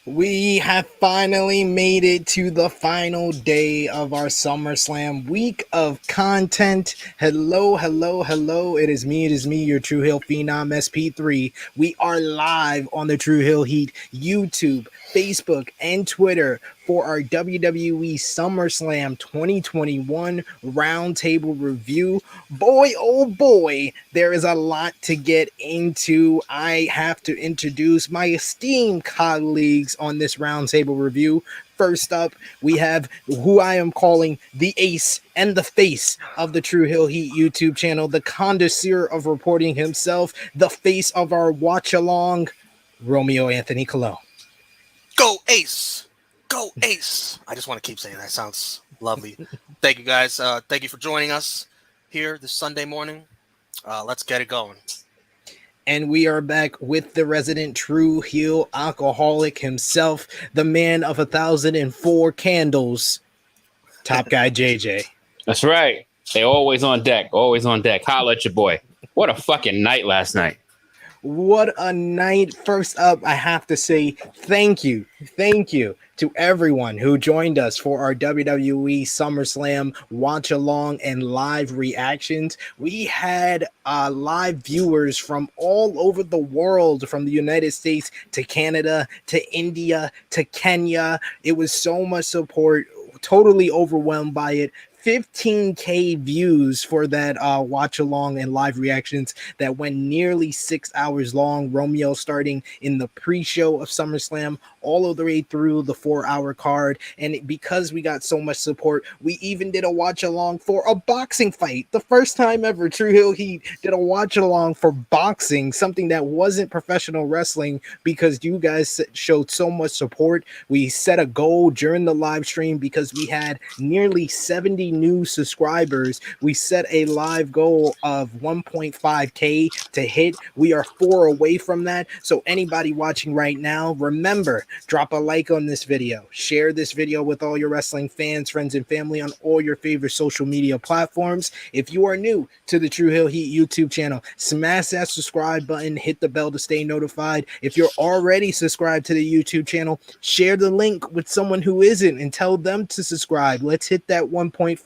We have finally made it to the final day of our SummerSlam week of content. Hello, hello, hello. It is me, your Tru Heel Phenom SP3. We are live on the Tru Heel Heat YouTube, Facebook, and Twitter for our WWE SummerSlam 2021 Roundtable review. Boy, oh boy, there is a lot to get into. I have to introduce my esteemed colleagues on this Roundtable review. First up, we have who I am calling the ace and the face of the Tru Heel Heat YouTube channel, the connoisseur of reporting himself, the face of our watch-along, Romeo Anthony Cologne. Go Ace! Go Ace! I just want to keep saying that. Sounds lovely. Thank you, guys. Thank you for joining us here this Sunday morning. Let's get it going. And we are back with the resident Tru Heel alcoholic himself, the man of 1,004 candles, Top Guy JJ. That's right. They always on deck. Always on deck. Holla at your boy. What a fucking night last night. What a night. First up, I have to say thank you to everyone who joined us for our WWE SummerSlam watch along and live reactions. We had live viewers from all over the world, from the United States to Canada to India to Kenya. It was so much support, totally overwhelmed by it. 15K views for that watch along and live reactions that went nearly 6 hours long. Romeo starting in the pre-show of SummerSlam all the way through the 4-hour card. And because we got so much support, we even did a watch along for a boxing fight. The first time ever Tru Heel Heat did a watch along for boxing, something that wasn't professional wrestling, because you guys showed so much support. We set a goal during the live stream because we had nearly 70 new subscribers. We set a live goal of 1.5K to hit. We are 4 away from that. So anybody watching right now, remember, drop a like on this video, share this video with all your wrestling fans, friends, and family on all your favorite social media platforms. If you are new to the Tru Heel Heat YouTube channel, smash that subscribe button, hit the bell to stay notified. If you're already subscribed to the YouTube channel, share the link with someone who isn't and tell them to subscribe. Let's hit that 1.5K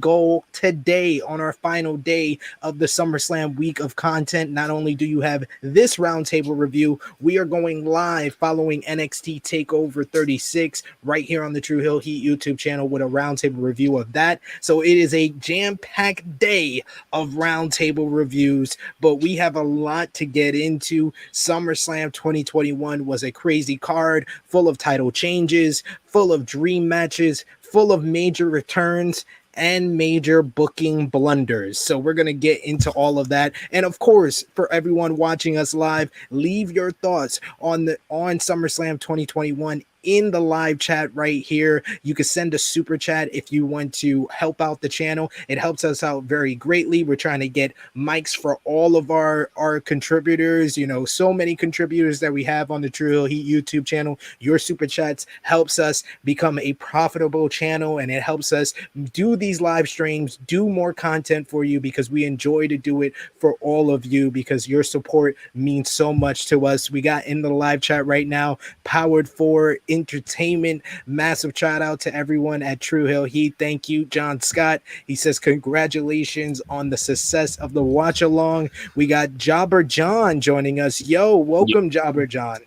goal today on our final day of the SummerSlam week of content. Not only do you have this roundtable review, we are going live following NXT TakeOver 36 right here on the Tru Heel Heat YouTube channel with a roundtable review of that. So it is a jam-packed day of roundtable reviews, but we have a lot to get into. SummerSlam 2021 was a crazy card, full of title changes, full of dream matches, full of major returns and major booking blunders. So we're going to get into all of that. And of course, for everyone watching us live, leave your thoughts on SummerSlam 2021 in the live chat right here. You can send a super chat if you want to help out the channel. It helps us out very greatly. We're trying to get mics for all of our contributors. You know, so many contributors that we have on the Tru Heel Heat YouTube channel. Your super chats helps us become a profitable channel, and it helps us do these live streams, do more content for you, because we enjoy to do it for all of you, because your support means so much to us. We got in the live chat right now, Powered for Entertainment. Massive shout out to everyone at Tru Heel Heat. Thank you, John Scott. He says congratulations on the success of the watch along. We got Jobber John joining us. Yo, welcome, Jobber John.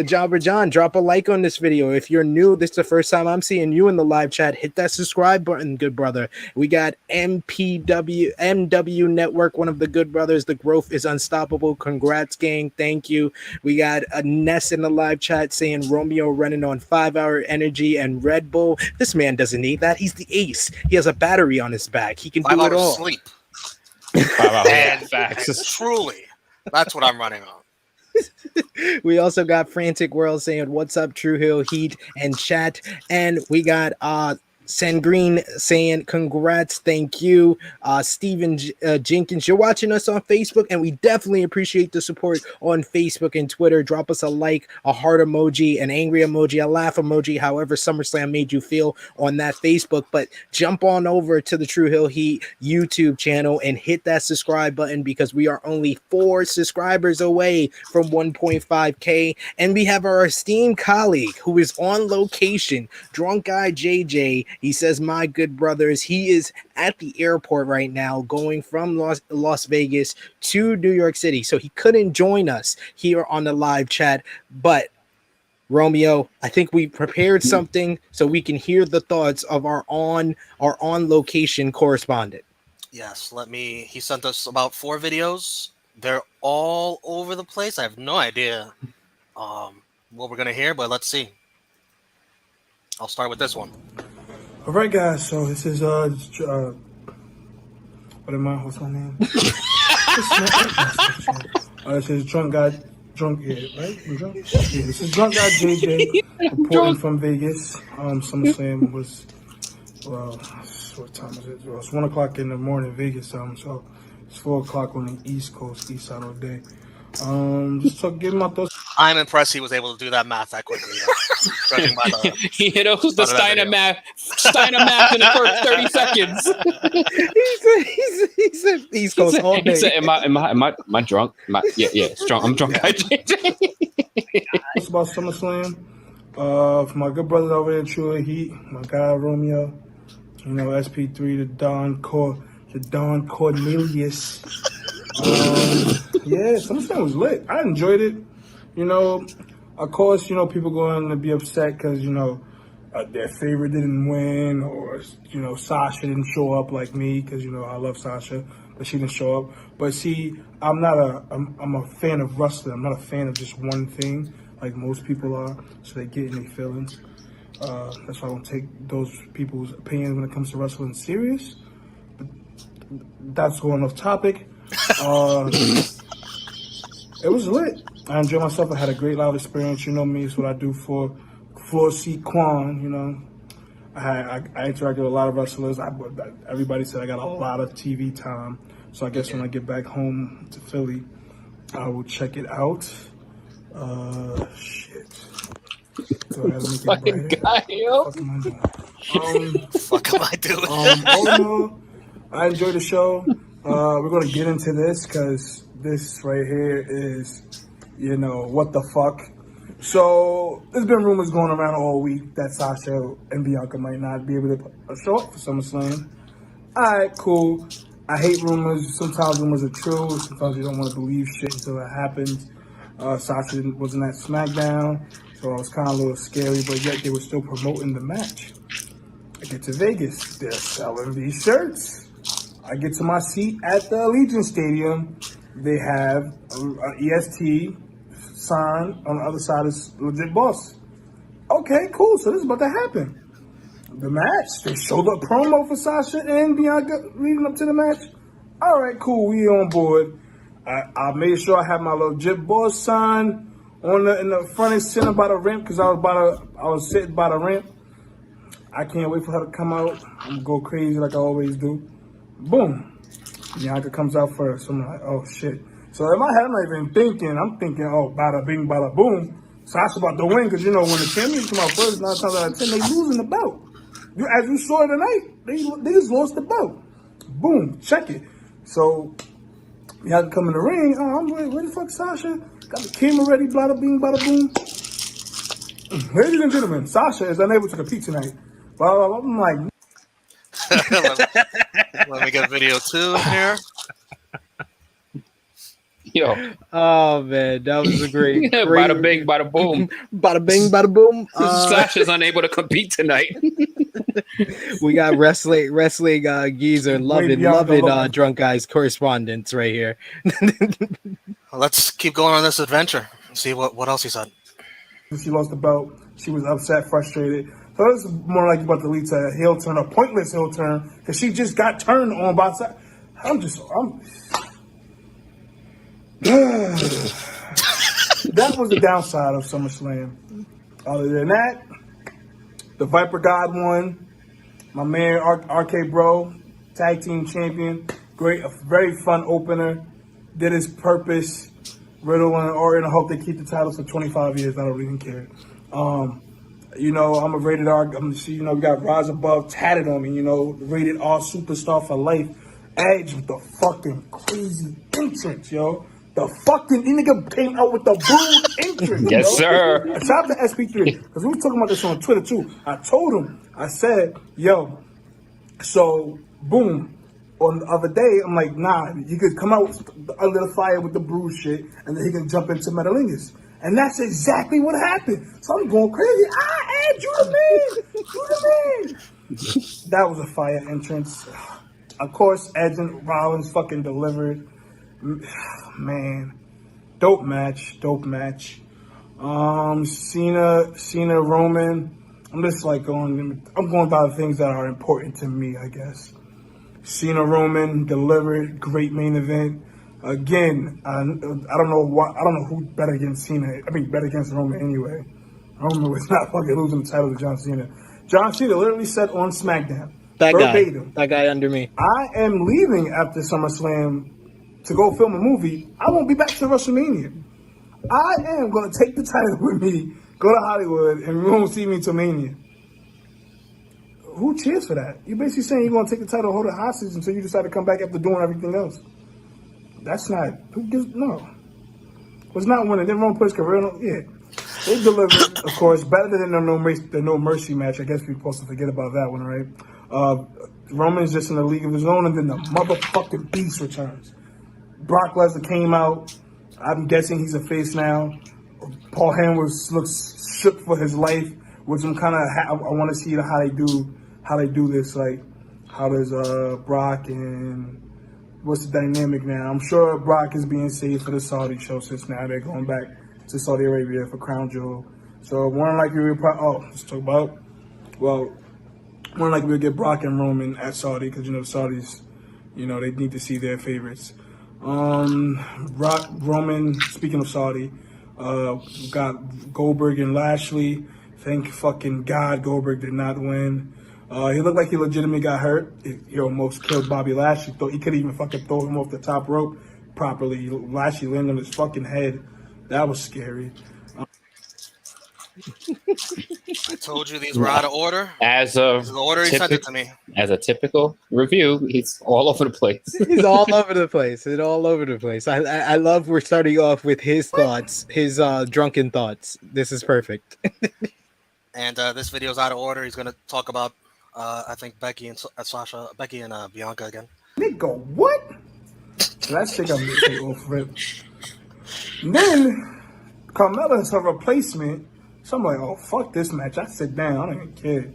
Jobber John, drop a like on this video. If you're new, this is the first time I'm seeing you in the live chat. Hit that subscribe button, good brother. We got MW Network, one of the good brothers. The growth is unstoppable. Congrats, gang. Thank you. We got a Ness in the live chat saying Romeo running on 5-hour energy and Red Bull. This man doesn't need that. He's the ace. He has a battery on his back. He can do it all. Sleep. 5 hours and facts. Truly, that's what I'm running on. We also got Frantic World saying what's up, Tru Heel Heat and chat. And we got Sangreen saying congrats, thank you. Steven Jenkins, you're watching us on Facebook, and we definitely appreciate the support on Facebook and Twitter. Drop us a like, a heart emoji, an angry emoji, a laugh emoji, however SummerSlam made you feel on that Facebook. But jump on over to the Tru Heel Heat YouTube channel and hit that subscribe button, because we are only 4 subscribers away from 1.5K. And we have our esteemed colleague who is on location, Drunk Guy JJ. He says, my good brothers, he is at the airport right now going from Las Vegas to New York City. So he couldn't join us here on the live chat. But Romeo, I think we prepared something so we can hear the thoughts of our on location correspondent. Yes, he sent us about 4 videos. They're all over the place. I have no idea what we're going to hear, but let's see. I'll start with this one. All right, guys. So this is what's my name? This is drunk yeah, right? I'm drunk. Yeah, this is drunk guy JJ reporting from Vegas. SummerSlam was what time is it? Well, it's 1 o'clock in the morning Vegas time, so it's 4 o'clock on the East Coast, East side of the day. Just give my thoughts. I'm impressed he was able to do that math that quickly. Judging by the the Steiner math in the first 30 seconds. he said East Coast all day. He said, am I drunk? Yeah, it's drunk. I'm drunk. It's about SummerSlam. For my good brother over there, Tru Heel Heat, my guy Romeo, SP3, the Don Cornelius. Yeah, SummerSlam was lit. I enjoyed it. Of course, people going to be upset because, their favorite didn't win, or, Sasha didn't show up like me because, I love Sasha, but she didn't show up. But see, I'm a fan of wrestling. I'm not a fan of just one thing like most people are, so they get in their feelings. That's why I don't take those people's opinions when it comes to wrestling serious. But that's going off topic. It was lit. I enjoyed myself. I had a great live experience. You know me, it's what I do for Floor Seat Quan. I interacted with a lot of wrestlers. Everybody said I got a lot of TV time. So I guess when I get back home to Philly, I will check it out. Shit. So I gotta make fucking it guy, yo. fuck am I doing? All in all, I enjoyed the show. We're gonna get into this because this right here is, what the fuck. So there's been rumors going around all week that Sasha and Bianca might not be able to show up for SummerSlam. All right, cool. I hate rumors. Sometimes rumors are true. Sometimes you don't want to believe shit until it happens. Sasha wasn't at SmackDown, so it was kind of a little scary, but yet they were still promoting the match. I get to Vegas. They're selling these shirts. I get to my seat at the Allegiant Stadium. They have an EST sign on the other side is Legit Boss. Okay, cool. So this is about to happen. The match. They showed a promo for Sasha and Bianca leading up to the match. All right, cool. We on board. I made sure I had my Legit Boss sign in the front and center by the ramp because I was sitting by the ramp. I can't wait for her to come out. I'm gonna go crazy like I always do. Boom. Bianca comes out first. I'm like, oh shit. So in my head, I'm not even thinking. I'm thinking, oh, bada bing, bada boom. Sasha about to win because, when the champions come out first, 9 times out of 10, they losing the belt. As you saw tonight, they just lost the belt. Boom. Check it. So we had to come in the ring. Oh, I'm like, where the fuck Sasha? Got the camera ready, bada bing, bada boom. Ladies and gentlemen, Sasha is unable to compete tonight. Well, I'm like, let me get video 2 here. Yo. Oh man, that was a great, great bada bing, bada boom. Bada bing, bada boom. Sasha's unable to compete tonight. We got wrestling geezer loving Drunk Guys correspondence right here. Let's keep going on this adventure. See what else he said. She lost the belt. She was upset, frustrated. So it's more like about to lead to a heel turn, a pointless heel turn, because she just got turned on by side. That was the downside of SummerSlam. Other than that, the Viper God won. My man RK Bro, tag team champion. Great, a very fun opener. Did his purpose. Riddle and Orton, I hope they keep the titles for 25 years. I don't even care. You know, I'm a rated R. You know, we got Rise Above tatted on me. You know, rated R superstar for life. Edge with the fucking crazy entrance, yo. The fucking nigga came out with the blue entrance. Yes, yo. sir. Shout out to SP3 because we were talking about this on Twitter too. I told him, I said, yo, so boom. On the other day, I'm like, nah, he could come out under the fire with the bruise shit, and then he can jump into Metalingus. And that's exactly what happened. So I'm going crazy. Ed, you the man! You the man! That was a fire entrance. Of course, Edge and Rollins fucking delivered. Man. Dope match. Cena, Roman. I'm just like going by the things that are important to me, I guess. Cena Roman delivered, great main event. Again, I don't know who better against Cena. I mean, better against Roman anyway. Roman was not fucking losing the title to John Cena. John Cena literally said on SmackDown, verbatim, that guy under me. I am leaving after SummerSlam to go film a movie. I won't be back to WrestleMania. I am going to take the title with me, go to Hollywood, and you won't see me till Mania. Who cheers for that? You're basically saying you're going to take the title, hold it hostage until you decide to come back after doing everything else. That's not, who gives, no. Was not winning. Then Roman put his career on, yeah. They delivered, of course, better than the No Mercy match. I guess we're supposed to forget about that one, right? Roman's just in a league of his own, and then the motherfucking beast returns. Brock Lesnar came out. I'm guessing he's a face now. Paul Heyman looks shook for his life, which I'm kind of, I want to see how they do this, like, how does Brock and what's the dynamic now? I'm sure Brock is being saved for the Saudi show since now they're going back to Saudi Arabia for Crown Jewel. So more than likely let's talk about, more than likely we'll get Brock and Roman at Saudi because, you know, the Saudis, you know, they need to see their favorites. Roman, speaking of Saudi, got Goldberg and Lashley. Thank fucking God Goldberg did not win. He looked like he legitimately got hurt. He almost killed Bobby Lashley. He could even fucking throw him off the top rope properly. Lashley landed on his fucking head. That was scary. I told you these were out of order. As a The order he sent it to me. As a typical review, he's all over the place. He's all over the place. I love we're starting off with his thoughts, his drunken thoughts. This is perfect. And this video's out of order. He's going to talk about, I think, Becky and Bianca again. Nigga, what? That shit got me to take off rip. Then, Carmella's her replacement. So I'm like, oh, fuck this match. I sit down. I don't even care.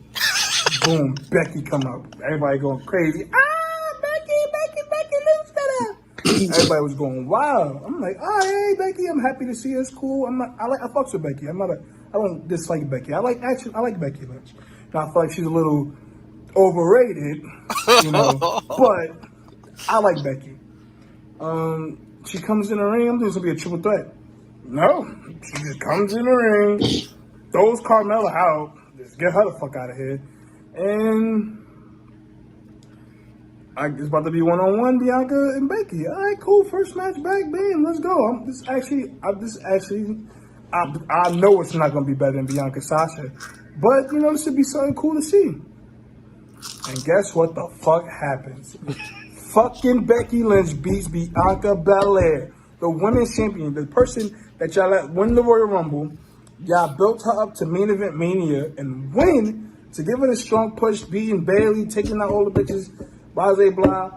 Boom, Becky come up. Everybody going crazy. Becky, lose that. Everybody was going wild. I'm like, hey, Becky, I'm happy to see you. It's cool. I fucks with Becky. I don't dislike Becky. I like Becky Lynch. And I feel like she's a little overrated, you know, but I like Becky. She comes in the ring. I'm thinking it's gonna be a triple threat. No, she just comes in the ring, throws Carmella out, just get her the fuck out of here, and it's about to be one-on-one Bianca and Becky. All right, cool. First match back, bam, let's go. I know it's not gonna be better than Bianca Sasha, but you know this should be something cool to see. And guess what the fuck happens? Fucking Becky Lynch beats Bianca Belair, the women's champion, the person that y'all let win the Royal Rumble. Y'all built her up to main event mania and win to give her a strong push, beating Bayley, taking out all the bitches, blah, blah, blah.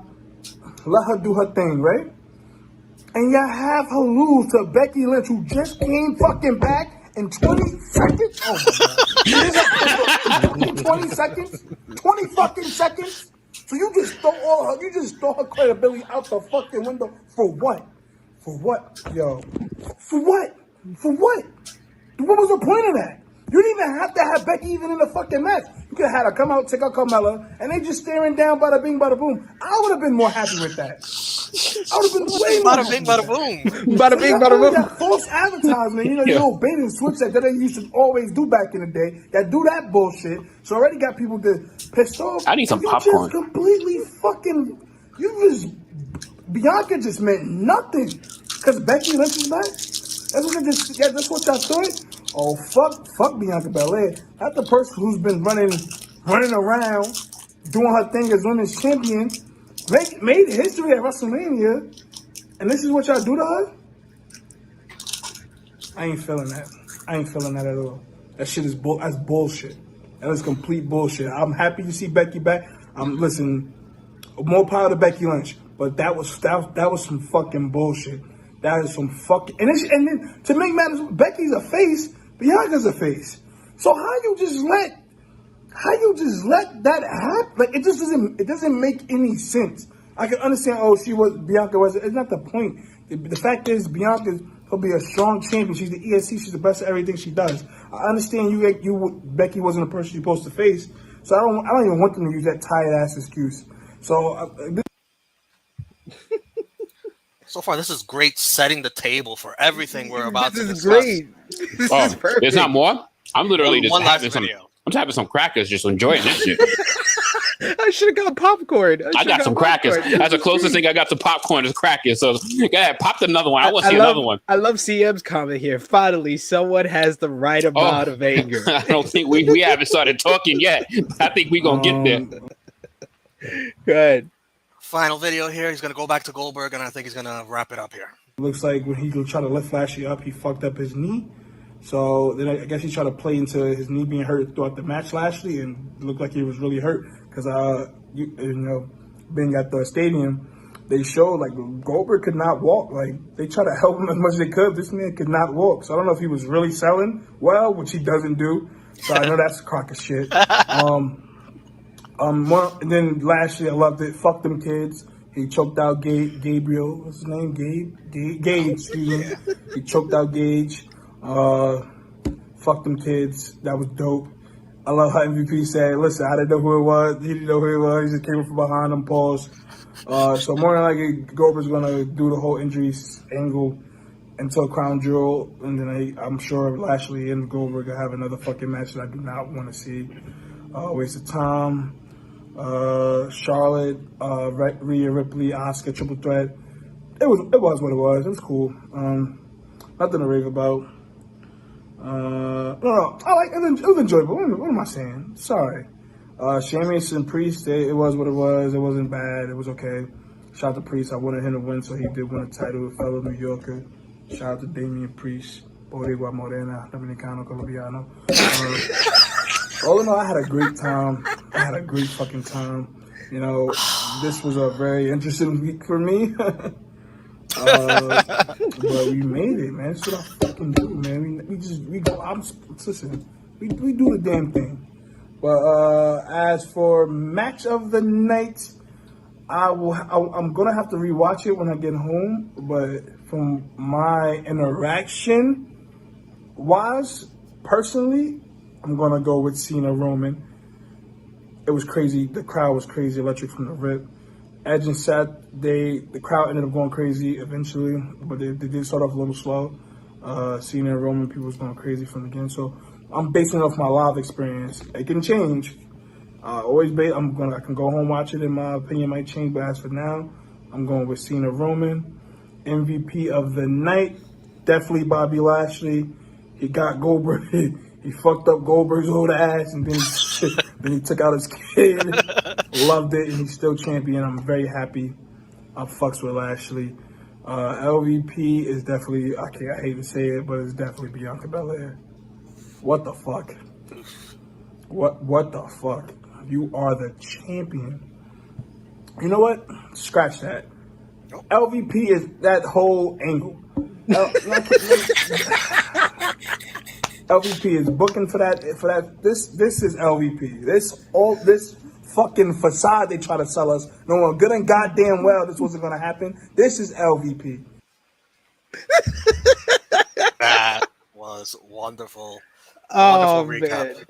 Let her do her thing, right? And y'all have her lose to Becky Lynch, who just came fucking back in 20 seconds. Oh my God. 20 seconds? 20 fucking seconds? So you just throw her credibility out the fucking window for what? For what, yo? For what? For what? What was the point of that? You didn't even have to have Becky even in the fucking match. You could have had her come out, take out Carmella, and they just staring down, bada bing, bada boom. I would have been more happy with that. I would have been way more. Bada bing, bada boom. Bada bing, bada boom. That false advertisement, you know, bait and switch that they used to always do back in the day. That do that bullshit. So already got people pissed off. I need some You popcorn. just completely fucking. Bianca just meant nothing because Becky Lynch is back. That's what y'all thought. Oh fuck Bianca Belair. That's the person who's been running around, doing her thing as women's champion, made history at WrestleMania, and this is what y'all do to her. I ain't feeling that. At all. That shit is that's bullshit. That is complete bullshit. I'm happy to see Becky back. Listen, more power to Becky Lynch. But that was some fucking bullshit. That is some fucking and then to make matters, Becky's a face, Bianca's a face. So how you just let that happen? Like it doesn't make any sense. I can understand. Bianca was. It's not the point. The fact is Bianca will be a strong champion. She's the ESC. She's the best at everything she does. I understand Becky wasn't a person you're supposed to face. So I don't even want them to use that tired ass excuse. So. So far, this is great, setting the table for everything we're about to discuss. Great. This is perfect. There's not more. I'm literally just One last having some. video. I'm having some crackers, just enjoying this shit. I should have got popcorn. I got some crackers. That's the closest thing I got to popcorn is crackers. So go ahead, pop another one. I want to see another one. I love CM's comment here. Finally, someone has the right amount of anger. I don't think we haven't started talking yet. I think we're gonna get there. Good. Final video here. He's going to go back to Goldberg, and I think he's going to wrap it up here. Looks like when he tried to lift Lashley up, he fucked up his knee. So then I guess he tried to play into his knee being hurt throughout the match, Lashley, and it looked like he was really hurt because being at the stadium, they showed like Goldberg could not walk. Like they tried to help him as much as they could. This man could not walk. So I don't know if he was really selling well, which he doesn't do. So I know that's a crock of shit. And then Lashley, I loved it. Fuck them kids. He choked out Gabriel. What's his name? Gage. Excuse me. He choked out Gage. Fuck them kids. That was dope. I love how MVP said, "Listen, I didn't know who it was. He didn't know who it was. He just came from behind him." Pause. So more than likely, Goldberg's gonna do the whole injuries angle until Crown Jewel, and then I'm sure Lashley and Goldberg will have another fucking match that I do not want to see. Waste of time. Charlotte, Rhea Ripley, Asuka, triple threat. It was what it was. It was cool. Nothing to rave about. No, it was enjoyable. What am I saying? Sorry. Sheamus and Priest, it was what it was. It wasn't bad. It was okay. Shout out to Priest. I wanted him to win, so he did win a title. Fellow New Yorker. Shout out to Damien Priest. Boricua Morena, Dominicano, Colombiano. All in all, I had a great time. I had a great fucking time. You know, this was a very interesting week for me. But we made it, man. That's what I fucking do, man. We go out. Listen, we do the damn thing. But as for match of the night, I'm gonna have to rewatch it when I get home. But from my interaction wise, personally, I'm going to go with Cena Roman. It was crazy. The crowd was crazy, electric from the rip. Edge and Seth, the crowd ended up going crazy eventually, but they did start off a little slow. Cena and Roman, people was going crazy from the beginning. So I'm basing it off my live experience. It can change. I can go home, watch it, and my opinion might change. But as for now, I'm going with Cena Roman. MVP of the night, definitely Bobby Lashley. He got Goldberg. He fucked up Goldberg's old ass, and then he took out his kid. Loved it, and he's still champion. I'm very happy. I fucks with Lashley. LVP is definitely, I hate to say it, but it's definitely Bianca Belair. What the fuck? What the fuck? You are the champion. You know what? Scratch that. LVP is that whole angle. LVP is booking for that. This is LVP. This fucking facade they try to sell us. Knowing good and goddamn well this wasn't gonna happen. This is LVP. That was wonderful. Oh Wonderful recap. man.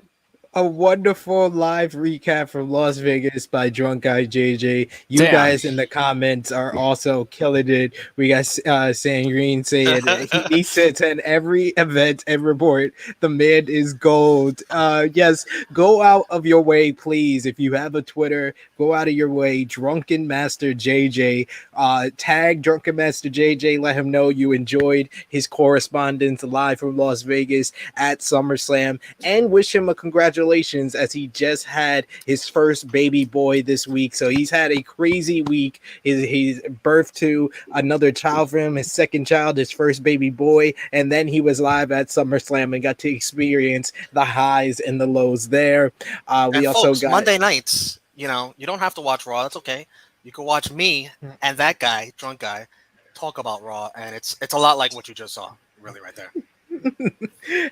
A wonderful live recap from Las Vegas by Drunk Guy JJ. You Damn. guys in the comments are also killing it. We got Sangreen saying he needs to attend every event and report. The man is gold. Yes, go out of your way, please. If you have a Twitter, go out of your way. Drunken Master JJ. Tag Drunken Master JJ. Let him know you enjoyed his correspondence live from Las Vegas at SummerSlam, and wish him a congratulations as he just had his first baby boy this week. So he's had a crazy week. He's birthed to another child for him, his second child, his first baby boy, and then he was live at SummerSlam and got to experience the highs and the lows there. We and also folks, got Monday nights, you don't have to watch Raw. That's okay. You can watch me and that guy, Drunk Guy, talk about Raw, and it's a lot like what you just saw, really, right there.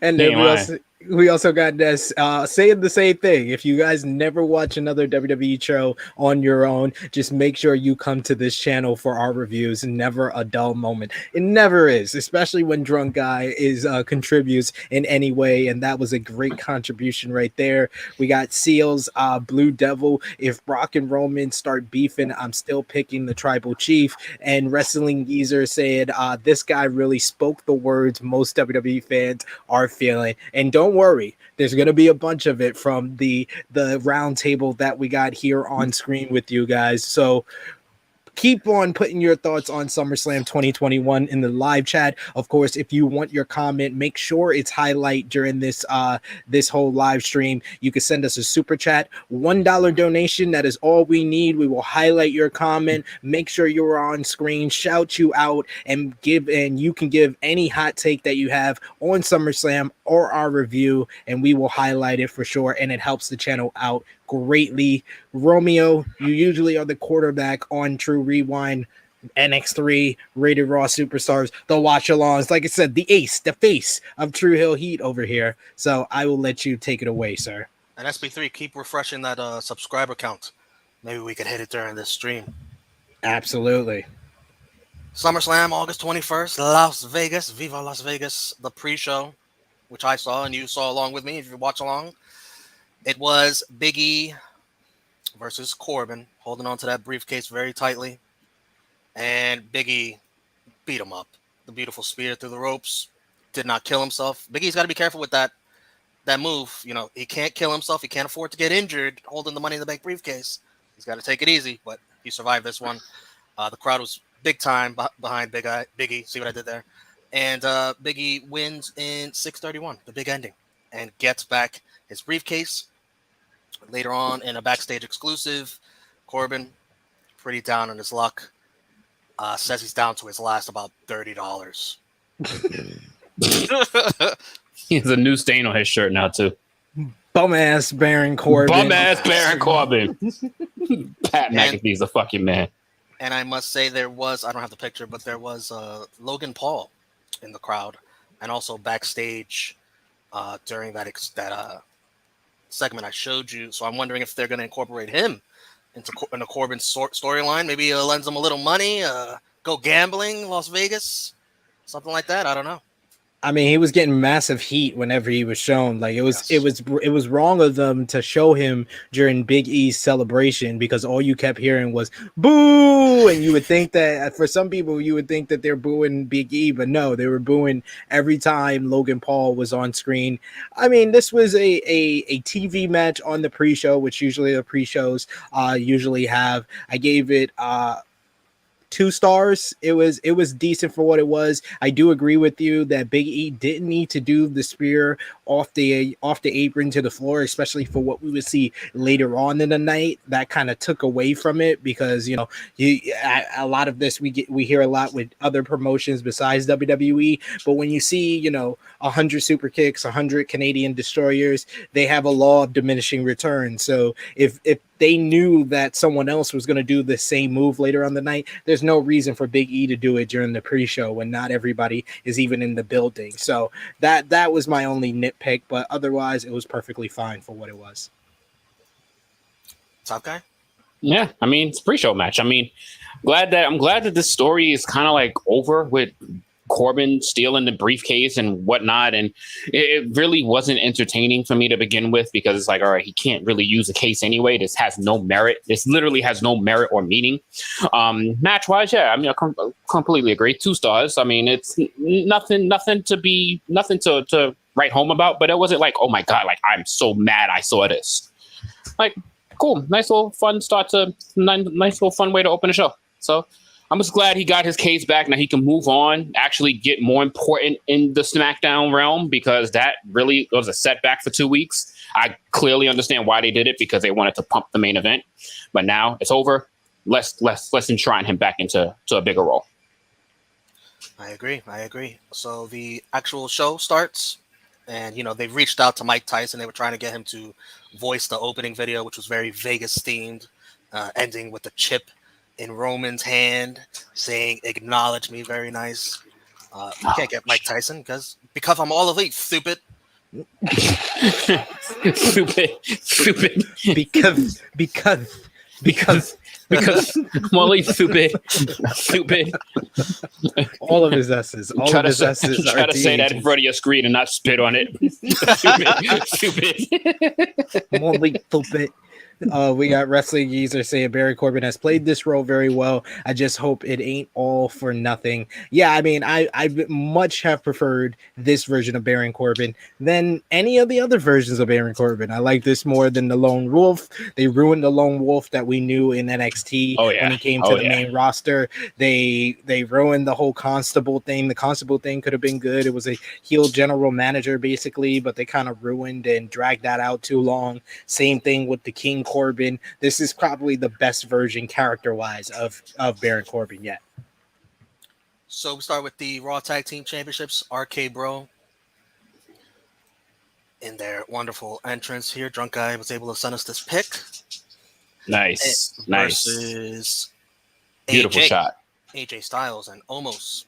And then we also got this saying the same thing. If you guys never watch another WWE show on your own, just make sure you come to this channel for our reviews. Never a dull moment. It never is, especially when Drunk Guy is contributes in any way, and that was a great contribution right there. We got Seals, Blue Devil. If Brock and Roman start beefing, I'm still picking the Tribal Chief. And Wrestling Geezer said, this guy really spoke the words most WWE fans are feeling. And don't worry, there's going to be a bunch of it from the roundtable that we got here on screen with you guys. So keep on putting your thoughts on SummerSlam 2021 in the live chat. Of course, if you want your comment, make sure it's highlight during this whole live stream. You can send us a super chat, $1 donation. That is all we need. We will highlight your comment, make sure you're on screen, shout you out, and you can give any hot take that you have on SummerSlam or our review, and we will highlight it for sure, and it helps the channel out greatly. Romeo, you usually are the quarterback on True Rewind, NX3, Rated Raw Superstars, the watch alongs. Like I said, the ace, the face of Tru Heel Heat over here. So I will let you take it away, sir. And SB3, keep refreshing that subscriber count. Maybe we could hit it during this stream. Absolutely. SummerSlam, August 21st, Las Vegas. Viva Las Vegas. The pre-show, which I saw and you saw along with me if you watch along. It was Biggie versus Corbin, holding on to that briefcase very tightly. And Biggie beat him up. The beautiful spear through the ropes. Did not kill himself. Biggie's got to be careful with that move. He can't kill himself. He can't afford to get injured holding the Money in the Bank briefcase. He's got to take it easy, but he survived this one. The crowd was big time behind Biggie. See what I did there? And Biggie wins in 6:31, the big ending, and gets back his briefcase. Later on in a backstage exclusive, Corbin, pretty down on his luck, says he's down to his last about $30. He has a new stain on his shirt now, too. Bum ass Baron Corbin. Pat McAfee's a fucking man. And I must say I don't have the picture, but there was Logan Paul in the crowd and also backstage during that segment I showed you. So I'm wondering if they're going to incorporate him into Corbin's storyline. Maybe lends him a little money, go gambling, Las Vegas, something like that. I don't know. I mean, he was getting massive heat whenever he was shown. Like it was wrong of them to show him during Big E's celebration because all you kept hearing was boo, and you would think that for some people you would think that they're booing Big E, but no, they were booing every time Logan Paul was on screen. I mean, this was a TV match on the pre-show, which usually the pre-shows usually have. I gave it 2 stars. It was decent for what it was. I do agree with you that Big E didn't need to do the spear off the apron to the floor, especially for what we would see later on in the night. That kind of took away from it because a lot of this we hear a lot with other promotions besides WWE. But when you see 100 super kicks, 100 Canadian destroyers, they have a law of diminishing returns. So if they knew that someone else was going to do the same move later on the night, there's no reason for Big E to do it during the pre-show when not everybody is even in the building. So that was my only nitpick, but otherwise it was perfectly fine for what it was. Top guy? Yeah, I mean, it's a pre-show match. I mean, I'm glad that this story is kind of like over with Corbin stealing the briefcase and whatnot. And it really wasn't entertaining for me to begin with, because it's like, all right, he can't really use a case anyway. This has no merit. This literally has no merit or meaning. Match wise, yeah, I mean, I completely agree. 2 stars. I mean, it's nothing to write home about, but it wasn't like, oh my God, like I'm so mad I saw this. Like, cool, nice little fun nice little fun way to open the show. So I'm just glad he got his case back. Now he can move on, actually get more important in the SmackDown realm, because that really was a setback for 2 weeks. I clearly understand why they did it, because they wanted to pump the main event, but now it's over. Let's enshrine him back into a bigger role. I agree. So the actual show starts, and they've reached out to Mike Tyson. They were trying to get him to voice the opening video, which was very Vegas themed, ending with the chip in Roman's hand saying "acknowledge me." Very nice. You can't get Mike Tyson because I'm all elite. Stupid. Stupid. Because Molly, stupid. all of his S's. Try to say that in front of your screen and not spit on it. Stupid. Molly, stupid. We got Wrestling Geezer saying Baron Corbin has played this role very well. I just hope it ain't all for nothing. Yeah, I mean, I much have preferred this version of Baron Corbin than any of the other versions of Baron Corbin. I like this more than the Lone Wolf. They ruined the Lone Wolf that we knew in NXT when he came to the main roster. They ruined the whole Constable thing. The Constable thing could have been good. It was a heel general manager basically, but they kind of ruined and dragged that out too long. Same thing with the King Corbin. This is probably the best version character-wise of Baron Corbin yet. So we start with the Raw Tag Team Championships. RK Bro in their wonderful entrance here. Drunk Guy was able to send us this pick. Nice. Versus Beautiful shot. AJ Styles and Omos.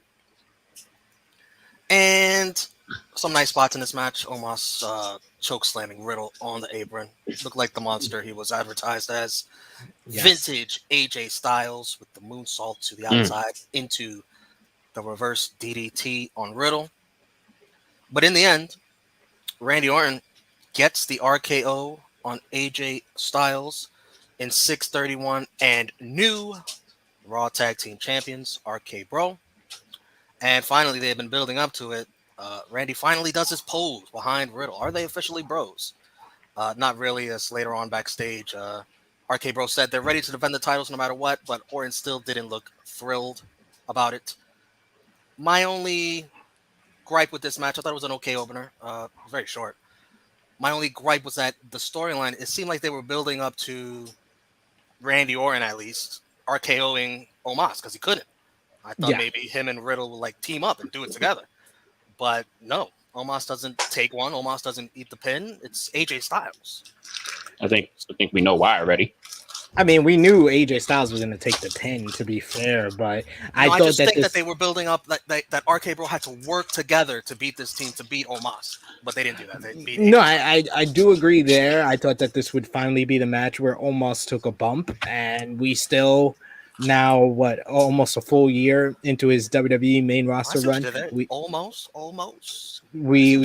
And some nice spots in this match. Omos choke slamming Riddle on the apron. Looked like the monster he was advertised as. Yes. Vintage AJ Styles with the moonsault to the outside into the reverse DDT on Riddle. But in the end, Randy Orton gets the RKO on AJ Styles in 6:31 and new Raw Tag Team Champions, RK Bro. And finally, they've been building up to it. Randy finally does his pose behind Riddle. Are they officially bros? Not really, as later on backstage, RK Bro said they're ready to defend the titles no matter what, but Orton still didn't look thrilled about it. My only gripe with this match, I thought it was an okay opener, very short. My only gripe was that the storyline, it seemed like they were building up to Randy Orton, at least, RKOing Omos, because he couldn't. I thought maybe him and Riddle will team up and do it together. But no, Omos doesn't take one. Omos doesn't eat the pin. It's AJ Styles. I think we know why already. I mean, we knew AJ Styles was going to take the pin, to be fair, but I just think that they were building up that RK Bro had to work together to beat this team, to beat Omos, but they didn't do that. They beat I do agree there. I thought that this would finally be the match where Omos took a bump, and we still now almost a full year into his WWE main roster run. Almost. We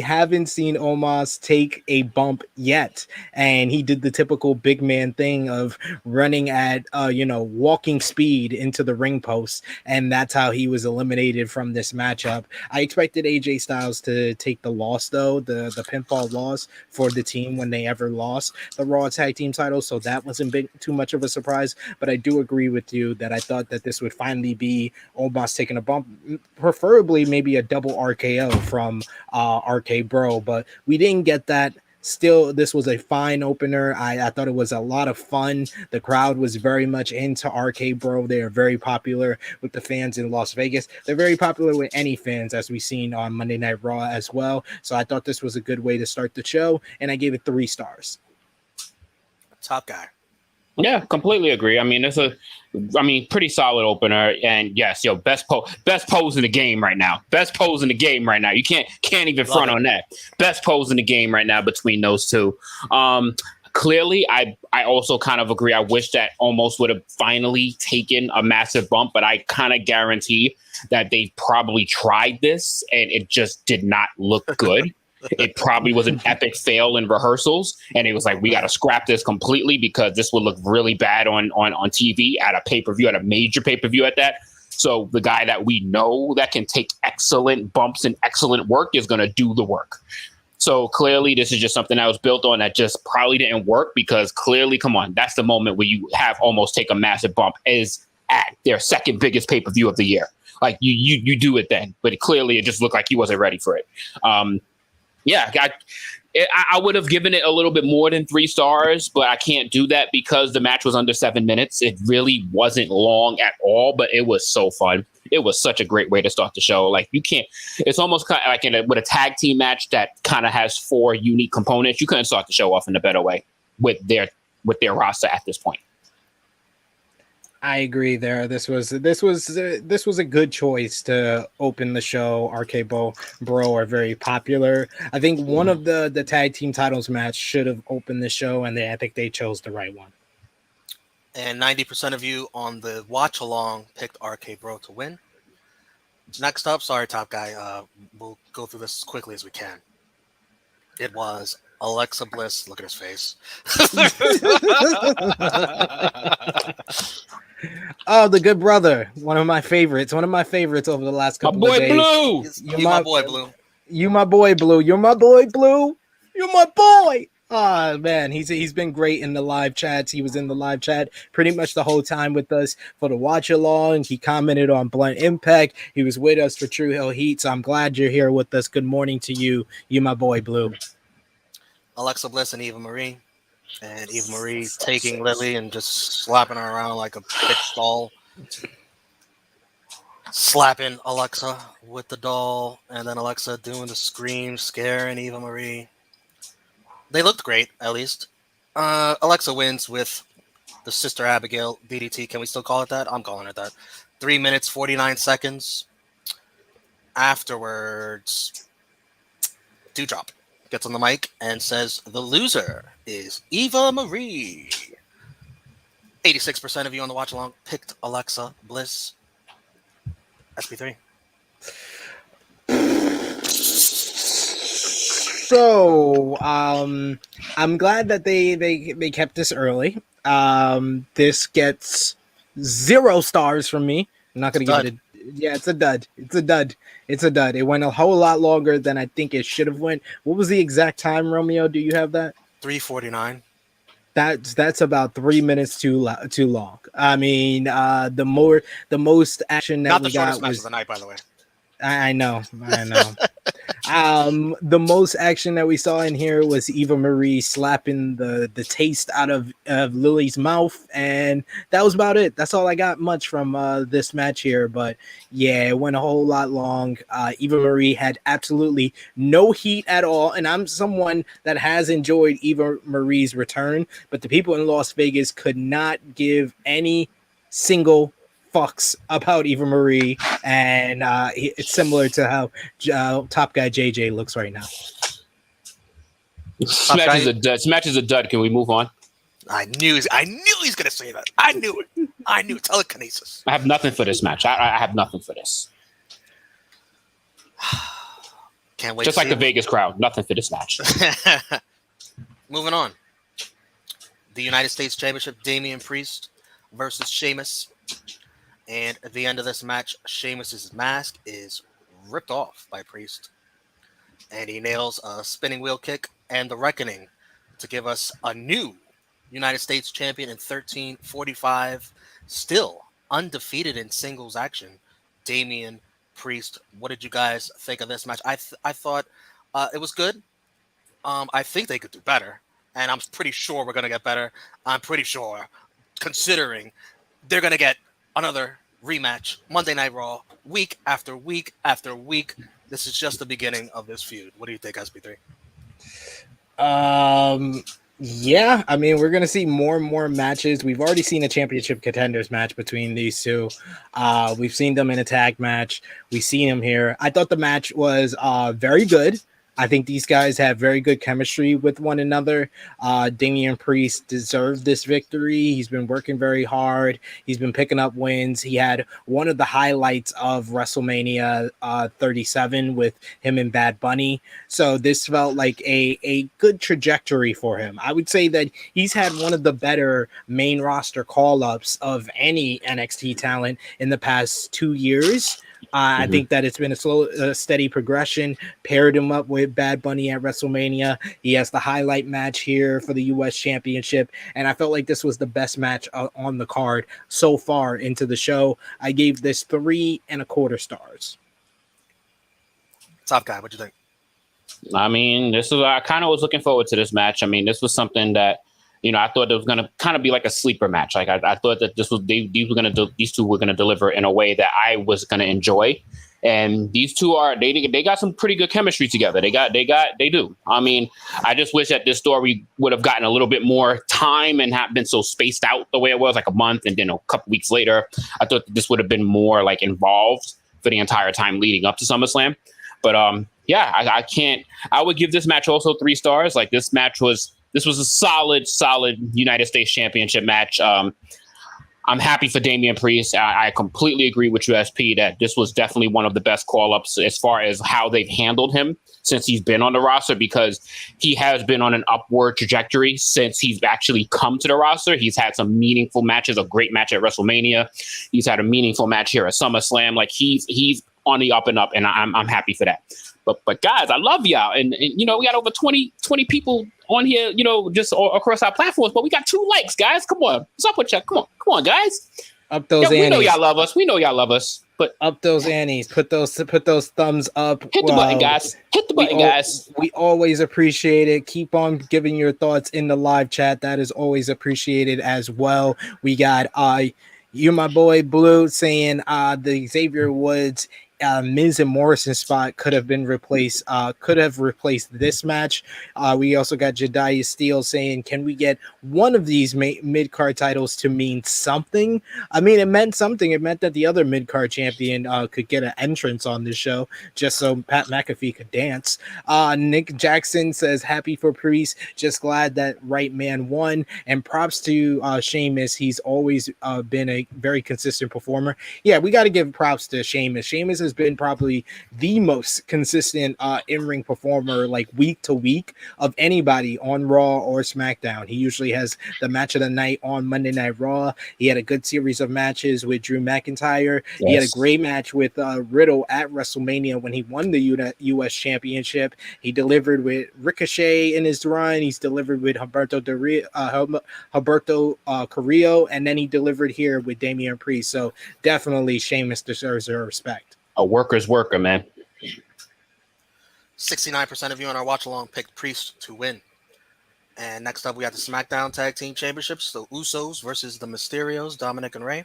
haven't seen Omos take a bump yet, and he did the typical big man thing of running at walking speed into the ring post, and that's how he was eliminated from this matchup. I expected AJ Styles to take the loss, though, the pinfall loss for the team when they ever lost the Raw Tag Team title, so that wasn't too much of a surprise. But I do agree with you that I thought that this would finally be Omos taking a bump, preferably maybe a double RKO from RK Bro, but we didn't get that. Still, this was a fine opener. I thought it was a lot of fun. The crowd was very much into RK Bro. They are very popular with the fans in Las Vegas. They're very popular with any fans, as we've seen on Monday Night Raw as well. So I thought this was a good way to start the show, and I gave it 3 stars. Top guy. Yeah, completely agree. I mean, it's pretty solid opener, and yes, best pose in the game right now. Best pose in the game right now. You can't even front on that. Best pose in the game right now between those two. clearly, I also kind of agree. I wish that almost would have finally taken a massive bump, but I kind of guarantee that they probably tried this and it just did not look good. It probably was an epic fail in rehearsals, and it was like, we got to scrap this completely because this would look really bad on TV at a pay-per-view, at a major pay-per-view at that. So the guy that we know that can take excellent bumps and excellent work is going to do the work. So clearly this is just something that was built on that just probably didn't work, because clearly, come on, that's the moment where you have almost take a massive bump is at their second biggest pay-per-view of the year. Like you do it then, but clearly it just looked like he wasn't ready for it. Yeah, I would have given it a little bit more than 3 stars, but I can't do that because the match was under 7 minutes. It really wasn't long at all, but it was so fun. It was such a great way to start the show. Like, you can't, it's almost kind of like with a tag team match that kind of has 4 unique components. You couldn't start the show off in a better way with their roster at this point. I agree there. This was a good choice to open the show. RK Bro are very popular. I think one of the tag team titles match should have opened the show, and I think they chose the right one. And 90% of you on the watch along picked RK Bro to win. Next up, sorry, Top Guy. We'll go through this as quickly as we can. It was Alexa Bliss. Look at his face. Oh, the good brother. One of my favorites over the last couple of days. Blue. You my boy, Blue. You my boy, Blue. You're my boy, Blue. You're my boy. Oh, man, he's been great in the live chats. He was in the live chat pretty much the whole time with us for the watch along. He commented on Blunt Impact. He was with us for Tru Heel Heat, so I'm glad you're here with us. Good morning to you. You my boy, Blue. Alexa Bliss and Eva Marie. And Eva Marie taking Lily and just slapping her around like a bitch doll. Slapping Alexa with the doll. And then Alexa doing the scream, scaring Eva Marie. They looked great, at least. Alexa wins with the Sister Abigail DDT. Can we still call it that? I'm calling it that. 3 minutes, 49 seconds. Afterwards, Dewdrop gets on the mic and says the loser is Eva Marie. 86% of you on the watch along picked Alexa Bliss. SP3. So I'm glad that they kept this early. This gets 0 stars from me. I'm not gonna give it it's a dud. It went a whole lot longer than I think it should have went. What was the exact time, Romeo? Do you have that? 3:49. That's about 3 minutes too long. I mean, the most action that we got was of the night, by the way. I know. The most action that we saw in here was Eva Marie slapping the taste out of Lily's mouth, and that was about it. That's all I got much from this match here, but yeah, it went a whole lot long. Eva Marie had absolutely no heat at all, and I'm someone that has enjoyed Eva Marie's return, but the people in Las Vegas could not give any single fucks about Eva Marie, and it's similar to how Top Guy JJ looks right now. This match is a dud. Can we move on? I knew he's gonna say that. I knew it. I knew telekinesis. I have nothing for this match. I have nothing for this. Can't wait. Just like the Vegas crowd, nothing for this match. Moving on. The United States Championship, Damien Priest versus Sheamus. And at the end of this match, Sheamus's mask is ripped off by Priest. And he nails a spinning wheel kick and the Reckoning to give us a new United States champion in 1345. Still undefeated in singles action. Damien Priest. What did you guys think of this match? I thought it was good. I think they could do better. And I'm pretty sure we're going to get better. I'm pretty sure, considering they're going to get another rematch, Monday Night Raw, week after week after week. This is just the beginning of this feud. What do you think, SP3? Yeah, I mean, we're gonna see more and more matches. We've already seen a championship contenders match between these two. We've seen them in a tag match. We've seen them here. I thought the match was very good. I think these guys have very good chemistry with one another. Damian Priest deserved this victory. He's been working very hard. He's been picking up wins. He had one of the highlights of WrestleMania 37 with him and Bad Bunny. So this felt like a good trajectory for him. I would say that he's had one of the better main roster call-ups of any NXT talent in the past 2 years. I think that it's been a steady progression. Paired him up with Bad Bunny at WrestleMania. He has the highlight match here for the U.S. Championship, and I felt like this was the best match on the card so far into the show. I gave this 3.25 stars. Top guy, what'd you think? I mean, I kind of was looking forward to this match. I mean, this was something that, I thought it was going to kind of be like a sleeper match. Like I thought that these two were going to deliver in a way that I was going to enjoy. And these two they got some pretty good chemistry together. They do. I mean, I just wish that this story would have gotten a little bit more time and not been so spaced out the way it was, like a month and then a couple weeks later. I thought that this would have been more like involved for the entire time leading up to SummerSlam. But I would give this match also 3 stars. Like this was a solid United States Championship match. I'm happy for Damian Priest. I completely agree with you, SP, that this was definitely one of the best call-ups as far as how they've handled him since he's been on the roster, because he has been on an upward trajectory since he's actually come to the roster. He's had some meaningful matches, a great match at WrestleMania. He's had a meaningful match here at SummerSlam. Like he's on the up and up, and I'm happy for that. But guys, I love y'all. And we got over 20 people on here, just across our platforms, but we got 2 likes, guys. Come on. What's up with y'all? Come on, guys. Up those annies. We know y'all love us. But up those annies. Put those thumbs up. Hit the button, guys. Guys. We always appreciate it. Keep on giving your thoughts in the live chat. That is always appreciated as well. We got you, my boy Blue, saying the Xavier Woods Miz and Morrison spot could have replaced this match. We also got Jediah Steele saying, can we get one of these mid-card titles to mean something? I mean, it meant something. It meant that the other mid-card champion could get an entrance on this show just so Pat McAfee could dance. Nick Jackson says, happy for Priest, just glad that right man won, and props to Sheamus. He's always been a very consistent performer. Yeah, we got to give props to Sheamus. Sheamus has been probably the most consistent in-ring performer, like week to week, of anybody on Raw or SmackDown. He usually has the match of the night on Monday Night Raw. He had a good series of matches with Drew McIntyre. Yes. He had a great match with Riddle at WrestleMania when he won the U.S. Championship. He delivered with Ricochet in his run. He's delivered with Humberto Carrillo, and then he delivered here with Damian Priest. So definitely Sheamus deserves their respect. A worker's worker, man. 69% of you on our watch along picked Priest to win. And next up, we have the SmackDown Tag Team Championships, the Usos versus the Mysterios, Dominic and Rey.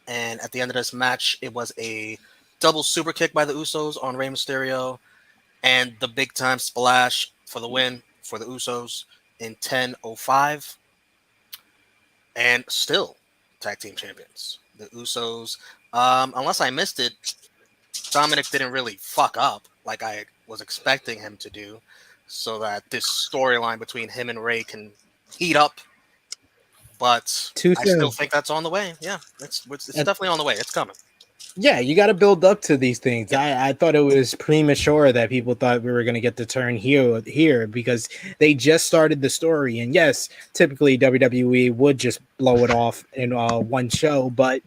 And at the end of this match, it was a double super kick by the Usos on Rey Mysterio, and the big time splash for the win for the Usos in 10:05. And still tag team champions, the Usos. Unless I missed it, Dominic didn't really fuck up like I was expecting him to do, so that this storyline between him and Rey can heat up. But I still think that's on the way. Yeah, it's definitely on the way. It's coming. Yeah, you got to build up to these things. Yeah. I thought it was premature that people thought we were going to get the turn here because they just started the story. And yes, typically WWE would just blow it off in one show, but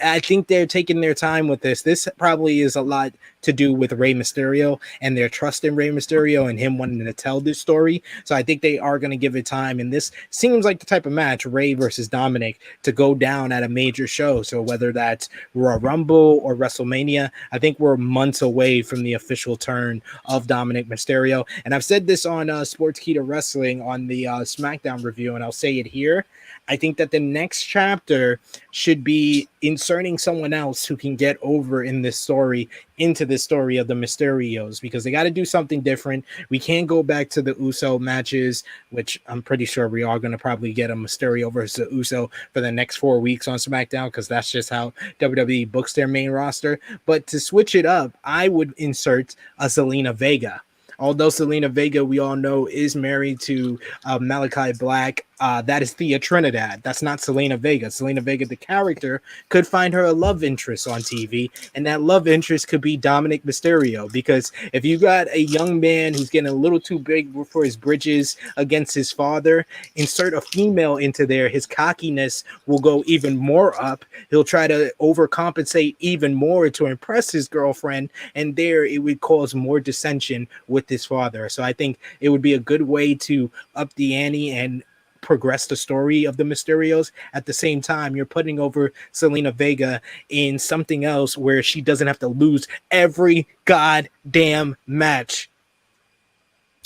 I think they're taking their time with this. This probably is a lot to do with Rey Mysterio and their trust in Rey Mysterio and him wanting to tell this story. So I think they are going to give it time. And this seems like the type of match, Rey versus Dominic, to go down at a major show. So whether that's Royal Rumble or WrestleMania, I think we're months away from the official turn of Dominic Mysterio. And I've said this on Sportskeeda Wrestling on the SmackDown review, and I'll say it here. I think that the next chapter should be inserting someone else who can get over in this story into the story of the Mysterios, because they got to do something different. We can't go back to the Uso matches, which I'm pretty sure we are going to probably get a Mysterio versus Uso for the next 4 weeks on SmackDown, because that's just how WWE books their main roster. But to switch it up, I would insert a Zelina Vega. although Selena Vega, we all know, is married to Malachi Black, that is Thea Trinidad. That's not Selena Vega. Selena Vega, the character, could find her a love interest on TV, and that love interest could be Dominic Mysterio. Because if you got a young man who's getting a little too big for his bridges against his father, insert a female into there, his cockiness will go even more up. He'll try to overcompensate even more to impress his girlfriend, and there it would cause more dissension with his father. So I think it would be a good way to up the ante and progress the story of the Mysterios. At the same time, you're putting over Selena Vega in something else where she doesn't have to lose every goddamn match.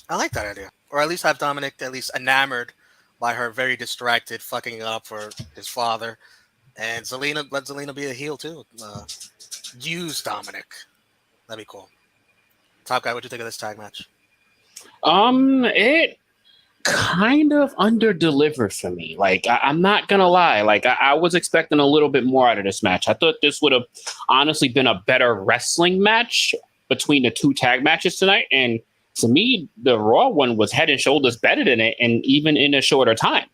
I like that idea. Or at least have Dominic at least enamored by her, very distracted, fucking it up for his father. And let Zelina be a heel too. Use Dominic. That'd be cool. Top Guy, what'd you think of this tag match? It kind of under-delivered for me. Like, I'm not gonna lie. Like, I was expecting a little bit more out of this match. I thought this would have honestly been a better wrestling match between the two tag matches tonight. And to me, the Raw one was head and shoulders better than it, and even in a shorter time.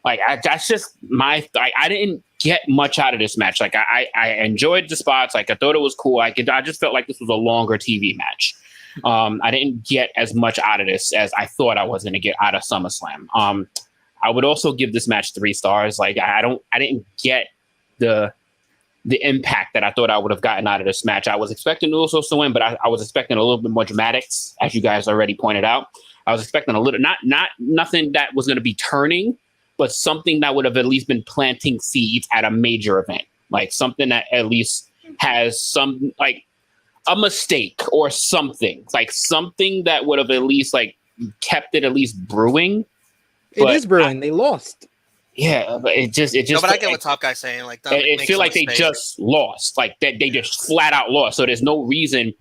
Like, that's just my. I didn't get much out of this match. Like, I enjoyed the spots. Like, I thought it was cool. I just felt like this was a longer TV match. I didn't get as much out of this as I thought I was going to get out of SummerSlam. I would also give this match 3 stars. Like, I didn't get the impact that I thought I would have gotten out of this match. I was expecting the Usos to win, but I was expecting a little bit more dramatics, as you guys already pointed out. I was expecting a little, nothing that was going to be turning, but something that would have at least been planting seeds at a major event. Like, something that at least has some, like, a mistake or something. Like, something that would have at least, like, kept it at least brewing. It is brewing. They lost. Yeah, but it just. No, but I get what Top Guy's saying. Like, it feel like they just lost. Like, they just flat out lost. So there's no reason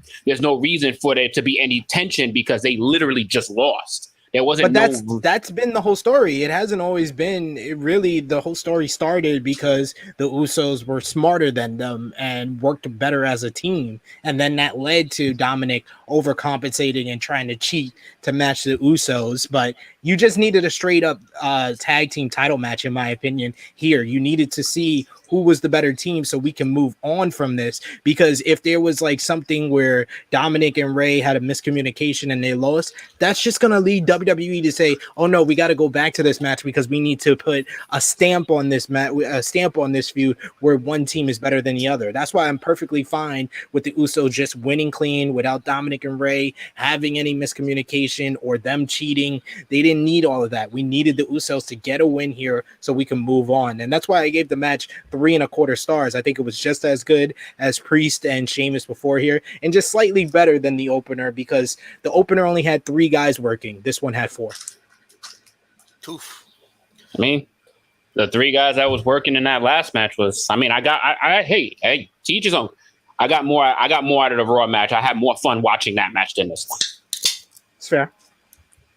for there to be any tension because they literally just lost. There wasn't. But that's been the whole story. It hasn't always been. The whole story started because the Usos were smarter than them and worked better as a team, and then that led to Dominic overcompensating and trying to cheat to match the Usos. But you just needed a straight up tag team title match, in my opinion. Here, you needed to see who was the better team so we can move on from this. Because if there was like something where Dominic and Ray had a miscommunication and they lost, that's just going to lead WWE to say, oh no, we got to go back to this match because we need to put a stamp on this feud where one team is better than the other. That's why I'm perfectly fine with the Usos just winning clean without Dominic and Ray having any miscommunication or them cheating. They didn't need all of that. We needed the Usos to get a win here so we can move on. And that's why I gave the match 3.25 stars. I think it was just as good as Priest and Sheamus before here, and just slightly better than the opener because the opener only had 3 guys working. This one had 4. Oof. I mean, the 3 guys that was working in that last match was. I mean, hey, teach his own. I got more out of the Raw match. I had more fun watching that match than this one. It's fair.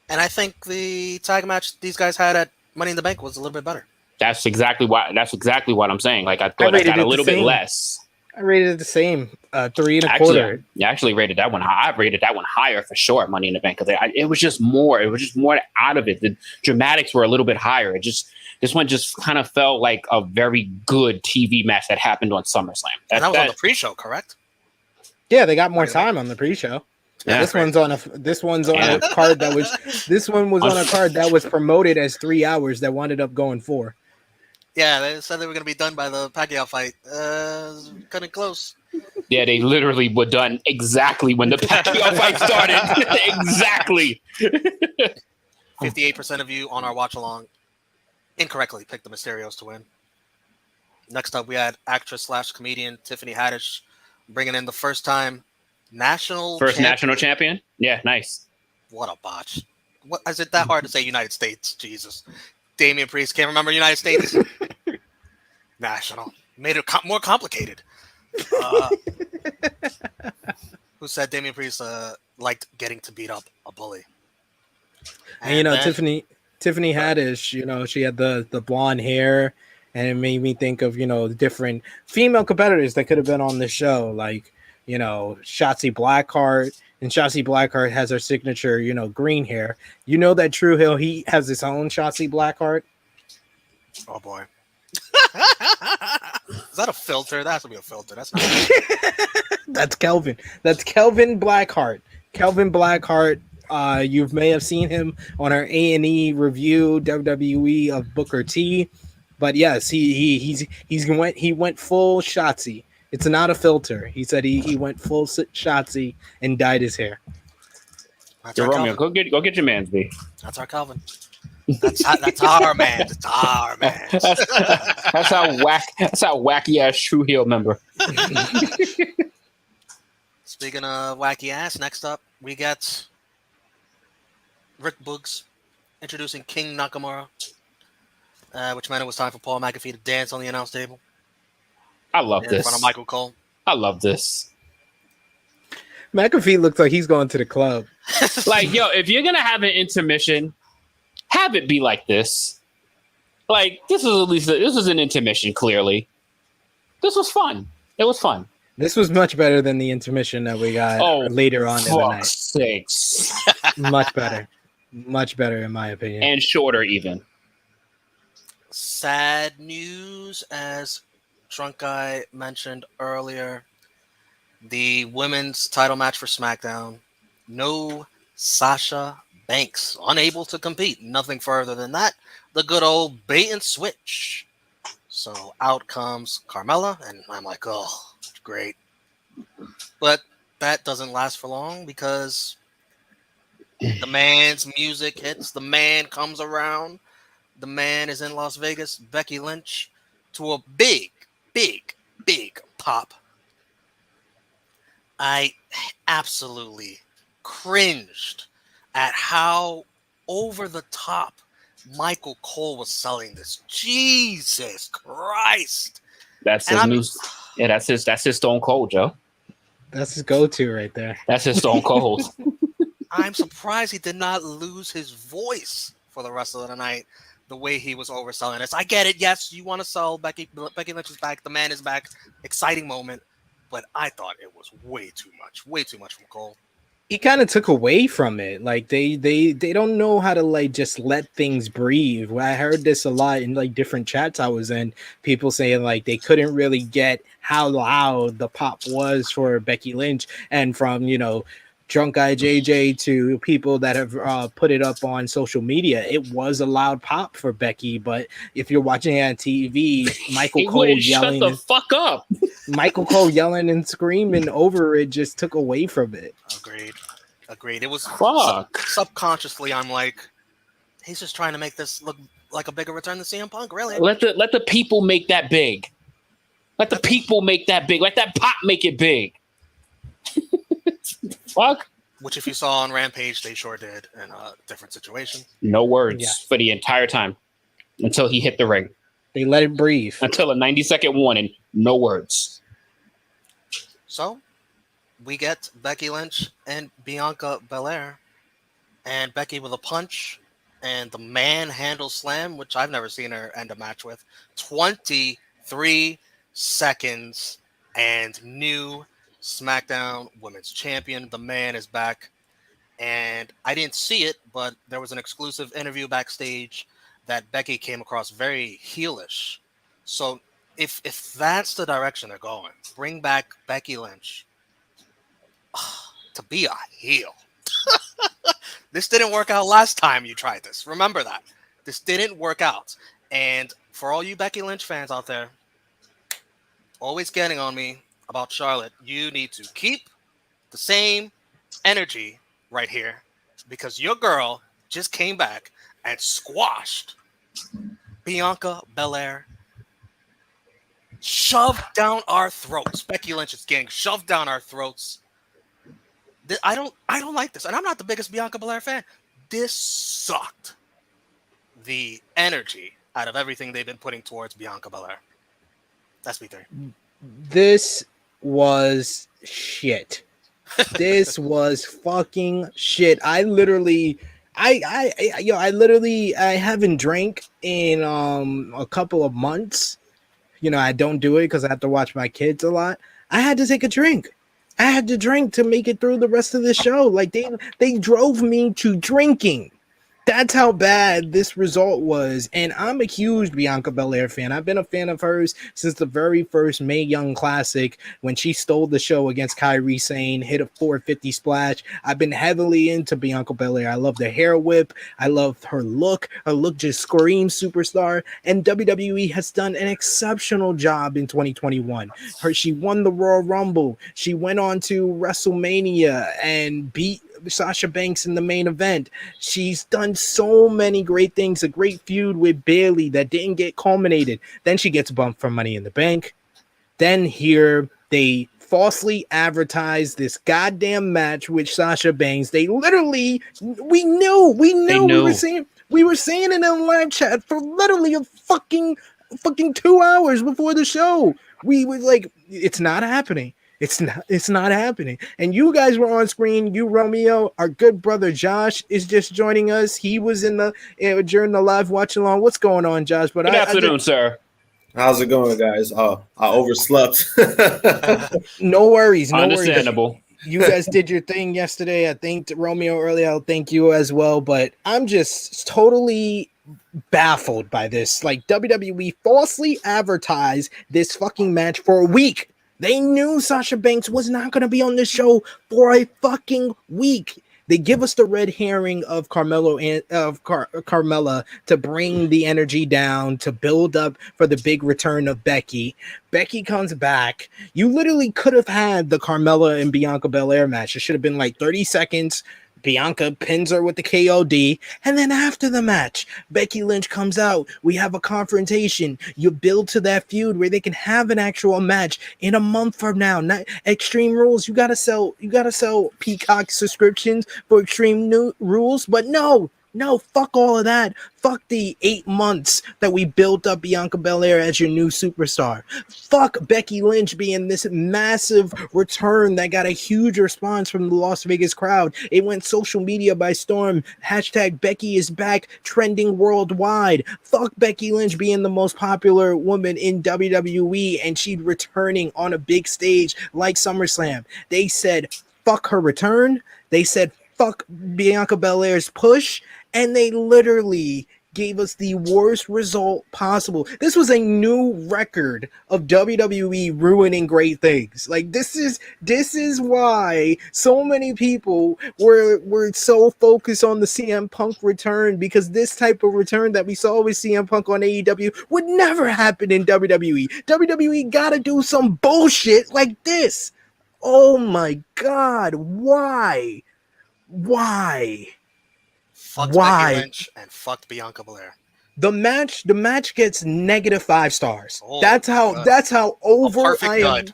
And I think the tag match these guys had at Money in the Bank was a little bit better. That's exactly what I'm saying. Like, I thought I got a little bit less. I rated it the same, 3.25. I actually rated that one high. I rated that one higher for sure. Money in the Bank, because it was just more. It was just more out of it. The dramatics were a little bit higher. This one just kind of felt like a very good TV match that happened on SummerSlam. And that was on the pre-show, correct? Yeah, they got more time on the pre-show. Yeah, this one's on a card that was promoted as 3 hours that wound up going 4. Yeah, they said they were going to be done by the Pacquiao fight. Kind of close. Yeah, they literally were done exactly when the Pacquiao fight started. Exactly. 58% of you on our watch-along incorrectly picked the Mysterios to win. Next up, we had actress/comedian Tiffany Haddish bringing in the first national champion. Yeah, nice. What a botch. What is it that hard to say United States? Jesus. Damien Priest can't remember United States. National. Made it more complicated. Who said Damien Priest liked getting to beat up a bully? And Tiffany Haddish, she had the blonde hair, and it made me think of, the different female competitors that could have been on the show, like, Shotzi Blackheart and Shotzi Blackheart has her signature, green hair. You know that Tru Heel Heat has its own Shotzi Blackheart? Oh boy. Is that a filter? That has to be a filter. That's not. That's Kelvin. That's Kelvin Blackheart. Kelvin Blackheart. You may have seen him on our A&E review WWE of Booker T. But yes, he went full Shotzi. It's not a filter. He said he went full Shotzi and dyed his hair. That's Yo, our Romeo, Calvin. go get your man's, B. That's our Calvin. That's our man. It's our man. That's how wacky ass Tru Heel member. Speaking of wacky ass, next up we got Rick Boogs introducing King Nakamura, which meant it was time for Paul McAfee to dance on the announce table. I love in this. front of Michael Cole. I love this. McAfee looks like he's going to the club. Like, yo, if you're gonna have an intermission, have it be like this. Like, this was an intermission. Clearly, this was fun. It was fun. This was much better than the intermission that we got later on in the night. Sakes. Much better in my opinion, and shorter even. Sad news, as Drunk Guy mentioned earlier. The women's title match for SmackDown. No Sasha Banks. Unable to compete. Nothing further than that. The good old bait and switch. So out comes Carmella, and I'm like, oh, great. But that doesn't last for long because the man's music hits. The man comes around. The man is in Las Vegas. Becky Lynch to a big, big, big pop. I absolutely cringed at how over the top Michael Cole was selling this. Jesus Christ. That's his news. Yeah, that's his Stone Cold, Joe. That's his go-to right there. That's his Stone Cold. I'm surprised he did not lose his voice for the rest of the night the way he was overselling this. I get it. Yes, you want to sell Becky Lynch is back. The man is back. Exciting moment. But I thought it was way too much from Cole. He kind of took away from it. Like they don't know how to like just let things breathe. I heard this a lot in like different chats I was in. People saying like they couldn't really get how loud the pop was for Becky Lynch, and from Drunk Guy JJ to people that have put it up on social media, it was a loud pop for Becky. But if you're watching it on TV, Michael Cole yelling, "Shut the fuck up!" Michael Cole yelling and screaming over it just took away from it. Agreed. It was fuck. Subconsciously, I'm like, he's just trying to make this look like a bigger return than CM Punk. Really? Let the people make that big. Let the people make that big. Let that pop make it big. Fuck. Which, if you saw on Rampage, they sure did in a different situation. No words for the entire time until he hit the ring. They let it breathe. Until a 90-second warning. No words. So, we get Becky Lynch and Bianca Belair. And Becky with a punch. And the manhandle slam, which I've never seen her end a match with. 23 seconds. And new SmackDown Women's Champion. The man is back. And I didn't see it, but there was an exclusive interview backstage that Becky came across very heelish. So if that's the direction they're going, bring back Becky Lynch to be a heel. This didn't work out last time you tried this. Remember that. This didn't work out. And for all you Becky Lynch fans out there, always getting on me about Charlotte, you need to keep the same energy right here, because your girl just came back and squashed Bianca Belair, shoved down our throats. Becky Lynch is getting shoved down our throats. I don't like this, and I'm not the biggest Bianca Belair fan. This sucked the energy out of everything they've been putting towards Bianca Belair. That's me three. This was shit. This was fucking shit. I haven't drank in a couple of months. I don't do it because I have to watch my kids a lot. I had to take a drink. I had to drink to make it through the rest of the show. Like they drove me to drinking. That's how bad this result was. And I'm a huge Bianca Belair fan. I've been a fan of hers since the very first Mae Young Classic when she stole the show against Kairi Sane, hit a 450 splash. I've been heavily into Bianca Belair. I love the hair whip. I love her look. Her look just screams superstar. And WWE has done an exceptional job in 2021. She won the Royal Rumble. She went on to WrestleMania and beat Sasha Banks in the main event. She's done so many great things. A great feud with Bayley that didn't get culminated. Then she gets bumped from Money in the Bank. Then here they falsely advertise this goddamn match with Sasha Banks. They literally, we knew we were saying it in a live chat for literally a fucking 2 hours before the show. We were like, it's not happening. It's not happening. And you guys were on screen. You, Romeo, our good brother Josh is just joining us. He was in the during the live watch along. What's going on, Josh? But Good afternoon, sir. How's it going, guys? I overslept. No worries. Understandable. You guys did your thing yesterday. I thanked Romeo earlier. I'll thank you as well. But I'm just totally baffled by this. Like, WWE falsely advertised this fucking match for a week. They knew Sasha Banks was not going to be on this show for a fucking week. They give us the red herring of Carmella to bring the energy down, to build up for the big return of Becky. Becky comes back. You literally could have had the Carmella and Bianca Belair match. It should have been like 30 seconds. Bianca pins her with the KOD, and then after the match, Becky Lynch comes out. We have a confrontation. You build to that feud where they can have an actual match in a month from now. Not Extreme Rules. You gotta sell Peacock subscriptions for Extreme New Rules, but no, fuck all of that. Fuck the 8 months that we built up Bianca Belair as your new superstar. Fuck Becky Lynch being this massive return that got a huge response from the Las Vegas crowd. It went social media by storm. Hashtag Becky is back, trending worldwide. Fuck Becky Lynch being the most popular woman in WWE and she returning on a big stage like SummerSlam. They said fuck her return. They said fuck Bianca Belair's push, and they literally gave us the worst result possible. This was a new record of WWE ruining great things. Like this is why so many people were so focused on the CM Punk return, because this type of return that we saw with CM Punk on AEW would never happen in WWE. WWE gotta do some bullshit like this. Oh my God, why? Fucked Becky Lynch and fucked Bianca Belair. The match gets -5 stars. Oh, that's how over I am. Dud.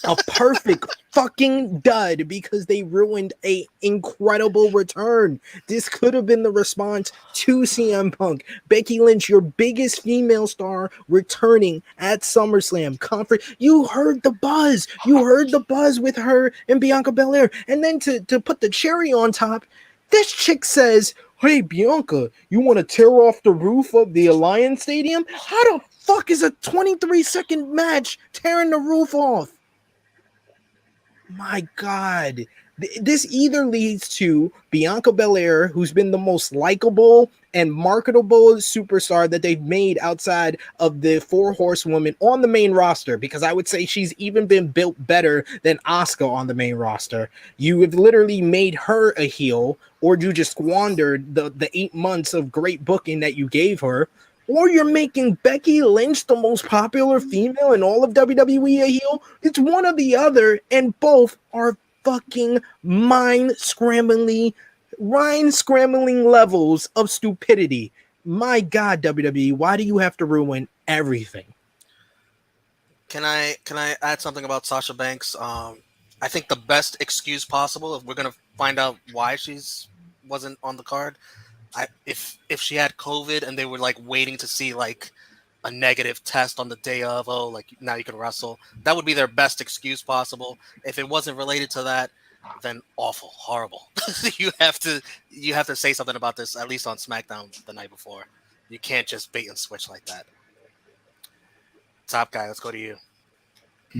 A perfect fucking dud, because they ruined a incredible return. This could have been the response to CM Punk. Becky Lynch, your biggest female star, returning at SummerSlam. You heard the buzz. You heard the buzz with her and Bianca Belair. And then to put the cherry on top, this chick says, hey, Bianca, you want to tear off the roof of the Alliance Stadium? How the fuck is a 23-second match tearing the roof off? My God, this either leads to Bianca Belair, who's been the most likable and marketable superstar that they've made outside of the 4 horsewomen on the main roster, because I would say she's even been built better than Asuka on the main roster. You have literally made her a heel, or you just squandered the 8 months of great booking that you gave her. Or you're making Becky Lynch the most popular female in all of WWE a heel. It's one or the other, and both are fucking mind-scrambling levels of stupidity. My God, WWE, why do you have to ruin everything? Can I add something about Sasha Banks? I think the best excuse possible, if we're gonna find out why she's wasn't on the card, if she had COVID and they were like waiting to see like a negative test on the day of, oh, like now you can wrestle, that would be their best excuse possible. If it wasn't related to that, then awful, horrible. you have to say something about this, at least on SmackDown the night before. You can't just bait and switch like that. Top guy, let's go to you.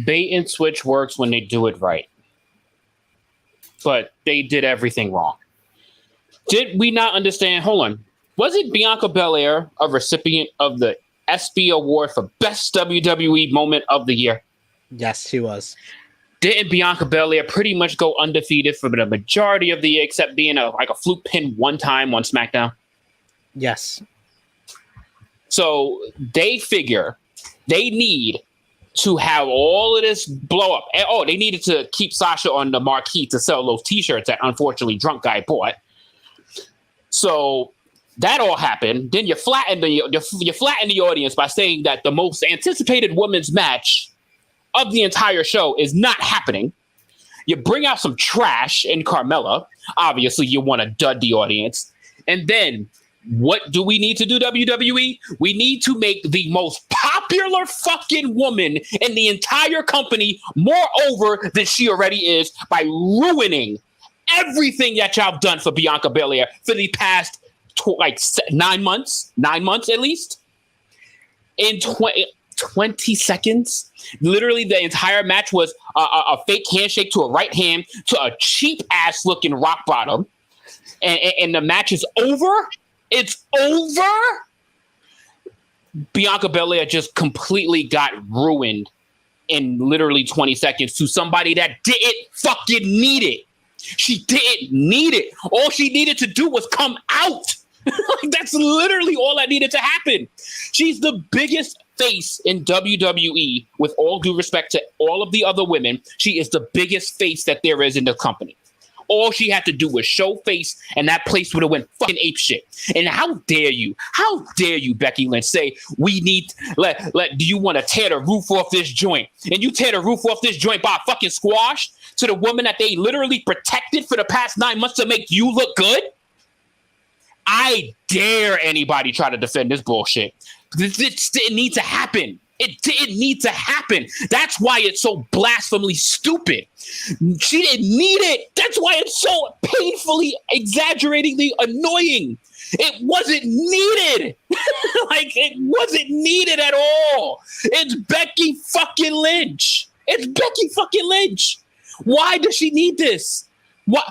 Bait and switch works when they do it right. but they did everything wrong. Did we not understand? Hold on. Wasn't Bianca Belair a recipient of the ESPY Award for Best WWE Moment of the Year? Yes, she was. Didn't Bianca Belair pretty much go undefeated for the majority of the year, except being a fluke pin one time on SmackDown? Yes. So they figure they need to have all of this blow up. And, they needed to keep Sasha on the marquee to sell those T-shirts that unfortunately Drunk Guy bought. So that all happened. Then you flatten the audience by saying that the most anticipated women's match of the entire show is not happening. You bring out some trash in Carmella. Obviously, you want to dud the audience. And then what do we need to do, WWE? We need to make the most popular fucking woman in the entire company more over than she already is by ruining everything that y'all have done for Bianca Belair for the past 9 months at least. In 20 seconds, literally the entire match was a fake handshake to a right hand to a cheap ass looking rock bottom, and the match is over. It's over. Bianca Belair just completely got ruined in literally 20 seconds to somebody that didn't fucking need it. She didn't need it. All she needed to do was come out. That's literally all that needed to happen. She's the biggest face in WWE, with all due respect to all of the other women. She is the biggest face that there is in the company. All she had to do was show face, and that place would have went fucking apeshit. And how dare you, Becky Lynch, say we need do you want to tear the roof off this joint? And you tear the roof off this joint by a fucking squash to the woman that they literally protected for the past 9 months to make you look good? I dare anybody try to defend this bullshit. This didn't need to happen. It didn't need to happen. That's why it's so blasphemily stupid. She didn't need it. That's why it's so painfully, exaggeratingly annoying. It wasn't needed. It wasn't needed at all. It's Becky fucking Lynch. It's Becky fucking Lynch. Why does she need this? What?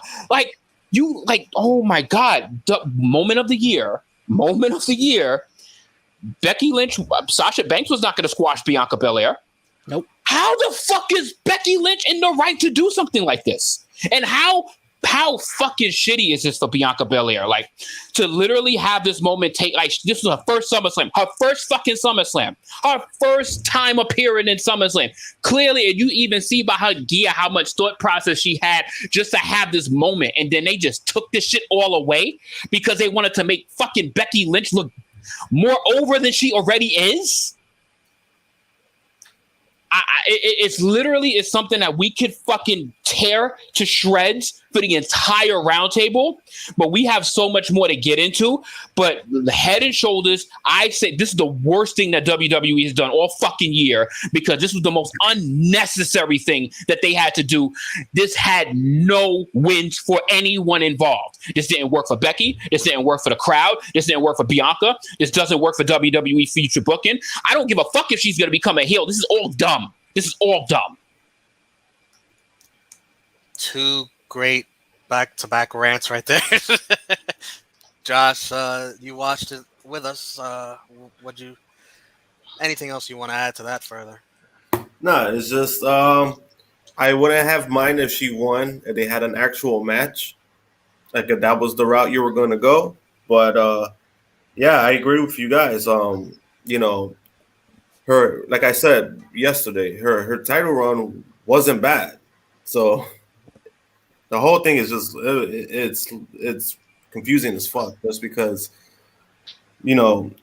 Oh my God. The moment of the year. Becky Lynch, Sasha Banks was not going to squash Bianca Belair. Nope. How the fuck is Becky Lynch in the right to do something like this? And how fucking shitty is this for Bianca Belair? To literally have this moment this was her first SummerSlam, her first fucking SummerSlam, her first time appearing in SummerSlam. Clearly, and you even see by her gear how much thought process she had just to have this moment. And then they just took this shit all away because they wanted to make fucking Becky Lynch look more over than she already is. It's something that we could fucking tear to shreds for the entire roundtable, but we have so much more to get into. But the head and shoulders, I say this is the worst thing that WWE has done all fucking year, because this was the most unnecessary thing that they had to do. This had no wins for anyone involved. This didn't work for Becky. This didn't work for the crowd. This didn't work for Bianca. This doesn't work for WWE future booking. I don't give a fuck if she's going to become a heel. This is all dumb. Two great back-to-back rants right there. Josh, you watched it with us. Anything else you want to add to that further? No, it's just I wouldn't have mind if she won, if they had an actual match. If that was the route you were going to go. But yeah, I agree with you guys. Her, like I said yesterday, her title run wasn't bad. So the whole thing is just it's confusing as fuck, just because you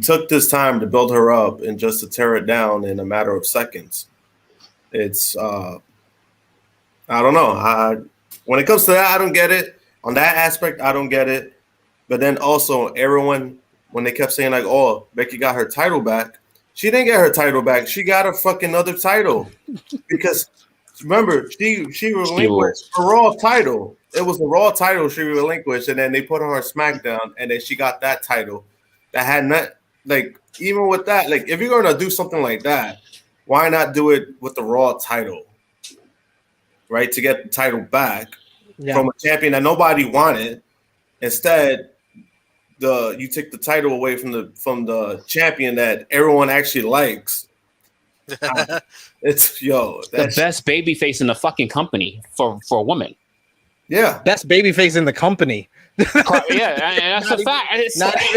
took this time to build her up and just to tear it down in a matter of seconds. It's I don't know. When it comes to that, I don't get it. On that aspect, I don't get it. But then also everyone, when they kept saying oh, Becky got her title back. She didn't get her title back. She got a fucking other title, because remember she relinquished her Raw title. It was the Raw title she relinquished, and then they put her on SmackDown, and then she got that title. That had not even with that, if you're gonna do something like that, why not do it with the Raw title? right, to get the title back from a champion that nobody wanted. Instead, you take the title away from the champion that everyone actually likes. It's the best babyface in the fucking company for a woman. Yeah, best babyface in the company. Yeah, and that's a fact.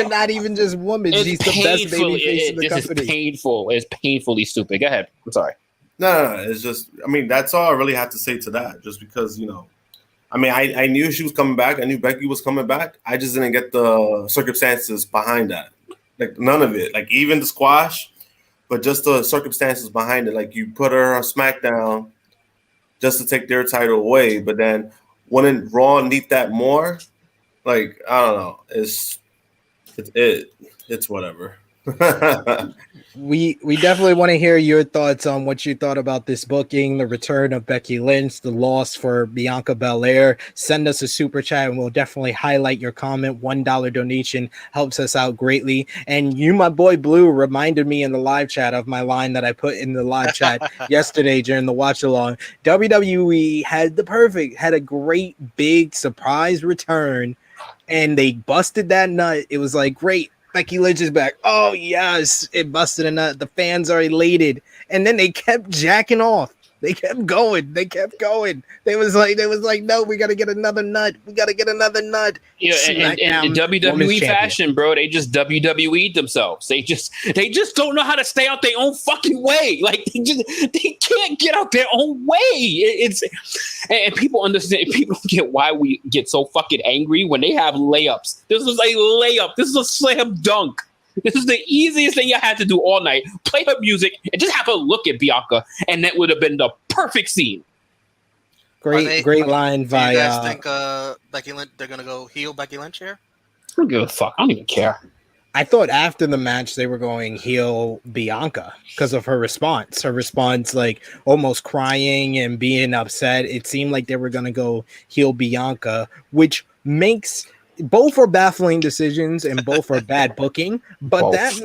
Not even just woman. She's the best babyface in the company. This is painful. It's painfully stupid. Go ahead. I'm sorry. No. It's just, I mean, that's all I really have to say to that. Just because, I mean, I knew she was coming back. I knew Becky was coming back. I just didn't get the circumstances behind that. Like, none of it. Like, even the squash, but just the circumstances behind it. Like, you put her on SmackDown just to take their title away, but then wouldn't Raw need that more? Like, I don't know. It's whatever. We definitely want to hear your thoughts on what you thought about this booking, the return of Becky Lynch, the loss for Bianca Belair. Send us a super chat and we'll definitely highlight your comment. $1 donation helps us out greatly. And you, my boy Blue, reminded me in the live chat of my line that I put in the live chat yesterday during the watch along. WWE had a great big surprise return and they busted that nut. It was like, great. Becky Lynch is back. Oh, yes. It busted a nut. The fans are elated. And then they kept jacking off. They kept going. They was like, no, we got to get another nut. Yeah, and in WWE fashion, bro, they just WWE'd themselves. They just don't know how to stay out their own fucking way. Like they can't get out their own way. And people understand. People don't get why we get so fucking angry when they have layups. This was a layup. This is a slam dunk. This is the easiest thing you had to do all night. Play her music and just have her look at Bianca, and that would have been the perfect scene. Great line by. Do you guys think Becky Lynch? They're gonna go heel Becky Lynch here? I don't give a fuck. I don't even care. I thought after the match they were going heel Bianca because of her response. Her response, like almost crying and being upset. It seemed like they were gonna go heel Bianca, which makes. Both are baffling decisions and both are bad booking, but that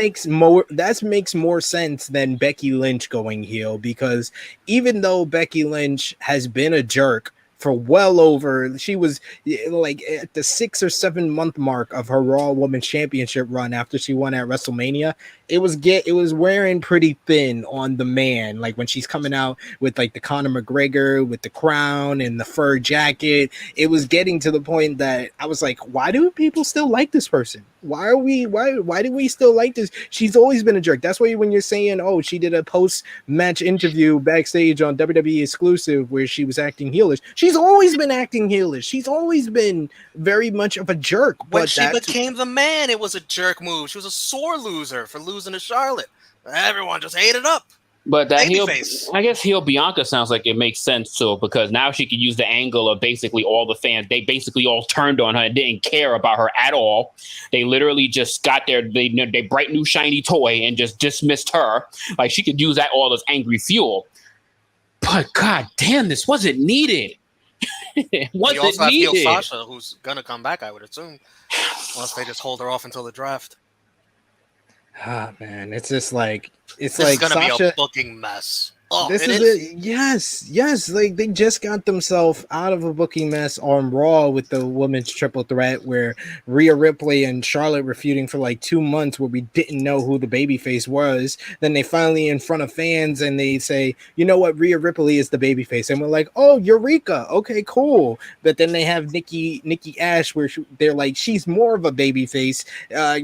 makes more sense than Becky Lynch going heel, because even though Becky Lynch has been a jerk for well over, she was like at the 6 or 7 month mark of her Raw Women's Championship run after she won at WrestleMania. It was wearing pretty thin on the man. Like when she's coming out with like the Conor McGregor with the crown and the fur jacket, it was getting to the point that I was like, why do people still like this person? Why do we still like this? She's always been a jerk. That's why when you're saying, oh, she did a post-match interview backstage on WWE Exclusive where she was acting heelish. She's always been acting heelish. She's always been very much of a jerk. When she became the man, it was a jerk move. She was a sore loser for losing to Charlotte. Everyone just ate it up. But that heel Bianca sounds like it makes sense too, because now she could use the angle of basically all the fans. They basically all turned on her and didn't care about her at all. They literally just got their bright new shiny toy and just dismissed her. Like she could use that all as angry fuel. But god damn, this wasn't needed. It wasn't you also have needed. heel Sasha, who's gonna come back, I would assume, unless they just hold her off until the draft. Ah, man, it's just like This like is gonna Sasha, be a booking mess. Oh, this is it. Yes. Like they just got themselves out of a booking mess on Raw with the women's triple threat, where Rhea Ripley and Charlotte were feuding for like 2 months, where we didn't know who the babyface was. Then they finally in front of fans and they say, you know what, Rhea Ripley is the babyface, and we're like, oh, Eureka, okay, cool. But then they have Nikki Ash, where they're like, she's more of a babyface.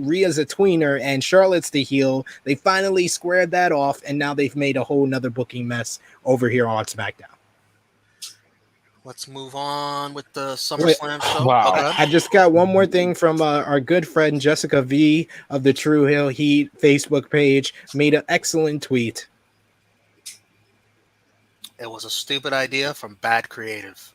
Rhea's a tweener and Charlotte's the heel. They finally squared that off, and now they've made a whole nother booking mess over here on SmackDown. Let's move on with the SummerSlam show. Wow. Okay. I just got one more thing from our good friend Jessica V of the Tru Heel Heat Facebook page. Made an excellent tweet. It was a stupid idea from bad creative.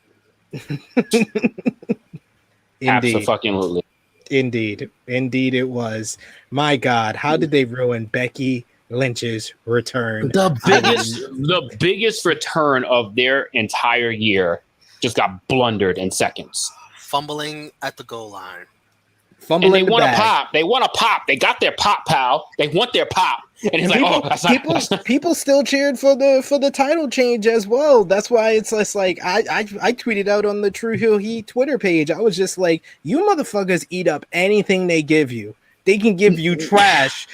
Absolutely. Indeed it was. My God, how did they ruin Becky Lynch's return? The biggest return of their entire year just got blundered in seconds. Fumbling at the goal line. Fumble and they in the want to bag. pop. They want to pop. They got their pop, pal. They want their pop. And it's like, people, that's people still cheered for the title change as well. That's why it's just like I tweeted out on the Tru Heel Heat Twitter page. I was just like, you motherfuckers eat up anything they give you. They can give you trash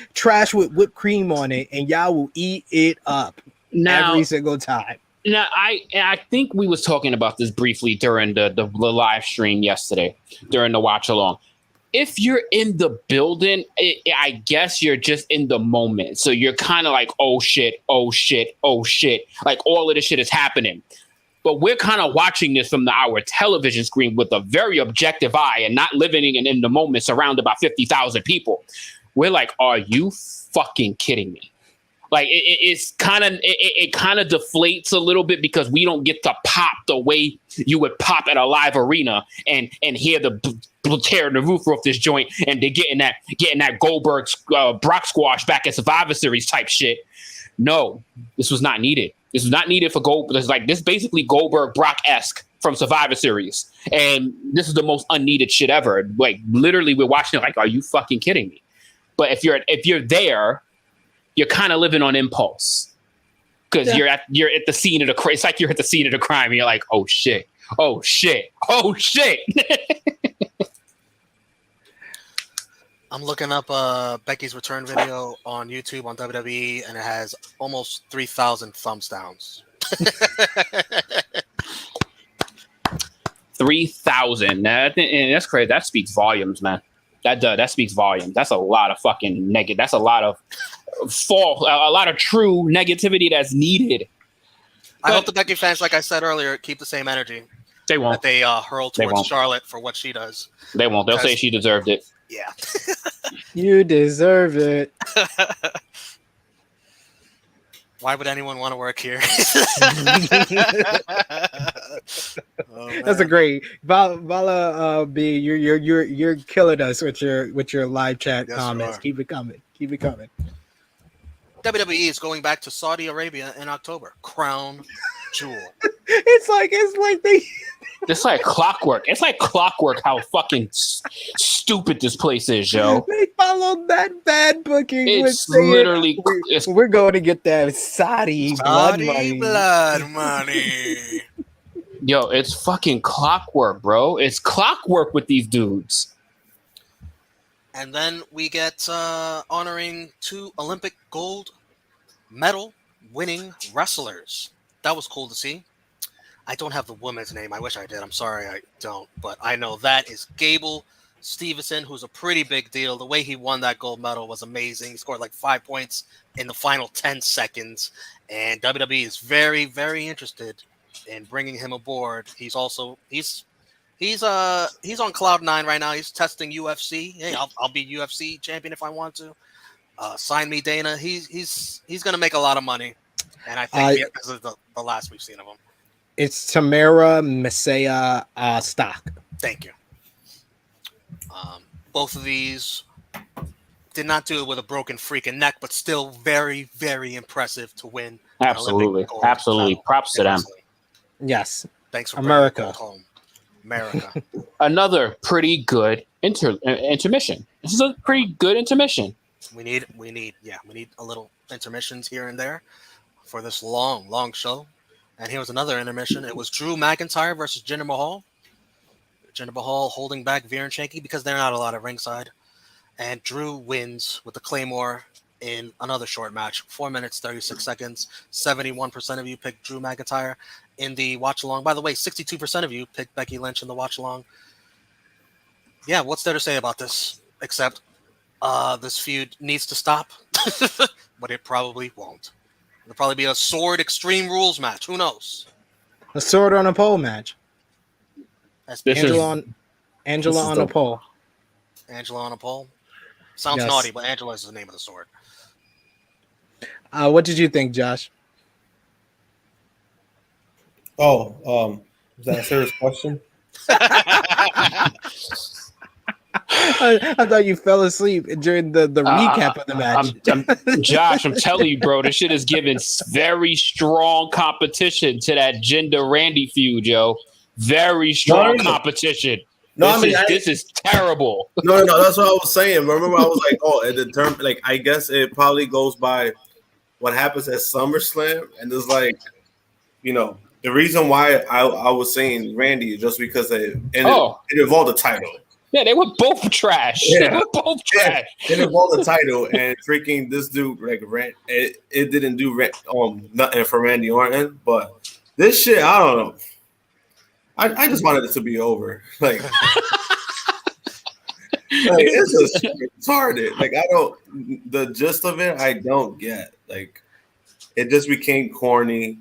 with whipped cream on it, and y'all will eat it up every single time. Now, I think we was talking about this briefly during the live stream yesterday, during the watch along. If you're in the building, I guess you're just in the moment. So you're kind of like, oh shit, oh shit, oh shit. Like all of this shit is happening. But we're kind of watching this from our television screen with a very objective eye and not living in the moment surrounded by 50,000 people. We're like, are you fucking kidding me? Like it kind of deflates a little bit because we don't get to pop the way you would pop at a live arena and hear the tearing the roof off this joint and they're getting that Goldberg Brock squash back at Survivor Series type shit. No, this was not needed. This was not needed for Goldberg. It's like this basically Goldberg Brock-esque from Survivor Series, and this is the most unneeded shit ever. Like literally, we're watching it like, are you fucking kidding me? But if you're there, you're kind of living on impulse because you're at the scene of the crime. It's like you're at the scene of the crime and you're like, oh shit, oh shit, oh shit. I'm looking up Becky's return video on YouTube on WWE, and it has almost 3,000 thumbs downs. 3,000. That's crazy. That speaks volumes, man. That speaks volumes. That's a lot of fucking negative. That's a lot of a lot of true negativity that's needed. I hope the Becky fans, like I said earlier, keep the same energy. They won't. That they hurl towards Charlotte for what she does. They won't. They'll say she deserved it. Yeah. You deserve it. Why would anyone want to work here? That's a great Vala B. You're killing us with your live chat comments. Keep it coming. Keep it coming. WWE is going back to Saudi Arabia in October. Crown jewel. It's like they. It's like clockwork. It's like clockwork how fucking stupid this place is, yo. They followed that bad booking. It's literally... We're going to get that Saudi blood money. Yo, it's fucking clockwork, bro. It's clockwork with these dudes. And then we get honoring 2 Olympic gold medal winning wrestlers. That was cool to see. I don't have the woman's name. I wish I did. I'm sorry I don't. But I know that is Gable Stevenson, who's a pretty big deal. The way he won that gold medal was amazing. He scored like 5 points in the final 10 seconds. And WWE is very, very interested in bringing him aboard. He's on cloud 9 right now. He's testing UFC. Hey, I'll be UFC champion if I want to. Sign me, Dana. He's gonna make a lot of money. And I think because of the last we've seen of him. It's Tamara Messiah Stock. Thank you. Both of these did not do it with a broken freaking neck, but still very, very impressive to win. Absolutely. Absolutely. Props to them. Yes. Thanks for America. Home. America. Another pretty good intermission. This is a pretty good intermission. We need a little intermissions here and there for this long show. And here was another intermission. It was Drew McIntyre versus Jinder Mahal. Jinder Mahal holding back Veer and Shanky because they're not allowed at ringside. And Drew wins with the Claymore in another short match. 4 minutes, 36 seconds. 71% of you picked Drew McIntyre in the watch-along. By the way, 62% of you picked Becky Lynch in the watch-along. Yeah, what's there to say about this? Except this feud needs to stop. But it probably won't. It'll probably be a sword Extreme Rules match. Who knows? A sword on a pole match. Angela on a pole. Angela on a pole. Sounds Yes. naughty, but Angela is the name of the sword. What did you think, Josh? Oh, is that a serious question? I thought you fell asleep during the recap of the match. Josh, I'm telling you, bro, this shit is giving very strong competition to that Jinder Randy feud, yo. Very strong competition. No, This is terrible. No, that's what I was saying. Remember, I was like, oh, the term, like, I guess it probably goes by what happens at SummerSlam, and it's like, the reason why I was saying Randy is just because it involved the title. Yeah, they were both trash. Yeah. They were both trash. It involved the title, and freaking this dude, like, it didn't do nothing for Randy Orton, but this shit, I don't know. I just wanted it to be over. Like, it's just retarded. Like, the gist of it, I don't get. Like, it just became corny.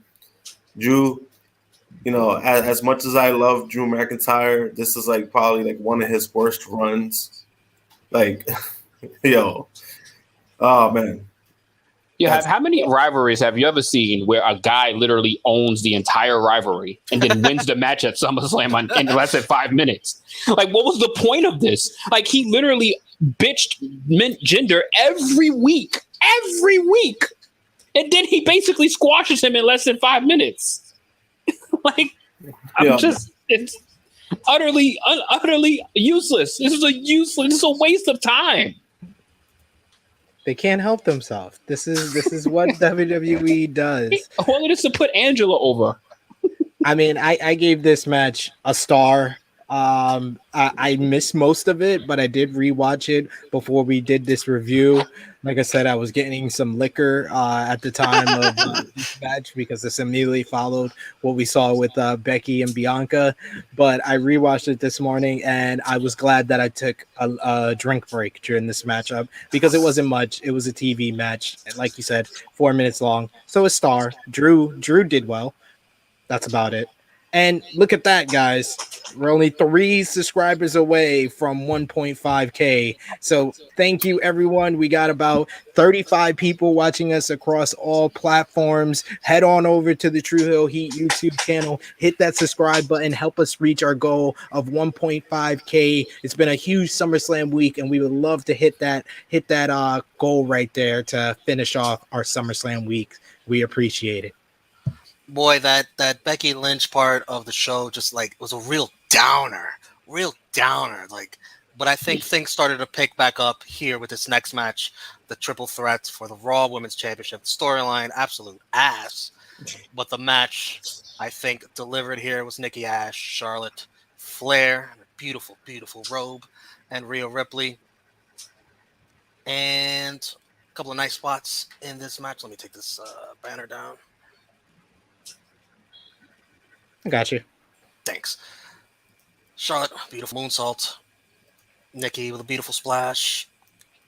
Drew, as much as I love Drew McIntyre, this is like probably like one of his worst runs. Like, oh man. How many rivalries have you ever seen where a guy literally owns the entire rivalry and then wins the match at SummerSlam in less than 5 minutes? Like, what was the point of this? Like, he literally bitched Jinder every week, and then he basically squashes him in less than 5 minutes. Like, it's utterly useless. This is a waste of time. They can't help themselves. This is what WWE does. All it is to put Angela over. I mean, I gave this match a star. I missed most of it, but I did rewatch it before we did this review. Like I said, I was getting some liquor at the time of this match because this immediately followed what we saw with Becky and Bianca. But I rewatched it this morning, and I was glad that I took a drink break during this matchup because it wasn't much. It was a TV match, and like you said, 4 minutes long. So a star. Drew did well. That's about it. And look at that, guys. We're only 3 subscribers away from 1.5K. So thank you, everyone. We got about 35 people watching us across all platforms. Head on over to the Tru Heel Heat YouTube channel. Hit that subscribe button. Help us reach our goal of 1.5K. It's been a huge SummerSlam week, and we would love to hit that goal right there to finish off our SummerSlam week. We appreciate it. Boy, that Becky Lynch part of the show just like was a real downer. Like, but I think things started to pick back up here with this next match, the triple threats for the Raw Women's Championship. Storyline, absolute ass. But the match, I think, delivered here was Nikki Ash, Charlotte Flair, a beautiful, beautiful robe, and Rhea Ripley. And a couple of nice spots in this match. Let me take this banner down. I got you. Thanks. Charlotte, beautiful moonsault. Nikki with a beautiful splash.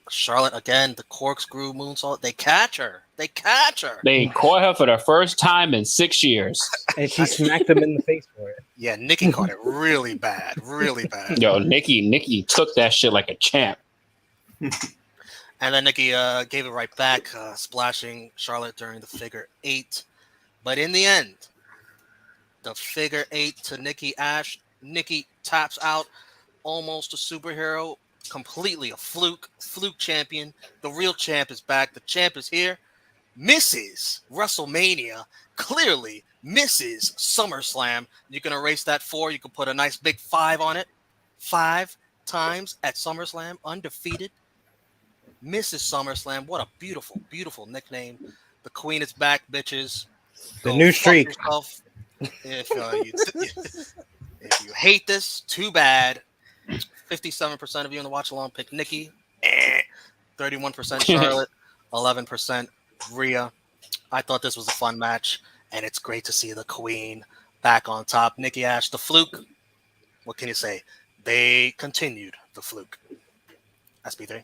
Charlotte again, the corkscrew moonsault. They catch her. They caught her for the first time in 6 years. And she smacked them in the face for it. Yeah, Nikki caught it really bad. Yo, Nikki took that shit like a champ. And then Nikki gave it right back, splashing Charlotte during the figure 8. But in the end, the figure 8 to Nikki Ash. Nikki taps out, almost a superhero, completely a fluke champion. The real champ is back. The champ is here. Misses WrestleMania, clearly misses SummerSlam. You can erase that 4. You can put a nice big 5 on it. 5 times at SummerSlam, undefeated. Mrs. SummerSlam. What a beautiful, beautiful nickname. The queen is back, bitches. The new streak. If you hate this, too bad. 57% of you in the watch along pick Nikki. 31% Charlotte. 11% Rhea. I thought this was a fun match, and it's great to see the queen back on top. Nikki Ash, the fluke. What can you say? They continued the fluke. SB3.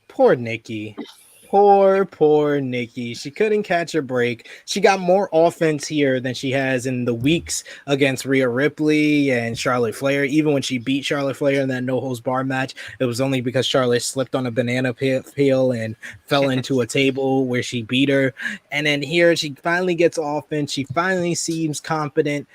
Poor Nikki. Poor Nikki. She couldn't catch a break. She got more offense here than she has in the weeks against Rhea Ripley and Charlotte Flair. Even when she beat Charlotte Flair in that no-holds-barred match, it was only because Charlotte slipped on a banana peel and fell into a table where she beat her. And then here she finally gets offense. She finally seems confident.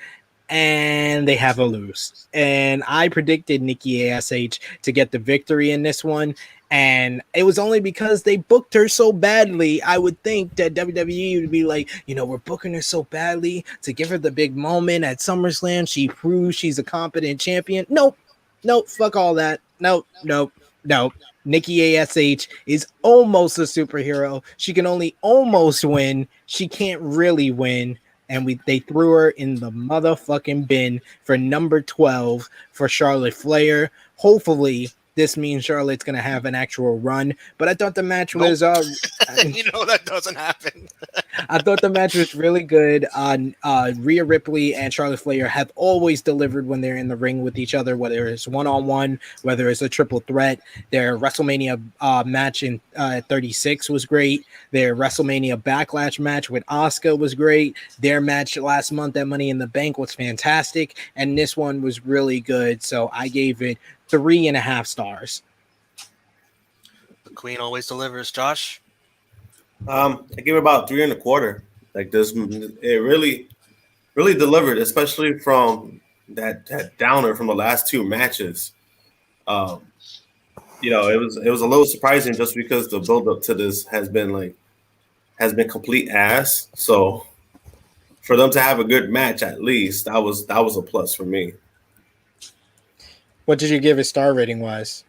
And they have a lose. And I predicted Nikki ASH to get the victory in this one. And it was only because they booked her so badly. I would think that WWE would be like, we're booking her so badly to give her the big moment at SummerSlam. She proves she's a competent champion. Nope. Nope, fuck all that. Nope. Nikki ASH is almost a superhero. She can only almost win. She can't really win. And they threw her in the motherfucking bin for number 12 for Charlotte Flair. Hopefully, this means Charlotte's going to have an actual run. But I thought the match was... that doesn't happen. I thought the match was really good. Rhea Ripley and Charlotte Flair have always delivered when they're in the ring with each other, whether it's one-on-one, whether it's a triple threat. Their WrestleMania match in 36 was great. Their WrestleMania Backlash match with Asuka was great. Their match last month at Money in the Bank was fantastic. And this one was really good. So I gave it 3.5 stars. The Queen always delivers, Josh. I give it about 3.25. Like this, it really delivered, especially from that downer from the last two matches. It was a little surprising just because the build up to this has been complete ass. So for them to have a good match, at least that was a plus for me. What did you give it star rating wise?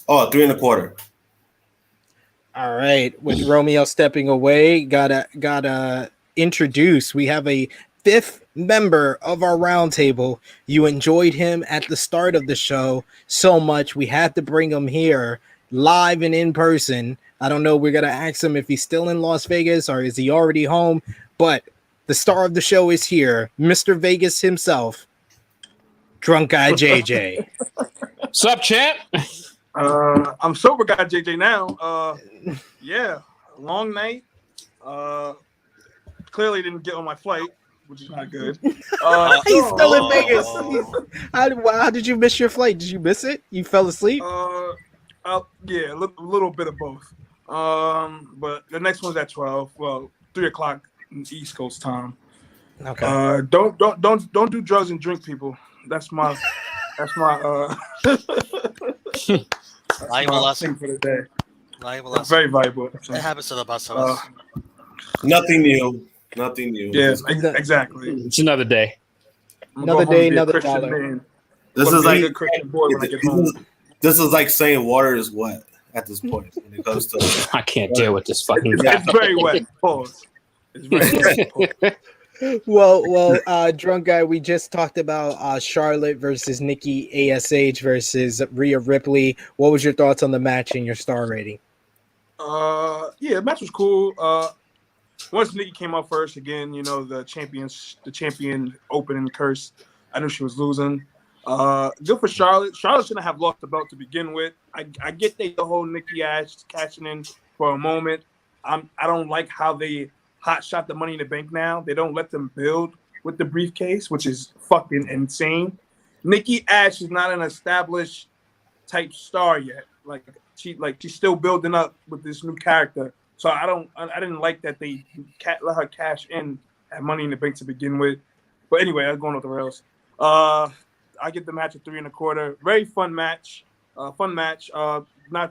Oh, 3.25. All right, with Romeo stepping away, gotta introduce. We have a 5th member of our roundtable. You enjoyed him at the start of the show so much, we had to bring him here live and in person. I don't know. We're gonna ask him if he's still in Las Vegas or is he already home. But the star of the show is here, Mr. Vegas himself, Drunk Guy JJ. Sup, champ? I'm sober guy JJ now. Yeah, long night. Clearly didn't get on my flight, which is not good. He's still in Vegas. How did you miss your flight? Did you miss it? You fell asleep? Yeah, a little bit of both. But the next one's at 12. Well, 3:00 East Coast time. Okay. Don't do drugs and drink, people. That's my Valuable lesson for the day. Valuable lesson. Very valuable. It happens to the best of us. Nothing new. Yeah, exactly. It's another day. Another day, another dollar. This is like this is like saying water is wet at this point when it comes to. I can't deal with this fucking guy. It's very wet. Pause. It's very wet. Well, Drunk Guy, we just talked about Charlotte versus Nikki ASH versus Rhea Ripley. What was your thoughts on the match and your star rating? Yeah, the match was cool. Once Nikki came out first, again, the champion opening curse. I knew she was losing. Good for Charlotte. Charlotte shouldn't have lost the belt to begin with. I get the whole Nikki Ash cashing in for a moment. I don't like how they hot shot the Money in the Bank now. They don't let them build with the briefcase, which is fucking insane. Nikki Ash is not an established type star yet. She's still building up with this new character. So I didn't like that they let her cash in at Money in the Bank to begin with. But anyway, I was going off the rails. I get the match at 3.25. Very fun match. Not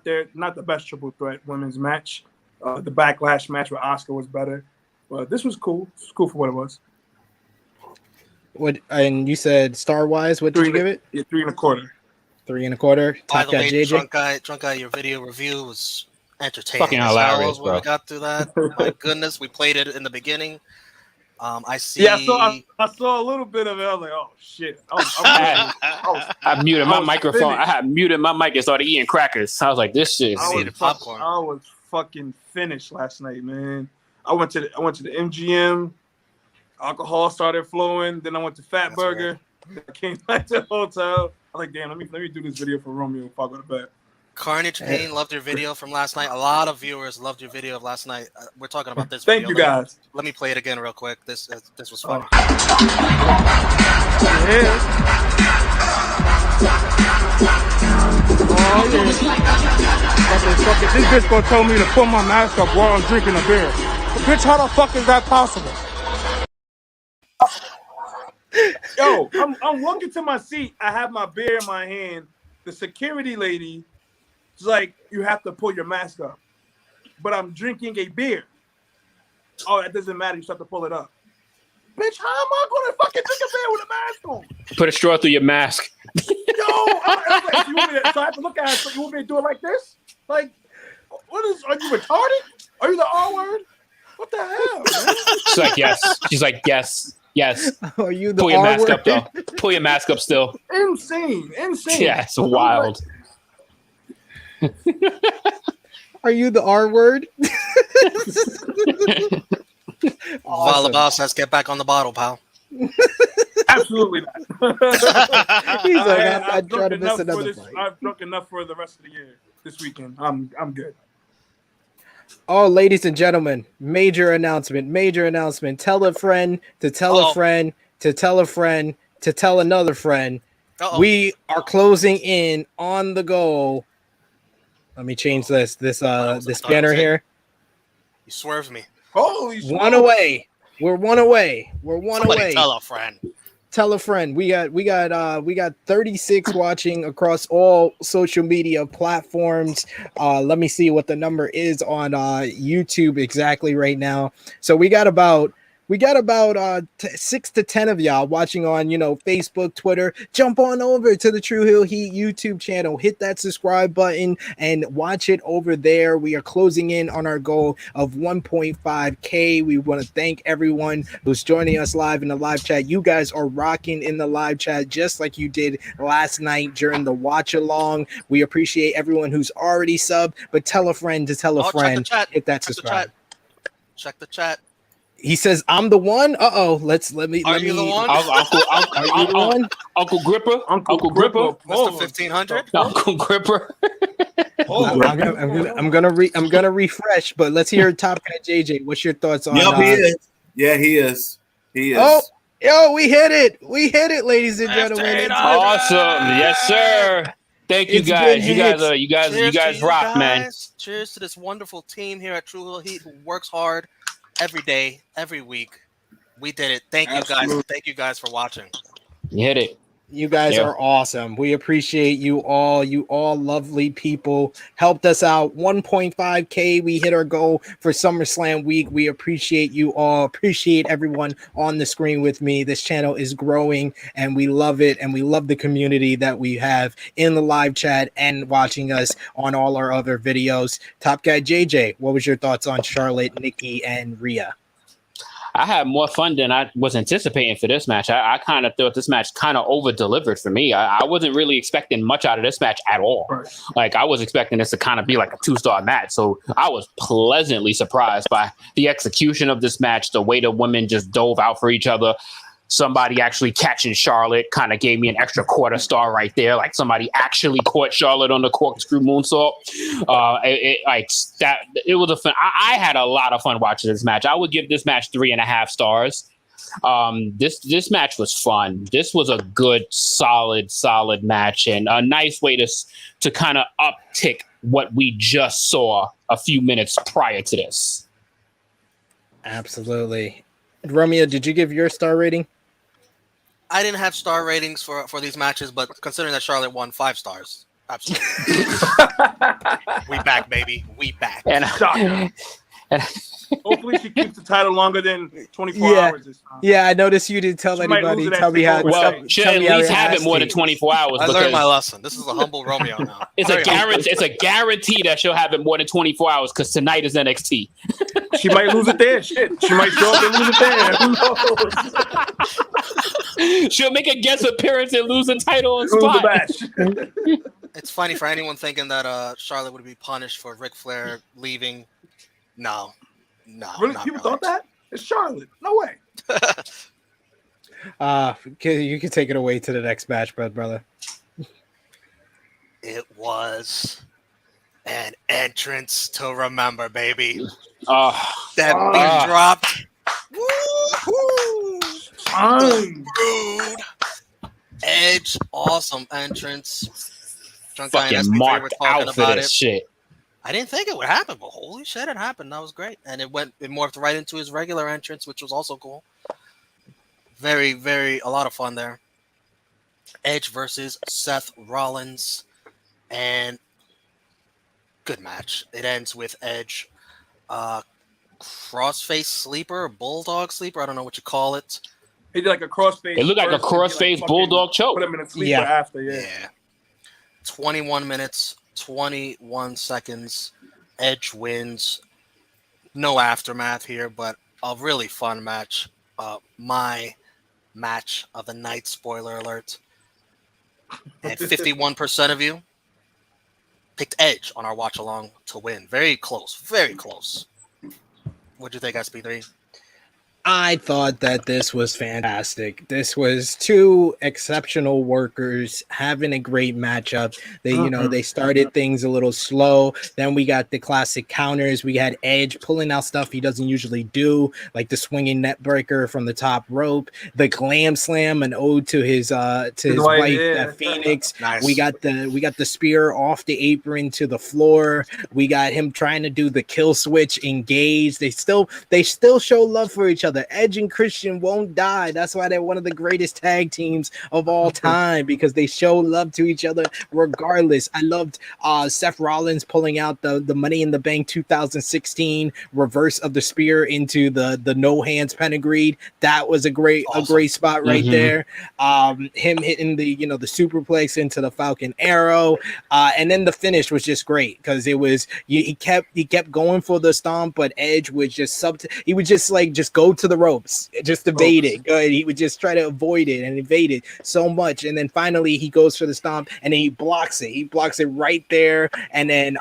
the best triple threat women's match. The Backlash match with Asuka was better. But this was cool. It's cool for what it was. And you said star wise, what did you give it? Yeah, 3.25. 3.25. By the way, JJ. Drunk Guy, your video review was entertaining. Fucking hilarious, when we got through that. My goodness, we played it in the beginning. I see. Yeah, I saw a little bit of it. I was like, oh shit. I muted my microphone. I had muted my mic and started eating crackers. I was like, this shit. Popcorn. I was fucking finished last night, man. I went to the MGM. Alcohol started flowing. Then I went to Fat Burger. Right. I came back to the hotel. I was like, damn, let me do this video for Romeo before I go to bed. Carnage Pain loved your video from last night. A lot of viewers loved your video of last night. We're talking about this Thank video. You guys. Let me play it again real quick. This was fun. This bitch gonna tell me to put my mask up while I'm drinking a beer. Bitch, how the fuck is that possible? Yo, I'm walking to my seat. I have my beer in my hand. The security lady is like, you have to pull your mask up. But I'm drinking a beer. Oh, that doesn't matter. You just have to pull it up. Bitch, how am I going to fucking drink a beer with a mask on? Put a straw through your mask. Yo, You want me to, so I have to look at it. So you want me to do it like this? Like, what is? Are you retarded? Are you the R word? What the hell, man? She's like, yes. She's like, yes. Yes. Are you the Pull your mask R-word? up, though. Pull your mask up still. Insane. Yeah, it's wild. Are you the R word? Awesome. Volleyball says, "Get back on the bottle, pal." Absolutely not. He's like, I'm trying to miss another fight. I've drunk enough for the rest of the year. This weekend, I'm good. Oh, ladies and gentlemen, major announcement. Tell a friend to tell a friend to tell a friend to tell another friend. Uh-oh. We are closing in on the goal. Let me change this banner here. You swerved me. Holy shit. One away. We're one away. Somebody tell a friend. Tell a friend. We got 36 watching across all social media platforms. Let me see what the number is on YouTube exactly right now. So we got about 6 to 10 of y'all watching on, Facebook, Twitter. Jump on over to the Tru Heel Heat YouTube channel. Hit that subscribe button and watch it over there. We are closing in on our goal of 1.5K. We want to thank everyone who's joining us live in the live chat. You guys are rocking in the live chat just like you did last night during the watch along. We appreciate everyone who's already subbed, but tell a friend to tell a friend. Hit that subscribe. Check the chat. He says, "I'm the one." Let me. Are you the one? Are you the one? Uncle Gripper. Uncle Gripper. Mr. 1500. Uncle Gripper. I'm gonna refresh, but let's hear Top Guy JJ. What's your thoughts on? Yep, he is. Yeah, he is. He is. Oh, yo, we hit it, ladies and gentlemen. Awesome, yes, sir. Thank you guys. You guys rock, man. Cheers to this wonderful team here at Tru Heel Heat who works hard every day, every week. We did it. Thank you guys. Thank you guys for watching. You hit it. You guys are awesome. We appreciate you all. You all lovely people helped us out. 1.5K. We hit our goal for SummerSlam week. We appreciate you all. Appreciate everyone on the screen with me. This channel is growing and we love it. And we love the community that we have in the live chat and watching us on all our other videos. Top Guy JJ, what was your thoughts on Charlotte, Nikki, and Rhea? I had more fun than I was anticipating for this match. I kind of thought this match kind of over-delivered for me. I wasn't really expecting much out of this match at all. Right. Like, I was expecting this to kind of be like a 2-star match. So I was pleasantly surprised by the execution of this match, the way the women just dove out for each other. Somebody actually catching Charlotte kind of gave me an extra quarter star right there. Like somebody actually caught Charlotte on the corkscrew moonsault. It was a fun. I had a lot of fun watching this match. I would give this match 3.5 stars. This match was fun. This was a good, solid match and a nice way to kind of uptick what we just saw a few minutes prior to this. Absolutely. Romeo, did you give your star rating? I didn't have star ratings for these matches, but considering that Charlotte won 5 stars, absolutely. We back, baby. We back. And hopefully she keeps the title longer than 24 hours this time. Yeah, I noticed you didn't tell anybody. Tell me how. Well, should at least have it more than 24 hours. I learned my lesson. This is a humble Romeo now. It's a guarantee that she'll have it more than 24 hours because tonight is NXT. She might lose it there. Shit, she might show up and lose it there. Who knows? She'll make a guest appearance and lose the title on spot. It's funny for anyone thinking that Charlotte would be punished for Ric Flair leaving. No. Really? People thought that? It's Charlotte. No way. You can take it away to the next match, brother. It was an entrance to remember, baby. That beat dropped. Rude. Edge, awesome entrance. Drunk Guy and fucking marked out for this shit. I didn't think it would happen, but holy shit, it happened. That was great. And it morphed right into his regular entrance, which was also cool. Very, very, a lot of fun there. Edge versus Seth Rollins. And good match. It ends with Edge crossface sleeper, or bulldog sleeper. I don't know what you call it. He did like a crossface. It looked like a crossface bulldog choke. Put him in a sleeper after, yeah. 21 minutes, 21 seconds. Edge wins. No aftermath here, but a really fun match. My match of the night, spoiler alert. And 51% of you picked Edge on our watch along to win. Very close. Very close. What'd you think, SP3? I thought that this was fantastic. This was two exceptional workers having a great matchup. They started things a little slow. Then we got the classic counters. We had Edge pulling out stuff he doesn't usually do, like the swinging net breaker from the top rope, the glam slam, an ode to his wife, Phoenix. Nice. We got the spear off the apron to the floor. We got him trying to do the kill switch, engage. They still show love for each other. Edge and Christian won't die. That's why they're one of the greatest tag teams of all time, because they show love to each other regardless. I loved Seth Rollins pulling out the Money in the Bank 2016 reverse of the spear into the no hands pedigree. That was a great spot right there. Him hitting the superplex into the Falcon Arrow, and then the finish was just great because it was he kept going for the stomp, but Edge would just go to the ropes, just evade it. Good. He would just try to avoid it and evade it so much, and then finally he goes for the stomp and then he blocks it. He blocks it right there, and then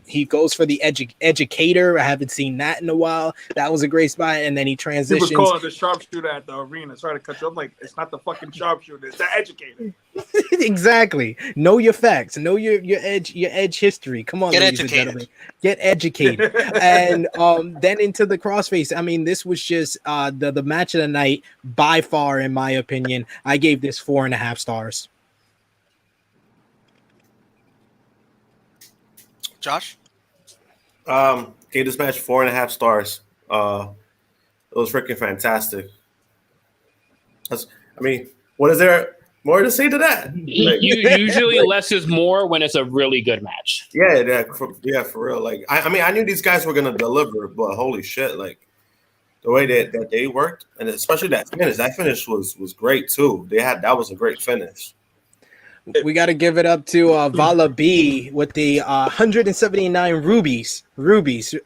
he goes for the educator. I haven't seen that in a while. That was a great spot, and then he transitions. He was calling the sharpshooter at the arena. Sorry to cut you. I'm like, it's not the fucking sharpshooter, it's the educator. Exactly. Know your facts. Know your edge history. Come on, get ladies educated. and gentlemen. Get educated. And then into the crossface. I mean, this was just the match of the night by far, in my opinion. I gave this 4.5 stars. Josh? Gave this match 4.5 stars. It was freaking fantastic. What is there more to say to that? Usually less is more when it's a really good match. Yeah, for real. Like, I knew these guys were gonna deliver, but holy shit, like the way that they worked, and especially that finish was great too. That was a great finish. We got to give it up to Vala B with the 179 rubies.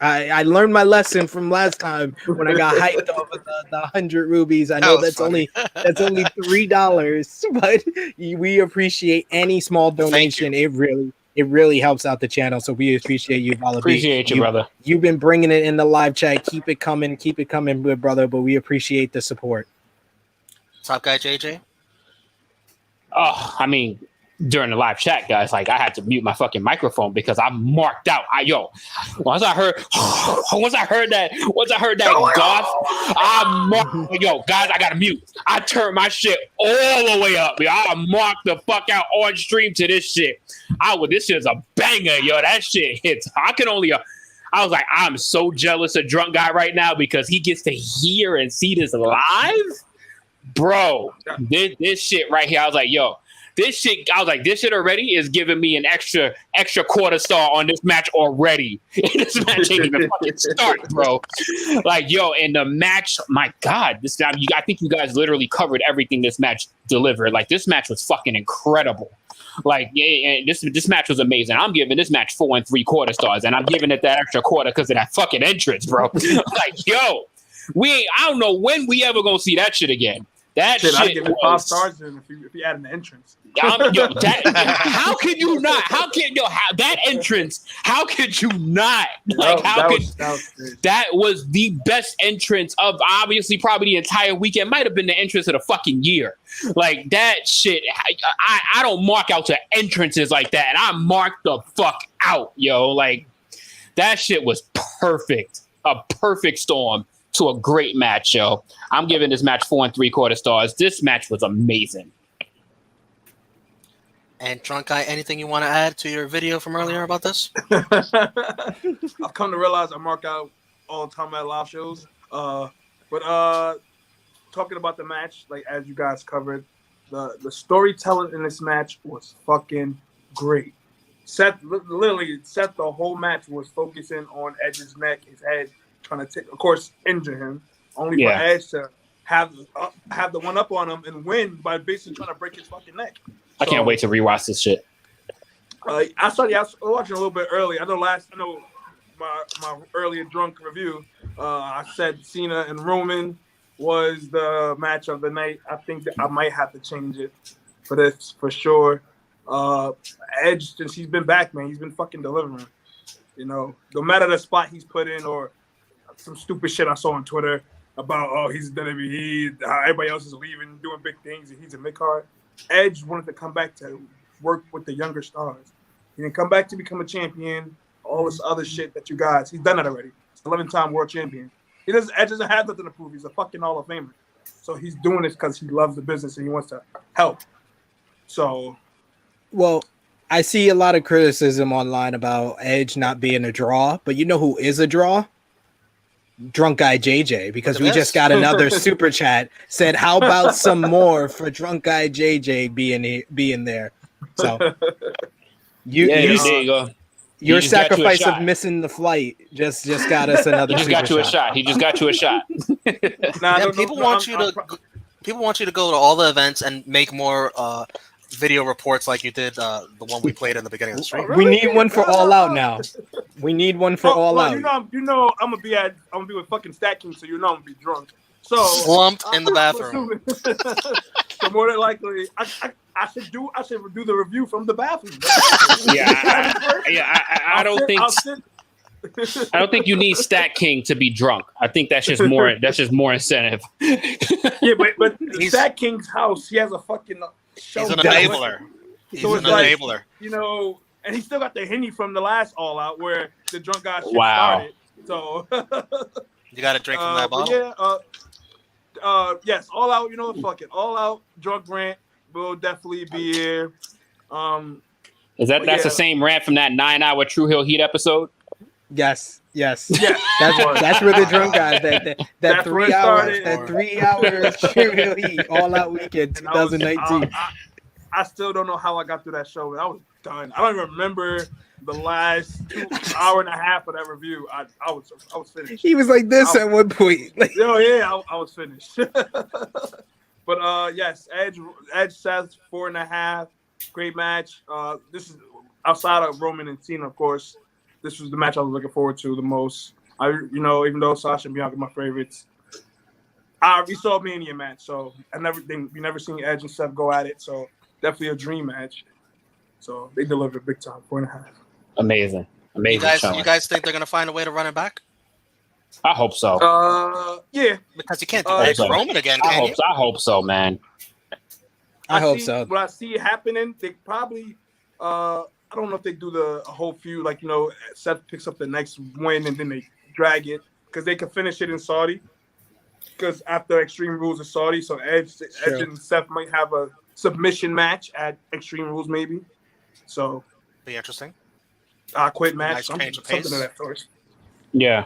I learned my lesson from last time when I got hyped over the 100 rubies. I know that's only $3, but we appreciate any small donation. It really helps out the channel. So we appreciate you, Vala B. Appreciate you, brother. You've been bringing it in the live chat. Keep it coming, good brother. But we appreciate the support. Top guy JJ. Oh, I mean, during the live chat, guys, like I had to mute my fucking microphone because I marked out. Once I heard that goth, guys, I gotta mute. I turned my shit all the way up. I marked the fuck out on stream to this shit. This shit's a banger, yo. That shit hits. I was like, I'm so jealous of Drunk Guy right now because he gets to hear and see this live. Bro, this shit right here, I was like, this shit already is giving me an extra quarter star on this match already. This match ain't even fucking start, bro. And the match, my God, this time I think you guys literally covered everything this match delivered. Like, this match was fucking incredible. Like, this match was amazing. I'm giving this match 4 3/4 stars, and I'm giving it that extra quarter because of that fucking entrance, bro. I don't know when we ever gonna see that shit again. That shit, I'd give it 5 stars if you add an entrance. How could you not? That entrance? How could you not? Like, that was the best entrance of obviously probably the entire weekend. Might have been the entrance of the fucking year. Like, that shit. I don't mark out to entrances like that, and I marked the fuck out, yo. Like, that shit was perfect. A perfect storm to a great match, yo. I'm giving this match 4 3/4 stars. This match was amazing. And Drunk Guy, anything you want to add to your video from earlier about this? I've come to realize I mark out all the time at live shows. But talking about the match, like as you guys covered, the storytelling in this match was fucking great. Seth the whole match was focusing on Edge's neck, his head, trying to of course, injure him, only for Edge to have the one up on him and win by basically trying to break his fucking neck. I can't wait to rewatch this shit. I was watching a little bit early. I know my earlier drunk review. I said Cena and Roman was the match of the night. I think that I might have to change it for this for sure. Edge, since he's been back, man, he's been fucking delivering. You know, no matter the spot he's put in or some stupid shit I saw on Twitter about he's WWE, how everybody else is leaving, doing big things, and he's a mid-card. Edge wanted to come back to work with the younger stars. He didn't come back to become a champion, all this other shit that you guys. He's done that already. He's 11-time world champion. Edge doesn't have nothing to prove. He's a fucking Hall of Famer. So he's doing this because he loves the business and he wants to help. So, well, I see a lot of criticism online about Edge not being a draw, but you know who is a draw? Drunk Guy JJ, because we just got another super chat said, how about some more for Drunk Guy JJ being there? So there you go. Your sacrifice of missing the flight just got us another. He just got you a shot. He just got you a shot. People want you to go to all the events and make more video reports like you did the one we played in the beginning of the stream. We need one for All Out now. We need one for All Out. You know, I'm gonna be with fucking Stat King, so you know I'm gonna be drunk. So slumped in the bathroom. So more than likely, I should do the review from the bathroom. I don't think you need Stat King to be drunk. I think that's just more incentive. Yeah, but Stat King's house, he has a fucking show. He's an enabler. He's an enabler. You know, and he still got the Henny from the last All Out where the drunk guy shit started. So you got to drink from that bottle. Yes, All Out. You know, fuck it. All Out. Drunk rant will definitely be here. That's the same rant from that 9-hour Tru Heel Heat episode? Yes. That's where the drunk guy that 3 hours Tru Heel Heat All Out Weekend 2019. I still don't know how I got through that show, but I was done. I don't even remember the last 2 hour and a half of that review. I was finished. He was like this at one point. I was finished. But yes, Edge Seth 4.5, great match. This is outside of Roman and Cena, of course. This was the match I was looking forward to the most. Even though Sasha and Bianca are my favorites, we saw a Mania match, so we never seen Edge and Seth go at it. So definitely a dream match. So they delivered big time, 4.5. Amazing. You guys think they're gonna find a way to run it back? I hope so. Yeah, because you can't do Edge Roman again. I hope so, man. I hope so. What I see happening, they probably. I don't know if they do a whole feud, like, Seth picks up the next win and then they drag it because they can finish it in Saudi. Because after Extreme Rules is Saudi, so Edge and Seth might have a submission match at Extreme Rules, maybe. So be interesting. Quit match, nice something of that sort. Yeah.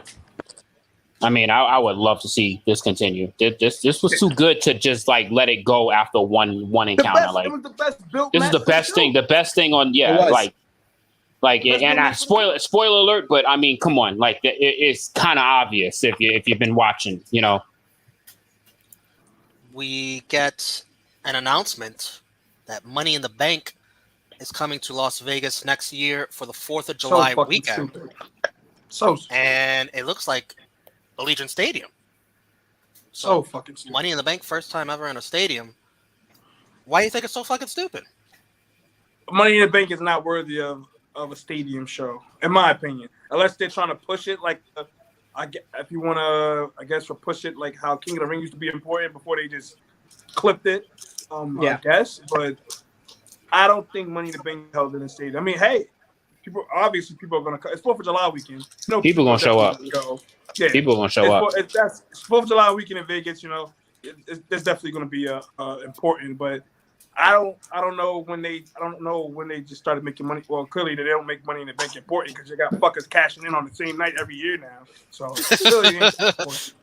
I mean, I would love to see this continue. This was too good to just like let it go after one encounter. It was the best built. This is the best thing. The best thing on spoiler alert. But I mean, come on, like it's kind of obvious if you've been watching. We get an announcement that Money in the Bank is coming to Las Vegas next year for the 4th of July weekend. And it looks like Allegiant Stadium. So fucking stupid. Money in the Bank, first time ever in a stadium. Why do you think it's so fucking stupid? Money in the Bank is not worthy of a stadium show, in my opinion. Unless they're trying to push it like, if you want to, I guess, push it like how King of the Ring used to be important before they just clipped it. I guess, but I don't think Money in the Bank held in a stadium. I mean, hey, people are going to. It's 4th of July weekend. People going to show up. Yeah, people going to show up. It's 4th of July weekend in Vegas. It's definitely going to be important. But I don't know when they just started making money. Well, clearly they don't make Money in the Bank important because you got fuckers cashing in on the same night every year now. So clearly it ain't important.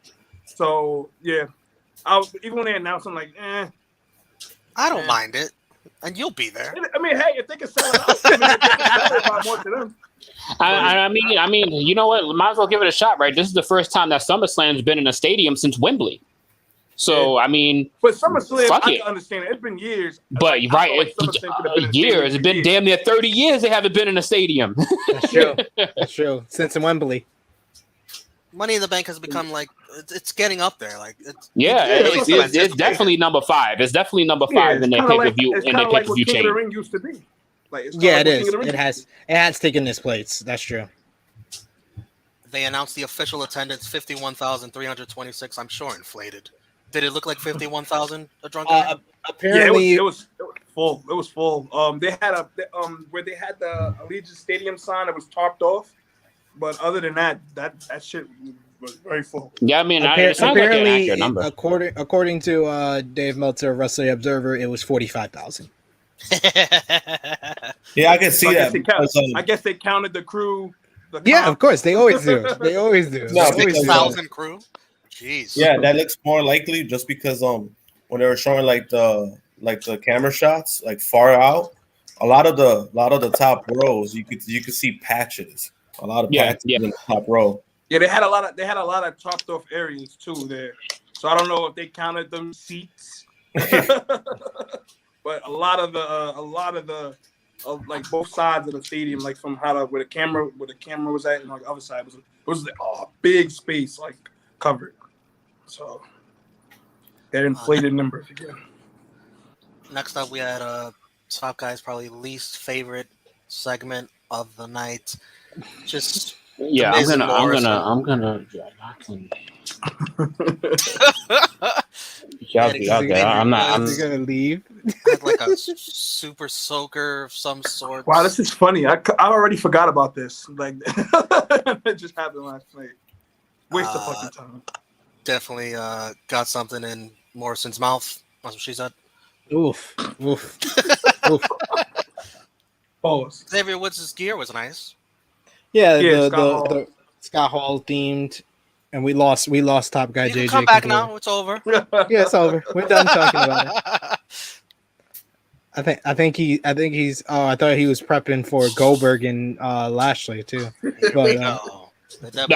So yeah, even when they announced, I'm like, I don't mind it, and you'll be there. I mean, hey, if they can sell it out, more to them. I mean, you know what? Might as well give it a shot, right? This is the first time that SummerSlam's been in a stadium since Wembley. So I mean, but SummerSlam, fuck I it. can understand it. It's been years. But right, years. It's been damn near 30 years they haven't been in a stadium. That's true. That's true. Since in Wembley. Money in the Bank has become like it's getting up there. Like it's definitely number 5. It's definitely number 5 in their pay-per-view in their pay-per-view chain. The Ring used to be. Like, it is. It has taken this place. That's true. They announced the official attendance 51,326. I'm sure inflated. Did it look like 51,000 a drunken? Apparently, it was full. It was full. They had where they had the Allegiant Stadium sign. It was topped off, but other than that shit was very full. Yeah, I mean, it sounds like an accurate number. According to Dave Meltzer, Wrestling Observer, it was 45,000. Yeah, I can see that. I guess they counted the crew. Yeah, of course, they always do. They always do. No, 6,000 crew. Jeez. Yeah, that looks more likely just because when they were showing like the camera shots like far out, a lot of the top rows you could see patches. A lot of patches in the top row. Yeah, they had a lot of chopped off areas too there. So I don't know if they counted them seats. But a lot of the like both sides of the stadium, like from where the camera was at, and like the other side was a big space like covered. So that inflated numbers again. Next up, we had Top Guy's probably least favorite segment of the night. Just I'm gonna. Y'all be out there. I'm gonna leave. Had like a super soaker of some sort. Wow, this is funny. I already forgot about this. Like it just happened last night. Waste of fucking time. Definitely got something in Morrison's mouth. That's what she said. Oof. Oof. Pause. Xavier Woods' gear was nice. Yeah, the Scott Hall themed, and we lost Top Guy JJ. Come back now. It's over. Yeah, it's over. We're done talking about it. I think he's. Oh, I thought he was prepping for Goldberg and Lashley too. But, no,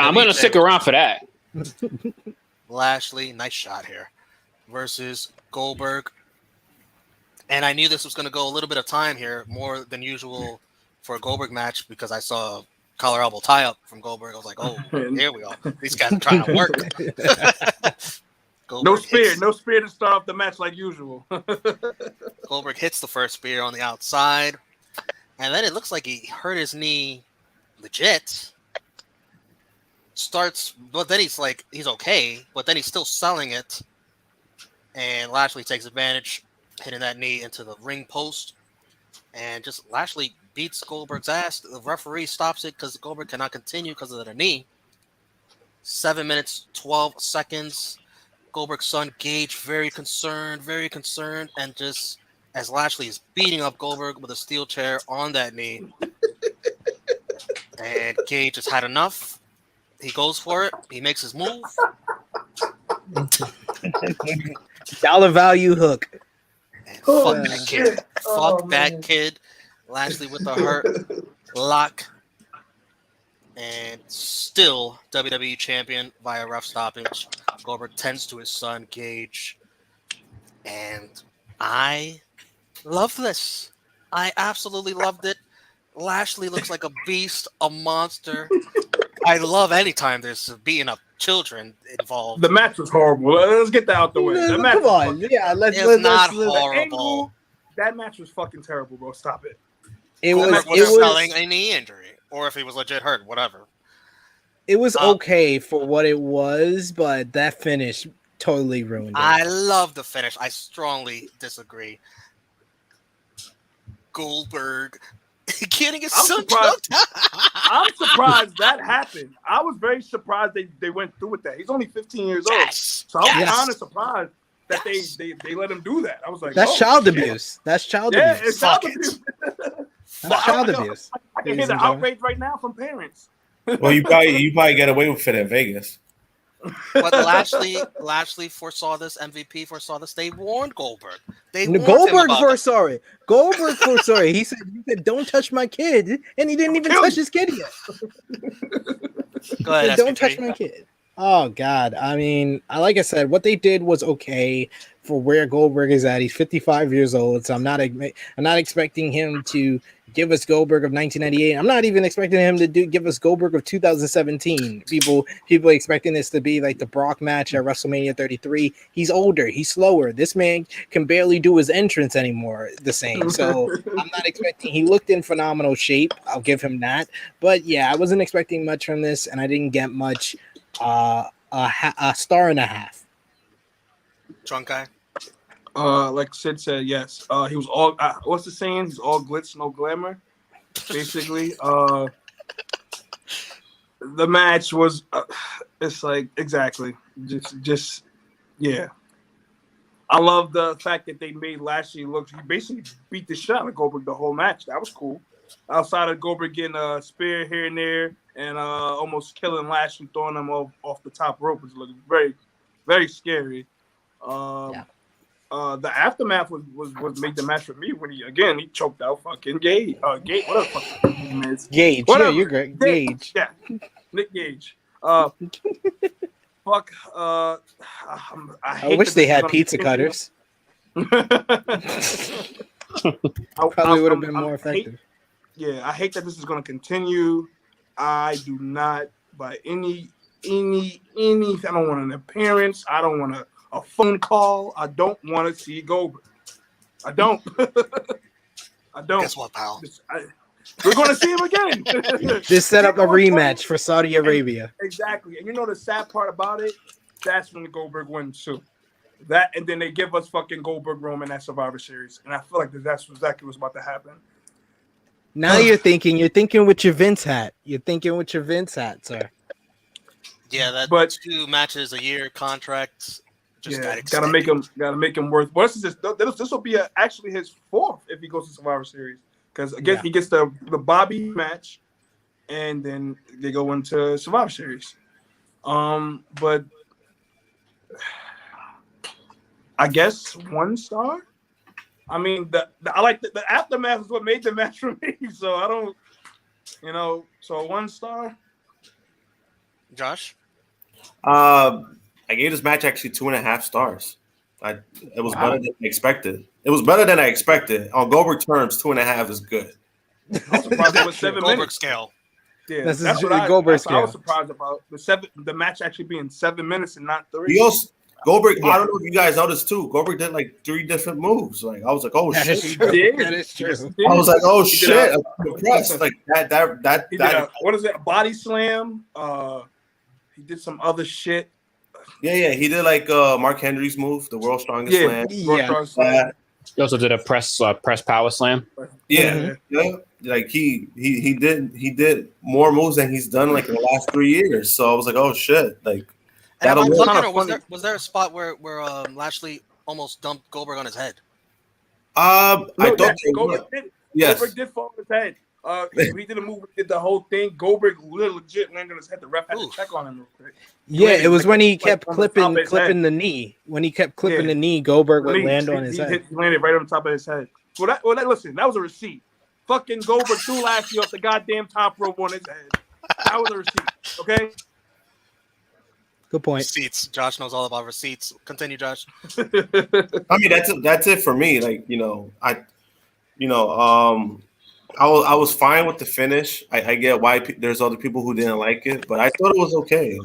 I'm gonna stick around for that. Lashley, nice shot here, versus Goldberg. And I knew this was going to go a little bit of time here, more than usual for a Goldberg match, because I saw collar elbow tie up from Goldberg. I was like, oh, here we go. These guys are trying to work. No spear to start off the match like usual. Goldberg hits the first spear on the outside, and then it looks like he hurt his knee legit. But then he's like, he's okay, but then he's still selling it. And Lashley takes advantage, hitting that knee into the ring post. And just Lashley beats Goldberg's ass. The referee stops it because Goldberg cannot continue because of the knee. 7 minutes, 12 seconds. Goldberg's son, Gage, very concerned. And just as Lashley is beating up Goldberg with a steel chair on that knee. And Gage has had enough. He goes for it. He makes his move. Dollar value hook. And fuck that kid. Fuck that kid. Lashley with the hurt lock. And still WWE champion via ref stoppage. Goldberg tends to his son, Gage. And I love this. I absolutely loved it. Lashley looks like a beast, a monster. I love anytime there's beating up children involved. The match was horrible. Let's get that out the way. The match Come on. Yeah, let's horrible. That match was fucking terrible, bro. Stop it. It was selling a knee injury, or if he was legit hurt, whatever. It was okay for what it was, but that finish totally ruined it. I love the finish. I strongly disagree. Goldberg getting his son choked out. I'm surprised that happened. I was very surprised they went through with that. He's only 15 years old. So I was kind of surprised that they let him do that. I was like, that's child abuse. That's child abuse. It's child abuse. That's child abuse. I can hear the outrage right now from parents. Well, you probably get away with it in Vegas. But Lashley foresaw this. MVP foresaw this. They warned Goldberg. Goldberg foresaw it. Goldberg foresaw it. He said, "Don't touch my kid," and he didn't even touch his kid yet. Go ahead. Don't touch my kid. Oh God! I mean, like I said, what they did was okay for where Goldberg is at. He's 55 years old, so I'm not expecting him to give us Goldberg of 1998. I'm not even expecting him to give us Goldberg of 2017. People expecting this to be like the Brock match at WrestleMania 33. He's older, he's slower. This man can barely do his entrance anymore the same. So I'm not expecting. He looked in phenomenal shape. I'll give him that. But yeah, I wasn't expecting much from this, and I didn't get much. A star and a half. Drunk guy. Like Sid said, yes. He was all. What's the saying? He's all glitz, no glamour. Basically, the match was. It's like exactly. Just yeah. I love the fact that they made Lashley look. He basically beat the shit out of Goldberg the whole match. That was cool. Outside of Goldberg getting a spear here and there and almost killing Lashley, throwing him off the top rope, which looked very, very scary. The aftermath was made the match for me when he choked out fucking Gage. Whatever the fuck his name is. Gage. Whatever. Yeah, you're great. Gage. Yeah, Nick Gage. Fuck. I wish they had pizza cutters. Probably would have been more effective. I hate that this is going to continue. I do not, by any. I don't want an appearance. I don't want a phone call. I don't want to see Goldberg. I don't. I don't. Guess what, pal? We're going to see him again. Just set up a rematch for Saudi Arabia. Exactly. And you know the sad part about it? That's when the Goldberg wins too. That, and then they give us fucking Goldberg Roman at Survivor Series. And I feel like that's exactly what's about to happen. Now you're thinking with your Vince hat. You're thinking with your Vince hat, sir. Yeah, but 2 matches a year contracts. Just gotta make him worth. Well, this will be actually his 4th if he goes to Survivor Series, because I guess he gets the Bobby match, and then they go into Survivor Series. But I guess 1 star. I mean, I like the aftermath is what made the match for me. So I don't, so 1 star. Josh? I gave this match actually 2.5 stars. It was better than I expected. It was better than I expected. On Goldberg terms, 2.5 is good. I was surprised it was 7 Goldberg minutes. Scale. Yeah, that's what Goldberg scale. I was surprised about the match actually being 7 minutes and not 3. Goldberg, I don't know if you guys noticed too. Goldberg did like 3 different moves. Like I was like, oh shit, that is true. I was like, oh shit, I'm impressed. Like that. He did what is it? A body slam. He did some other shit. Yeah. He did like Mark Henry's move, the World's Strongest Slam. Yeah. He also did a press power slam. Yeah. Like he did more moves than he's done like in the last 3 years. So I was like, oh shit, like. Was there a spot where Lashley almost dumped Goldberg on his head? Goldberg did fall on his head. He did a move, did the whole thing. Goldberg legit landed on his head. The ref had to check on him real quick. It was when he kept clipping the knee. When he kept clipping the knee, Goldberg would land on his head. He landed right on top of his head. Listen, that was a receipt. Fucking Goldberg threw Lashley off the goddamn top rope on his head. That was a receipt. Okay. Good point. Receipts. Josh knows all about receipts. Continue, Josh. I mean, that's it for me. Like, I was fine with the finish. I get why there's other people who didn't like it, but I thought it was okay.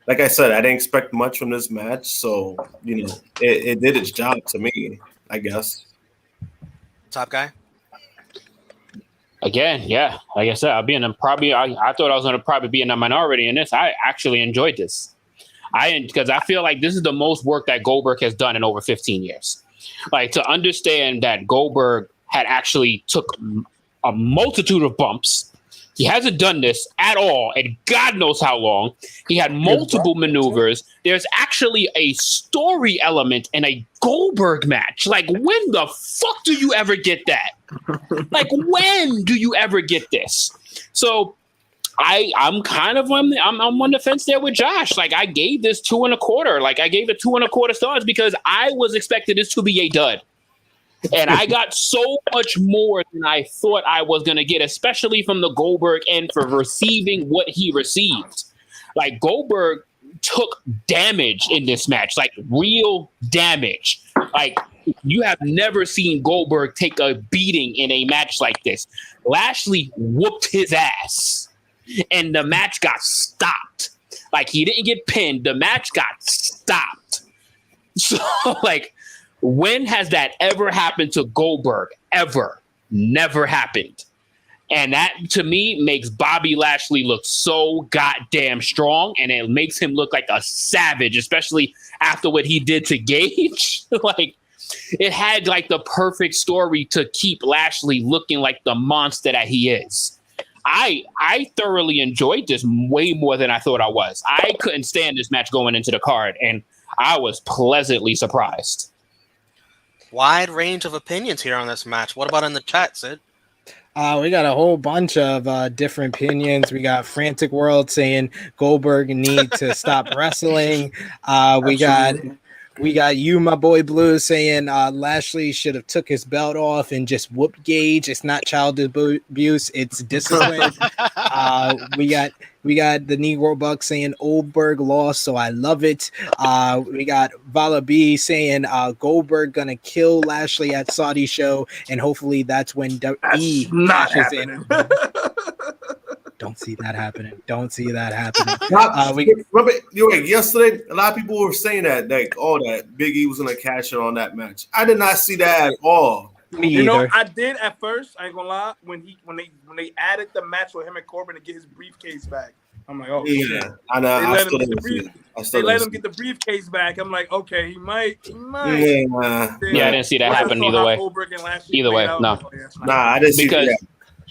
Like I said, I didn't expect much from this match, so it did its job to me, I guess. Top guy. Again, yeah. Like I said, I thought I was going to probably be in a minority in this. I actually enjoyed this. Because I feel like this is the most work that Goldberg has done in over 15 years. Like, to understand that Goldberg had actually took a multitude of bumps. He hasn't done this at all, and God knows how long. He had multiple maneuvers. There's actually a story element in a Goldberg match. Like, when the fuck do you ever get that? Like, when do you ever get this? So I'm kind of I'm on the fence there with Josh. Like, I gave this 2.25. Like, I gave it 2.25 stars because I was expecting this to be a dud. And I got so much more than I thought I was going to get, especially from the Goldberg end for receiving what he received. Like, Goldberg took damage in this match, like real damage. Like, you have never seen Goldberg take a beating in a match like this. Lashley whooped his ass, and the match got stopped. Like, he didn't get pinned. The match got stopped. So, like, when has that ever happened to Goldberg? Ever. Never happened. And that, to me, makes Bobby Lashley look so goddamn strong, and it makes him look like a savage, especially after what he did to Gage. Like, it had, like, the perfect story to keep Lashley looking like the monster that he is. I thoroughly enjoyed this way more than I thought I was. I couldn't stand this match going into the card, and I was pleasantly surprised. Wide range of opinions here on this match. What about in the chat, Sid? We got a whole bunch of different opinions. We got Frantic World saying Goldberg need to stop wrestling. We got you, my boy Blue, saying Lashley should have took his belt off and just whooped Gage. It's not child abuse, it's discipline. We got the Negro Buck saying Goldberg lost, so I love it. We got Vala B saying Goldberg gonna kill Lashley at Saudi show, and hopefully that's when E cashes in. Don't see that happening. Don't see that happening. Remember, yesterday, a lot of people were saying that Biggie was gonna cash in on that match. I did not see that at all. Me either. I did at first. I ain't gonna lie. When they added the match with him and Corbin to get his briefcase back, I'm like, oh yeah, shit. I know. They let him get the briefcase back. I'm like, okay, he might. Yeah, I didn't see that happen either way. Either way, no. I didn't see that.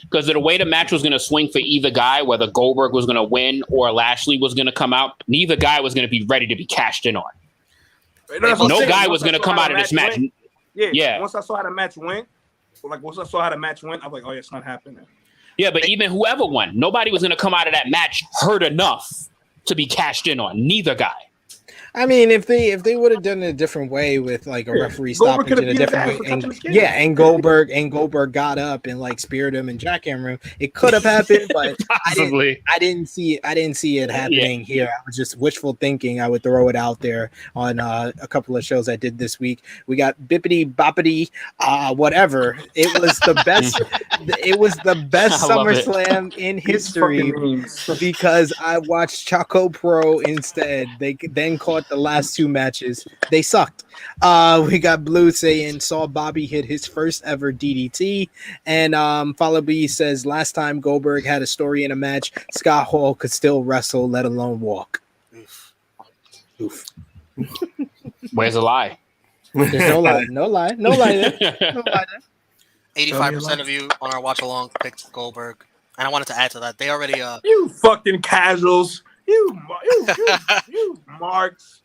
Because of the way the match was going to swing for either guy, whether Goldberg was going to win or Lashley was going to come out, neither guy was going to be ready to be cashed in on. No guy was going to come out of this match. Yeah. Once I saw how the match went, I was like, oh, yeah, it's not happening. Yeah, but even whoever won, nobody was going to come out of that match hurt enough to be cashed in on. Neither guy. I mean, if they would have done it a different way with like a referee stoppage in a different way, and Goldberg got up and like speared him and jackhammer him, it could have happened, but I didn't see it happening here. I was just wishful thinking. I would throw it out there on a couple of shows I did this week. We got Bippity Boppity, whatever. It was the best. It was the best SummerSlam in history because I watched Choco Pro instead. They then caught the last two matches. They sucked. We got Blue saying saw Bobby hit his first ever DDT, and Follow B says last time Goldberg had a story in a match, Scott Hall could still wrestle, let alone walk. Oof. Where's the lie? There's no lie there. 85% of you on our watch along picked Goldberg, and I wanted to add to that. They already you fucking casuals. You marks.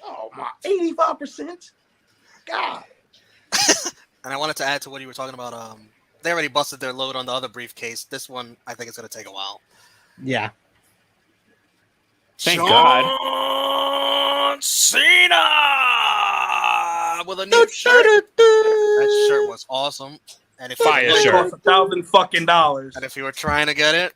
Oh my, 85%. God. And I wanted to add to what you were talking about. They already busted their load on the other briefcase. This one, I think it's going to take a while. Yeah. Thank God. John Cena with a new shirt. That shirt was awesome. And if Fire shirt. Cost $1,000. And if you were trying to get it,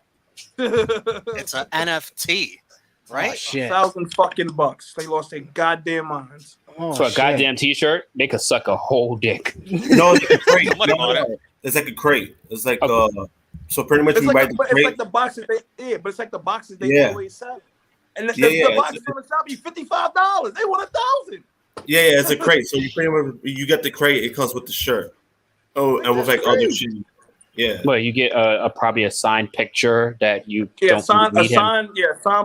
it's an NFT. Right? Oh, shit. $1,000. They lost their goddamn minds. For a goddamn t-shirt, they could suck a whole dick. No, it's like a crate. It's like a crate. It's like so pretty much it's like the boxes but it's like the boxes they always sell. And the boxes on the shop be $55. They want $1,000. Yeah, it's a crate. So you pretty much you get the crate. It comes with the shirt. Oh, and with like other shit. Yeah. Well, you get probably a signed picture that you don't sign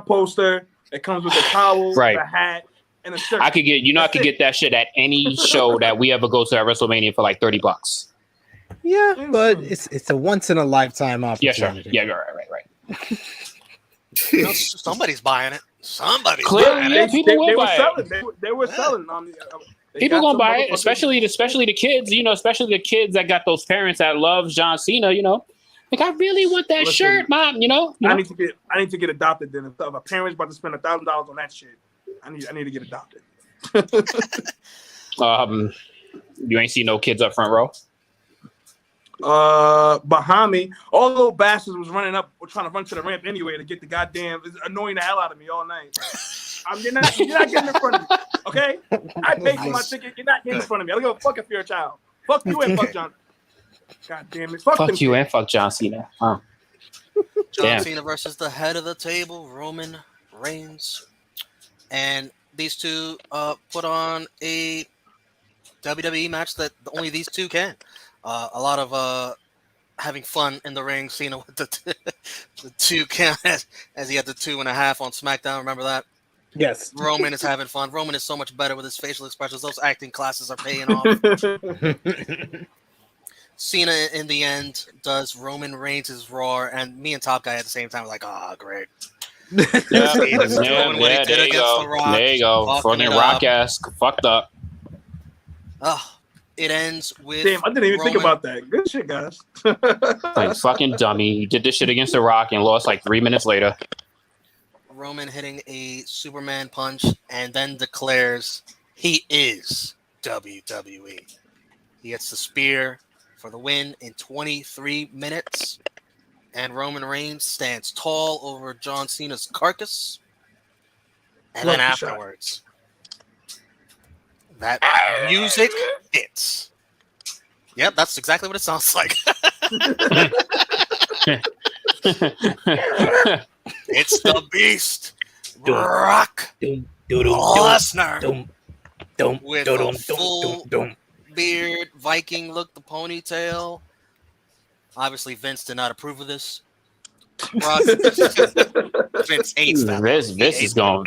poster. It comes with the towel, the hat, and a shirt. I could get that shit at any show that we ever go to at WrestleMania for like $30. Yeah, but it's a once in a lifetime opportunity. Yeah, sure. Yeah, right. Somebody's buying it. Somebody's clearly, buying it. People will buy it. They were selling on the. People gonna buy it, especially the kids. Especially the kids that got those parents that love John Cena. Like I really want that shirt, Mom. I need to get adopted. Then if a parent's about to spend $1,000 on that shit, I need to get adopted. You ain't see no kids up front row? Behind me, all the little bastards was running up, trying to run to the ramp anyway to get the goddamn. It's annoying the hell out of me all night. You're not getting in front of me, okay? I paid for my ticket. You're not getting in front of me. I don't give a fuck if you're a child. Fuck you and fuck John. God damn it. Fuck you and fuck John Cena. Huh. John Cena versus the head of the table, Roman Reigns. And these two put on a WWE match that only these two can. A lot of having fun in the ring, Cena with the 2 count as he had the 2.5 on SmackDown. Remember that? Yes. Roman is having fun. Roman is so much better with his facial expressions. Those acting classes are paying off. Cena, in the end, does Roman Reigns' Raw, and me and Top Guy at the same time were like, great. There you go. Fucking Rock ass fucked up. It ends with. Damn, I didn't even think about that. Good shit, guys. Like fucking dummy. You did this shit against The Rock and lost like 3 minutes later. Roman hitting a Superman punch and then declares he is WWE. He gets the spear for the win in 23 minutes. And Roman Reigns stands tall over John Cena's carcass. And then afterwards, that music hits. Yep, that's exactly what it sounds like. It's the Beast, Brock Lesnar, with a full beard, Viking look, the ponytail. Obviously, Vince did not approve of this. Vince hates that.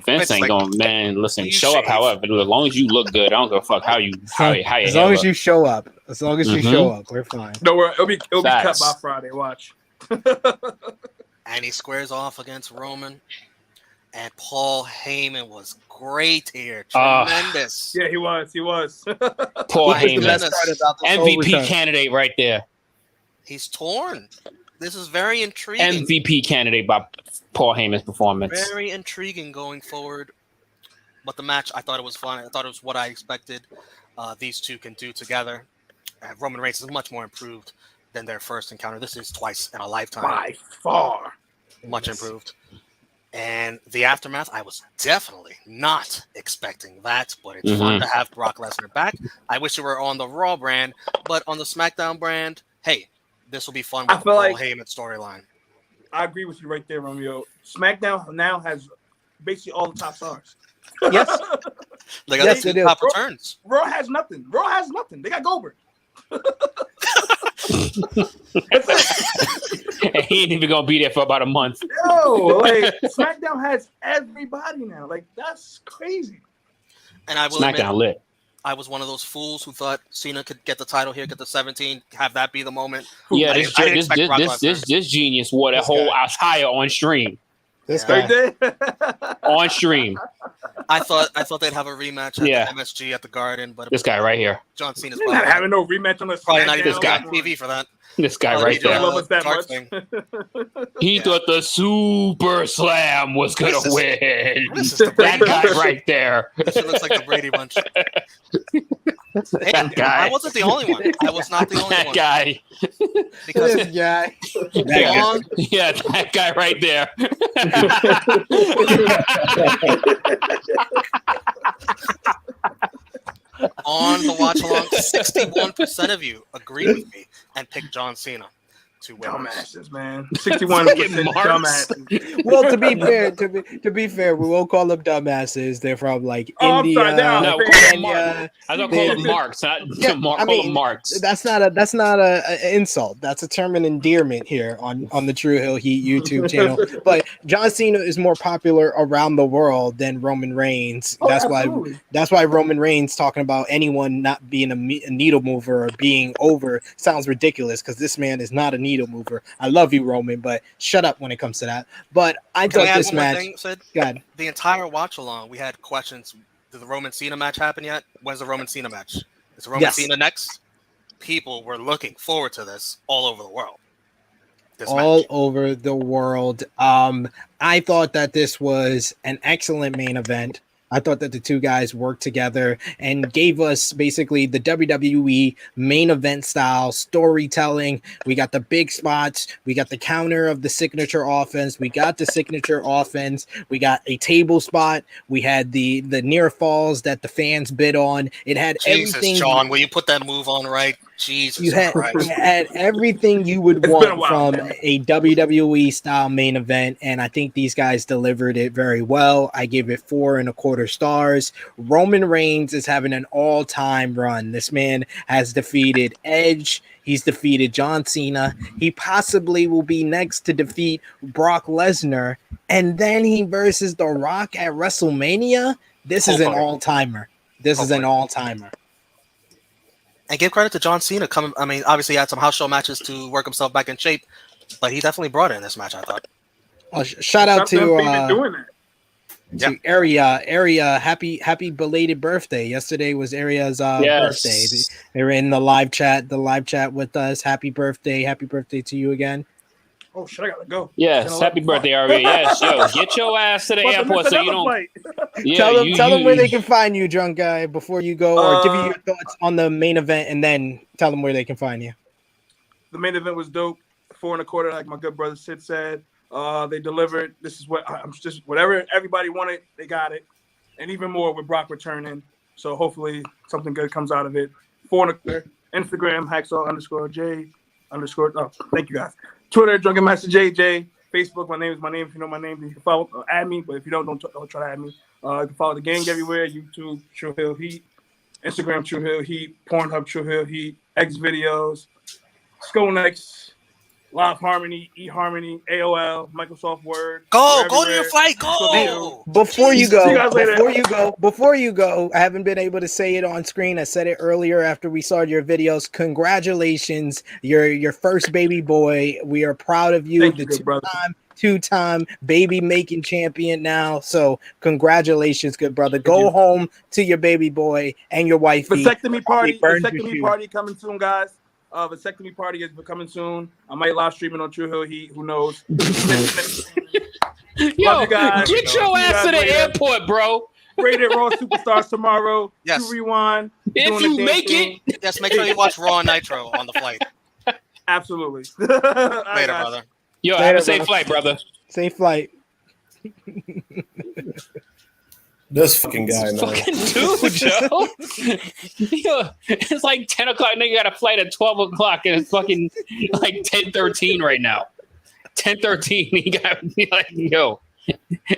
Vince ain't going, man. Listen, show up however. As long as you look good, I don't give a fuck how you as long as you show up. As long as you show up, we're fine. No, it'll be cut by Friday. Watch. And he squares off against Roman. And Paul Heyman was great here. Tremendous. Yeah, he was. Paul Heyman, MVP candidate right there. He's torn. This is very intriguing. MVP candidate by Paul Heyman's performance. Very intriguing going forward. But the match, I thought it was fun. I thought it was what I expected these two can do together. Roman Reigns is much more improved than their first encounter. This is twice in a lifetime. By far. Much improved. And the aftermath, I was definitely not expecting that, but it's fun to have Brock Lesnar back. I wish it were on the Raw brand, but on the SmackDown brand, hey, this will be fun with the Paul Heyman storyline. I agree with you right there, Romeo. SmackDown now has basically all the top stars. Yes. They got the top returns. Raw has nothing. They got Goldberg. He ain't even gonna be there for about a month. Yo, SmackDown has everybody now. That's crazy. And I will SmackDown admit, lit. I was one of those fools who thought Cena could get the title here, get the 17, have that be the moment. Yeah, this genius wore that whole attire on stream. This guy on stream. I thought they'd have a rematch at the MSG at the Garden, but this guy right here. John Cena's not having no rematch on probably not even on TV for that. This guy right there. He thought the Super Slam was gonna win. That guy right there. This looks like the Brady Bunch. That guy. I wasn't the only one. I was not the only one. That guy. Because this guy. Yeah, that guy right there. On the watch along, 61% of you agree with me and pick John Cena to win. Dumbasses, man. 61% dumbasses. Well, to be fair, we won't call them dumbasses. They're from India, Kenya. I don't call them marks. Call them marks. That's not a insult. That's a term of endearment here on the Tru Heel Heat YouTube channel. But John Cena is more popular around the world than Roman Reigns. That's why Roman Reigns talking about anyone not being a needle mover or being over sounds ridiculous, because this man is not a needle mover. I love you, Roman, but shut up when it comes to that. But I thought this match. The entire watch along, we had questions. Did the Roman Cena match happen yet? When's the Roman Cena match? Is Roman Cena next? People were looking forward to this all over the world. I thought that this was an excellent main event. I thought that the two guys worked together and gave us basically the WWE main event style storytelling. We got the big spots. We got the counter of the signature offense. We got the signature offense. We got a table spot. We had the near falls that the fans bid on. It had Jesus, everything. John, will you put that move on right? Jesus You Christ. had everything you would It's been a want while, from man. a WWE style main event, and I think these guys delivered it very well. I gave it 4.25 stars. Roman Reigns is having an all-time run. This man has defeated Edge. He's defeated John Cena. He possibly will be next to defeat Brock Lesnar, and then he versus The Rock at WrestleMania. This is an Hopefully. all-timer. This is an Hopefully. all-timer. And give credit to John Cena. Obviously he had some house show matches to work himself back in shape, but he definitely brought it in this match, I thought. Shout out Stop them to even doing that. Area. Happy belated birthday. Yesterday was Aria's birthday. They were in the live chat with us. Happy birthday to you again. Oh shit, I gotta go. Yes, happy birthday, Aria. Yes, yo, get your ass to the airport so you don't. Yeah, tell them where they can find you, drunk guy, before you go, or give you your thoughts on the main event, and then tell them where they can find you. The main event was dope. 4.25, like my good brother Sid said. They delivered. This is what I'm just whatever everybody wanted, they got it, and even more with Brock returning. So hopefully something good comes out of it. 4.25. Instagram Hacksaw_J_. Oh, thank you guys. Twitter Drunken Master JJ. Facebook, my name is my name. If you know my name, you can follow, add me. But if you don't try to add me. You can follow the gang everywhere. YouTube Tru Heel Heat, Instagram Tru Heel Heat, Pornhub Tru Heel Heat, X videos, Skonex, Live Harmony, eHarmony, AOL, Microsoft Word. Go to your flight. Go. Before you See you guys later. before you go, I haven't been able to say it on screen. I said it earlier after we saw your videos. Congratulations, your first baby boy. We are proud of you. Thank the you, good brother. two-time baby making champion now. So congratulations, good brother. Go home to your baby boy and your wife. Vasectomy party coming soon, guys. Vasectomy party is coming soon. I might live stream it on Tru Heel Heat. Who knows? Yo, guys. get your ass to the airport, bro. Rated Raw Superstars tomorrow. Yes. To rewind. If you make it. Yes, make sure you watch Raw and Nitro on the flight. Absolutely. Later, brother. Yo, have a safe flight, brother. Safe flight. This fucking guy, man. Fucking dude, Joe. Yo, it's like 10 o'clock. Nigga got a flight at 12 o'clock, and it's fucking like 10:13 right now. 10:13. He got me like, yo,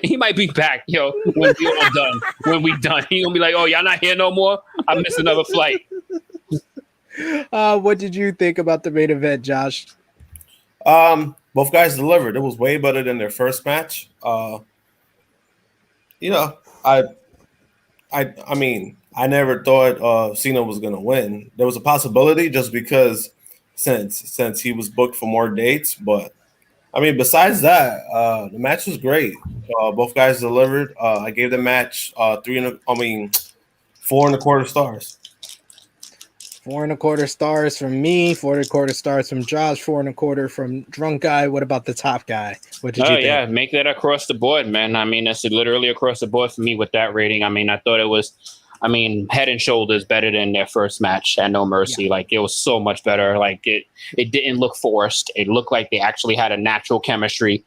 he might be back, yo, when we all done. When we done, he gonna be like, oh, y'all not here no more? I missed another flight. What did you think about the main event, Josh? Both guys delivered. It was way better than their first match. I mean, I never thought Cena was gonna win. There was a possibility just because since he was booked for more dates, but I mean, besides that, the match was great. Both guys delivered. I gave the match 4.25 stars. 4.25 stars from me, 4.25 stars from Josh, 4.25 from Drunk Guy. What about the top guy? What did you think? Yeah, make that across the board, man. I mean, that's literally across the board for me with that rating. I mean, I thought it was, head and shoulders better than their first match at No Mercy. Yeah. Like, it was so much better. Like, it didn't look forced. It looked like they actually had a natural chemistry.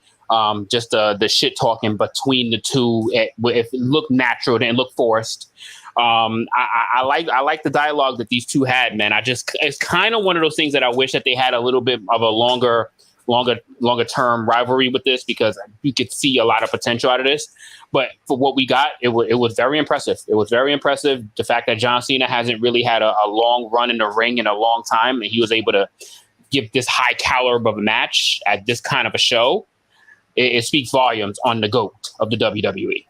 Just the shit talking between the two, it looked natural, it didn't look forced. I like the dialogue that these two had, man. It's kind of one of those things that I wish that they had a little bit of a longer term rivalry with this, because you could see a lot of potential out of this. But for what we got, it was very impressive. It was very impressive. The fact that John Cena hasn't really had a long run in the ring in a long time, and he was able to give this high caliber of a match at this kind of a show, it speaks volumes on the GOAT of the WWE.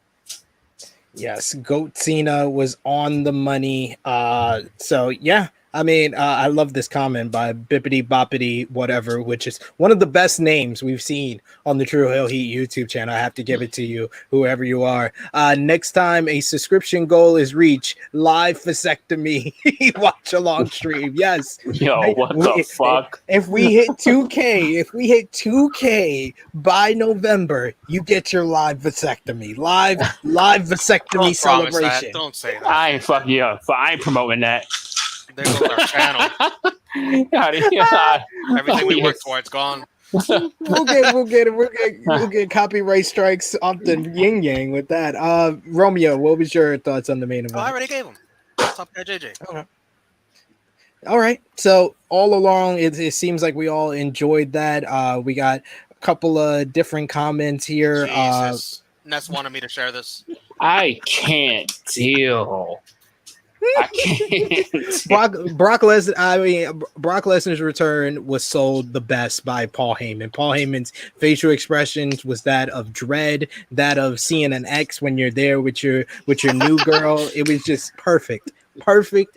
Yes, GOAT Cena was on the money. So yeah, I mean, I love this comment by Bippity Boppity whatever, which is one of the best names we've seen on the Tru Heel Heat YouTube channel. I have to give it to you, whoever you are. Next time a subscription goal is reached, live vasectomy watch along stream. Yes. Yo, what the fuck? If we hit 2K by November, you get your live vasectomy. Live vasectomy celebration. Don't say that. I ain't fucking yeah. I ain't promoting that. There goes our channel. Everything we worked for, it's gone. We'll get copyright strikes off the yin yang with that. Romeo, what was your thoughts on the main event? I already gave him. Top guy JJ. Okay. All right. So all along, it seems like we all enjoyed that. We got a couple of different comments here. Jesus. Ness wanted me to share this. I can't deal. I can't. Brock Lesnar's return was sold the best by Paul Heyman. Paul Heyman's facial expressions was that of dread, that of seeing an ex when you're there with your new girl. It was just perfect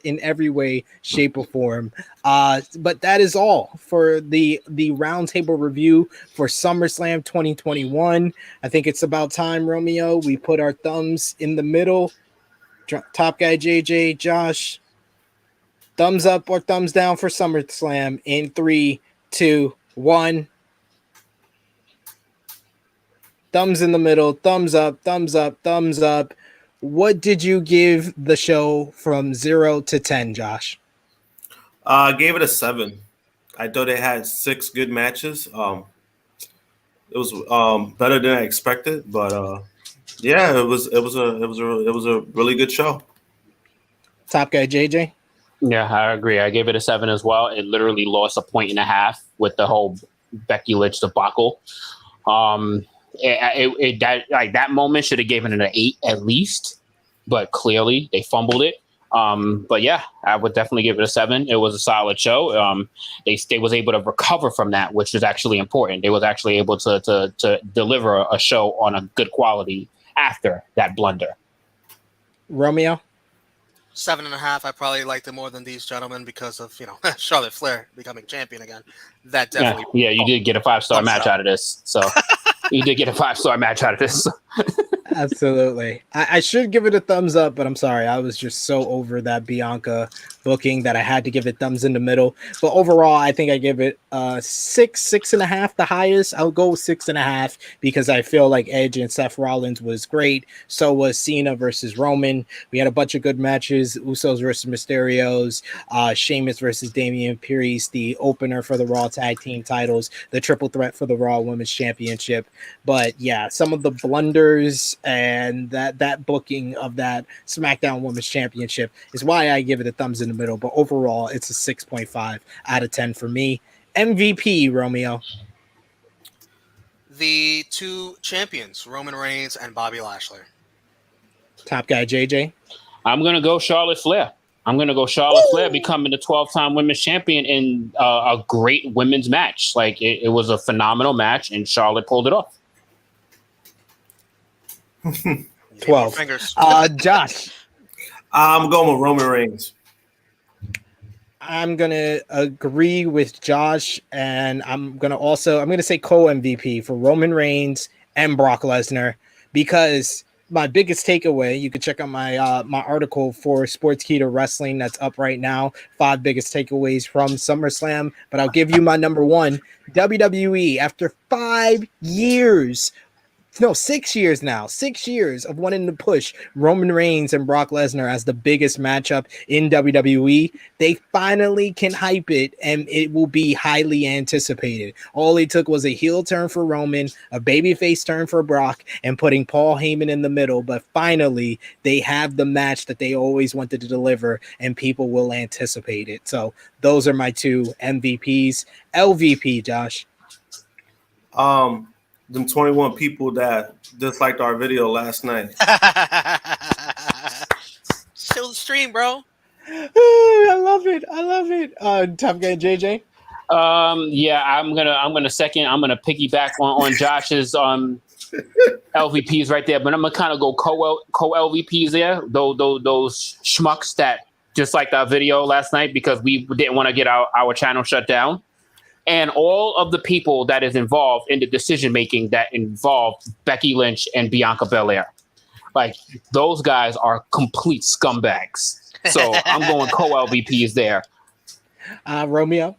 in every way, shape, or form. But that is all for the roundtable review for SummerSlam 2021. I think it's about time, Romeo, we put our thumbs in the middle. Top guy JJ, Josh, thumbs up or thumbs down for SummerSlam in 3, 2, 1. Thumbs in the middle, thumbs up, thumbs up, thumbs up. What did you give the show from 0 to 10, Josh? I gave it a 7. I thought it had 6 good matches. It was better than I expected, but yeah, it was a really good show. Top guy JJ? Yeah, I agree. I gave it a 7 as well. It literally lost 1.5 points with the whole Becky Lynch debacle. That moment should have given it an 8 at least, but clearly they fumbled it. But yeah, I would definitely give it a 7. It was a solid show. They was able to recover from that, which is actually important. They was actually able to deliver a show on a good quality after that blunder. Romeo? 7.5. I probably liked it more than these gentlemen because of, Charlotte Flair becoming champion again. That definitely. Yeah, you did get a 5-star match out of this. So you did get a 5-star match out of this. Absolutely. I should give it a thumbs up, but I'm sorry. I was just so over that Bianca booking that I had to give it thumbs in the middle. But overall, I think I give it 6.5, the highest. I'll go with 6.5 because I feel like Edge and Seth Rollins was great. So was Cena versus Roman. We had a bunch of good matches. Usos versus Mysterios, Sheamus versus Damien Priest, the opener for the Raw Tag Team titles, the triple threat for the Raw Women's Championship. But yeah, some of the blunders and that booking of that SmackDown Women's Championship is why I give it a thumbs in the middle. But overall, it's a 6.5 out of 10 for me. MVP, Romeo. The 2 champions, Roman Reigns and Bobby Lashley. Top guy, JJ. I'm going to go Charlotte Flair. Flair becoming the 12-time women's champion in a great women's match. Like it was a phenomenal match, and Charlotte pulled it off. 12. Josh. I'm going with Roman Reigns. I'm gonna agree with Josh, and I'm gonna say co-MVP for Roman Reigns and Brock Lesnar, because my biggest takeaway, you can check out my my article for Sportskeeda Wrestling that's up right now, 5 biggest takeaways from SummerSlam, but I'll give you my number 1. WWE, after 5 years, no, 6 years now, 6 years of wanting to push Roman Reigns and Brock Lesnar as the biggest matchup in WWE, they finally can hype it, and it will be highly anticipated. All it took was a heel turn for Roman, a babyface turn for Brock, and putting Paul Heyman in the middle. But finally, they have the match that they always wanted to deliver, and people will anticipate it. So those are my 2 MVPs. LVP, Josh. Them 21 people that disliked our video last night. Still the stream, bro. I love it. Top guy JJ. Yeah, I'm gonna second. I'm gonna piggyback on Josh's LVPs right there, but I'm gonna kind of go co LVPs there. Those schmucks that just like that video last night, because we didn't want to get our channel shut down. And all of the people that is involved in the decision making that involved Becky Lynch and Bianca Belair, like those guys are complete scumbags. So I'm going co-LVPs there. Romeo?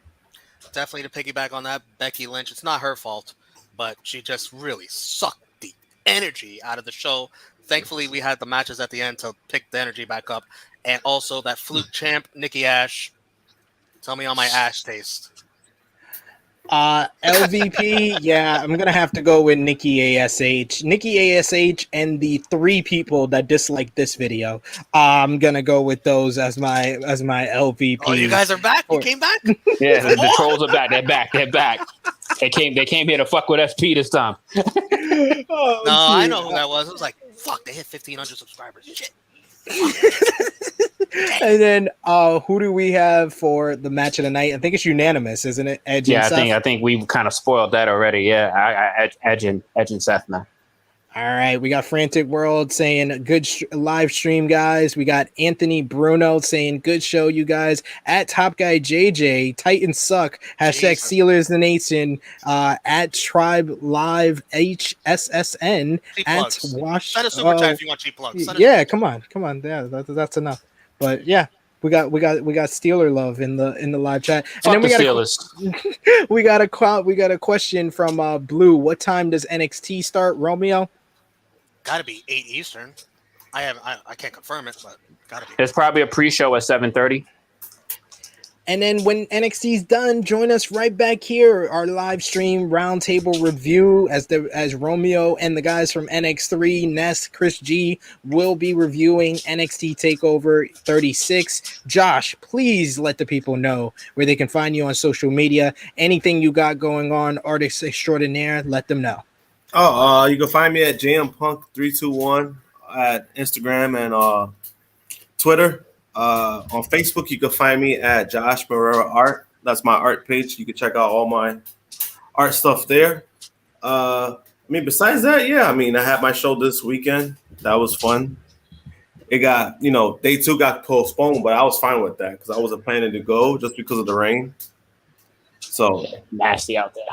Definitely to piggyback on that, Becky Lynch, it's not her fault, but she just really sucked the energy out of the show. Thankfully, we had the matches at the end to pick the energy back up. And also that fluke champ, Nikki Ash. Tell me how my ash tastes. LVP, yeah, I'm gonna have to go with Nikki ASH. Nikki ASH and the 3 people that dislike this video. I'm gonna go with those as my LVP. Oh, you guys are back? You came back? Yeah, the trolls are back. They're back. They came here to fuck with SP this time. Oh, no, I know who that was. It was like, fuck, they hit 1,500 subscribers. Shit. And then who do we have for the match of the night? I think it's unanimous, isn't it? Edge and Seth? I think we've kind of spoiled that already. Yeah, Edge and Seth, man. All right, we got Frantic World saying good live stream, guys. We got Anthony Bruno saying good show, you guys. At Top Guy JJ, Titans suck. Hashtag Steelers the Nation. At Tribe Live HSSN. At Wash. Send a super chat if you want cheap plugs. Yeah, come on. Yeah, that's enough. But yeah, we got Steeler love in the live chat. And then we got we got a question from Blue. What time does NXT start, Romeo? Gotta be 8 Eastern. I can't confirm it, but gotta be. There's probably a pre-show at 7:30. And then when NXT's done, join us right back here, our live stream roundtable review as Romeo and the guys from NX3, Ness, Chris G will be reviewing NXT TakeOver 36. Josh, please let the people know where they can find you on social media. Anything you got going on, artist extraordinaire, let them know. You can find me at JMPunk321 at Instagram and Twitter. On Facebook, you can find me at Josh Barrera Art. That's my art page. You can check out all my art stuff there. Besides that, I had my show this weekend. That was fun. It got, day 2 got postponed, but I was fine with that because I wasn't planning to go just because of the rain. So nasty out there.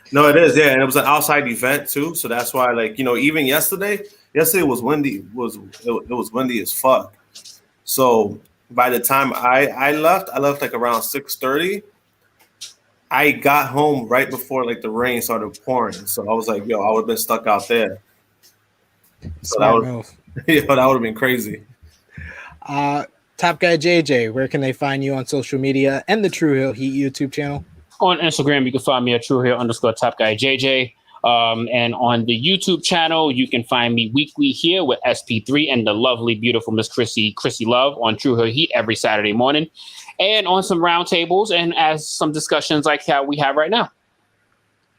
No, it is, yeah, and it was an outside event too, so that's why, even yesterday was windy. It was windy as fuck. So by the time I left like around 6:30. I got home right before the rain started pouring, so I was like, I would have been stuck out there. So that would have been crazy. Top Guy JJ, where can they find you on social media and the Tru Heel Heat YouTube channel? On Instagram, you can find me at TrueHeal_Top Guy JJ. And on the YouTube channel, you can find me weekly here with SP3 and the lovely, beautiful Miss Chrissy Love on Tru Heel Heat every Saturday morning, and on some roundtables and as some discussions like how we have right now.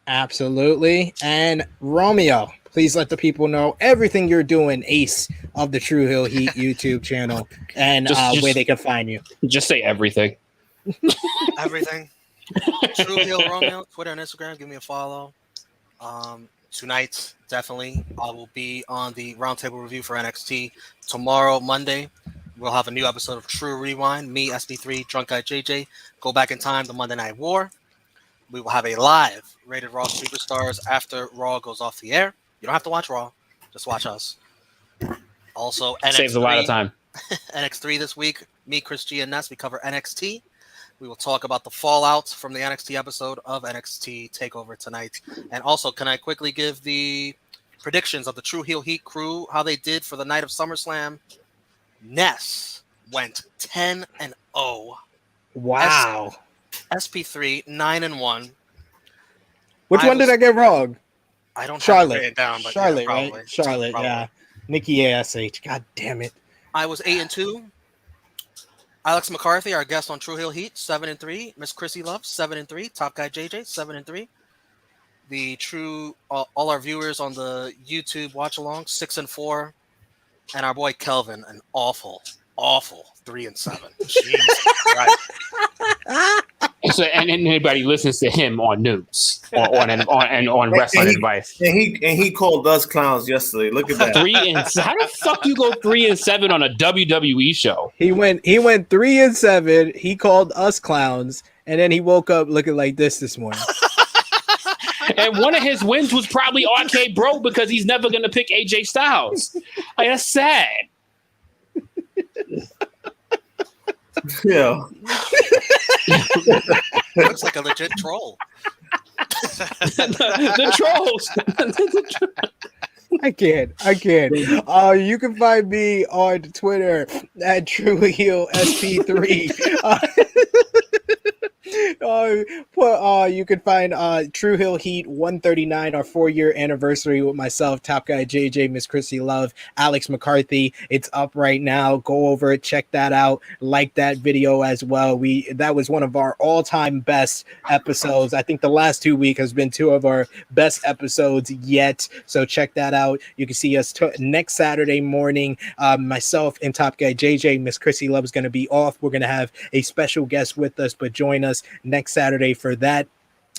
Absolutely. And Romeo, please let the people know everything you're doing, ace of the Tru Heel Heat YouTube channel, and where they can find you. Just say everything. Everything. Tru Heel Romeo, Twitter and Instagram. Give me a follow. Tonight, definitely, I will be on the roundtable review for NXT. Tomorrow, Monday, we'll have a new episode of True Rewind. Me, SB3, Drunk Guy JJ, go back in time to Monday Night War. We will have a live Rated Raw Superstars after Raw goes off the air. You don't have to watch Raw, just watch us. Also, NXT saves a lot of time. NX3 this week. Me, Chris G, and Ness. We cover NXT. We will talk about the fallout from the NXT episode of NXT TakeOver tonight. And also, can I quickly give the predictions of the Tru Heel Heat crew, how they did for the night of SummerSlam? Ness went 10-0. Wow. SP3 9-1. Which one did I get wrong? I don't Charlotte. have it written down, but Charlotte, probably. right? Charlotte, probably. yeah. Nikki ASH. God damn it. I was 8-2. Alex McCarthy, our guest on Tru Heel Heat, 7-3. Miss Chrissy Love, 7-3. Top Guy JJ, 7-3. The True, all our viewers on the YouTube watch along, 6-4. And our boy Kelvin, an awful 3-7. Jesus Christ. So, and anybody listens to him on news. on wrestling advice. And he called us clowns yesterday. Look at that. 3-7. How the fuck you go 3-7 on a WWE show? He went 3-7. He called us clowns, and then he woke up looking like this morning. And one of his wins was probably RK Bro because he's never gonna pick AJ Styles. Like, that's sad. Yeah. Looks like a legit troll. the trolls. I can't. You can find me on Twitter at Tru Heel SP3. You can find Tru Heel Heat 139, our 4-year anniversary with myself, Top Guy JJ, Miss Chrissy Love, Alex McCarthy. It's up right now. Go over it, check that out, like that video as well. That was one of our all-time best episodes. I think the last 2 weeks has been 2 of our best episodes yet. So check that out. You can see us next Saturday morning. Myself and Top Guy JJ, Miss Chrissy Love is going to be off. We're going to have a special guest with us, but join us next Saturday for that.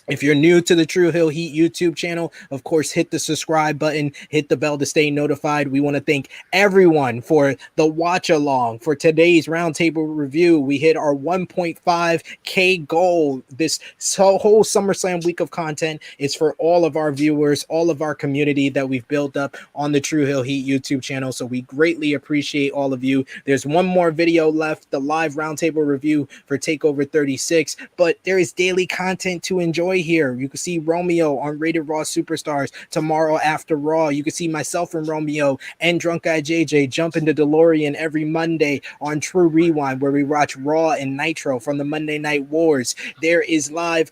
If you're new to the Tru Heel Heat YouTube channel, of course, hit the subscribe button, hit the bell to stay notified. We want to thank everyone for the watch along. For today's Roundtable review, we hit our 1.5K goal. This whole SummerSlam week of content is for all of our viewers, all of our community that we've built up on the Tru Heel Heat YouTube channel. So we greatly appreciate all of you. There's one more video left, the live Roundtable review for TakeOver 36, but there is daily content to enjoy here. You can see Romeo on Rated Raw Superstars tomorrow after Raw. You can see myself and Romeo and Drunk Guy JJ jump into DeLorean every Monday on True Rewind, where we watch Raw and Nitro from the Monday Night Wars. There is live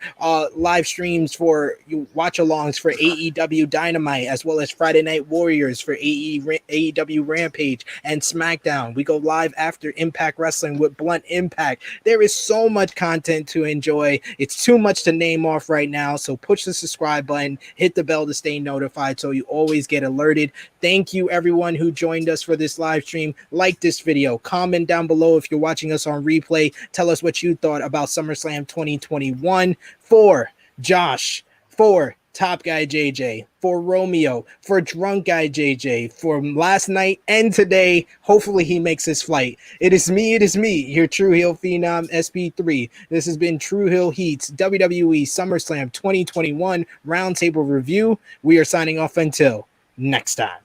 streams for watch-alongs for AEW Dynamite, as well as Friday Night Warriors for AEW Rampage and SmackDown. We go live after Impact Wrestling with Blunt Impact. There is so much content to enjoy. It's too much to name off right now, so push the subscribe button, hit the bell to stay notified so you always get alerted. Thank you everyone who joined us for this live stream. Like this video, comment down below if you're watching us on replay. Tell us what you thought about SummerSlam 2021. For Josh, for Top Guy JJ, for Romeo, for Drunk Guy JJ, for last night and today. Hopefully he makes his flight. It is me, your Tru Heel Phenom SP3. This has been Tru Heel Heat's WWE SummerSlam 2021 Roundtable Review. We are signing off until next time.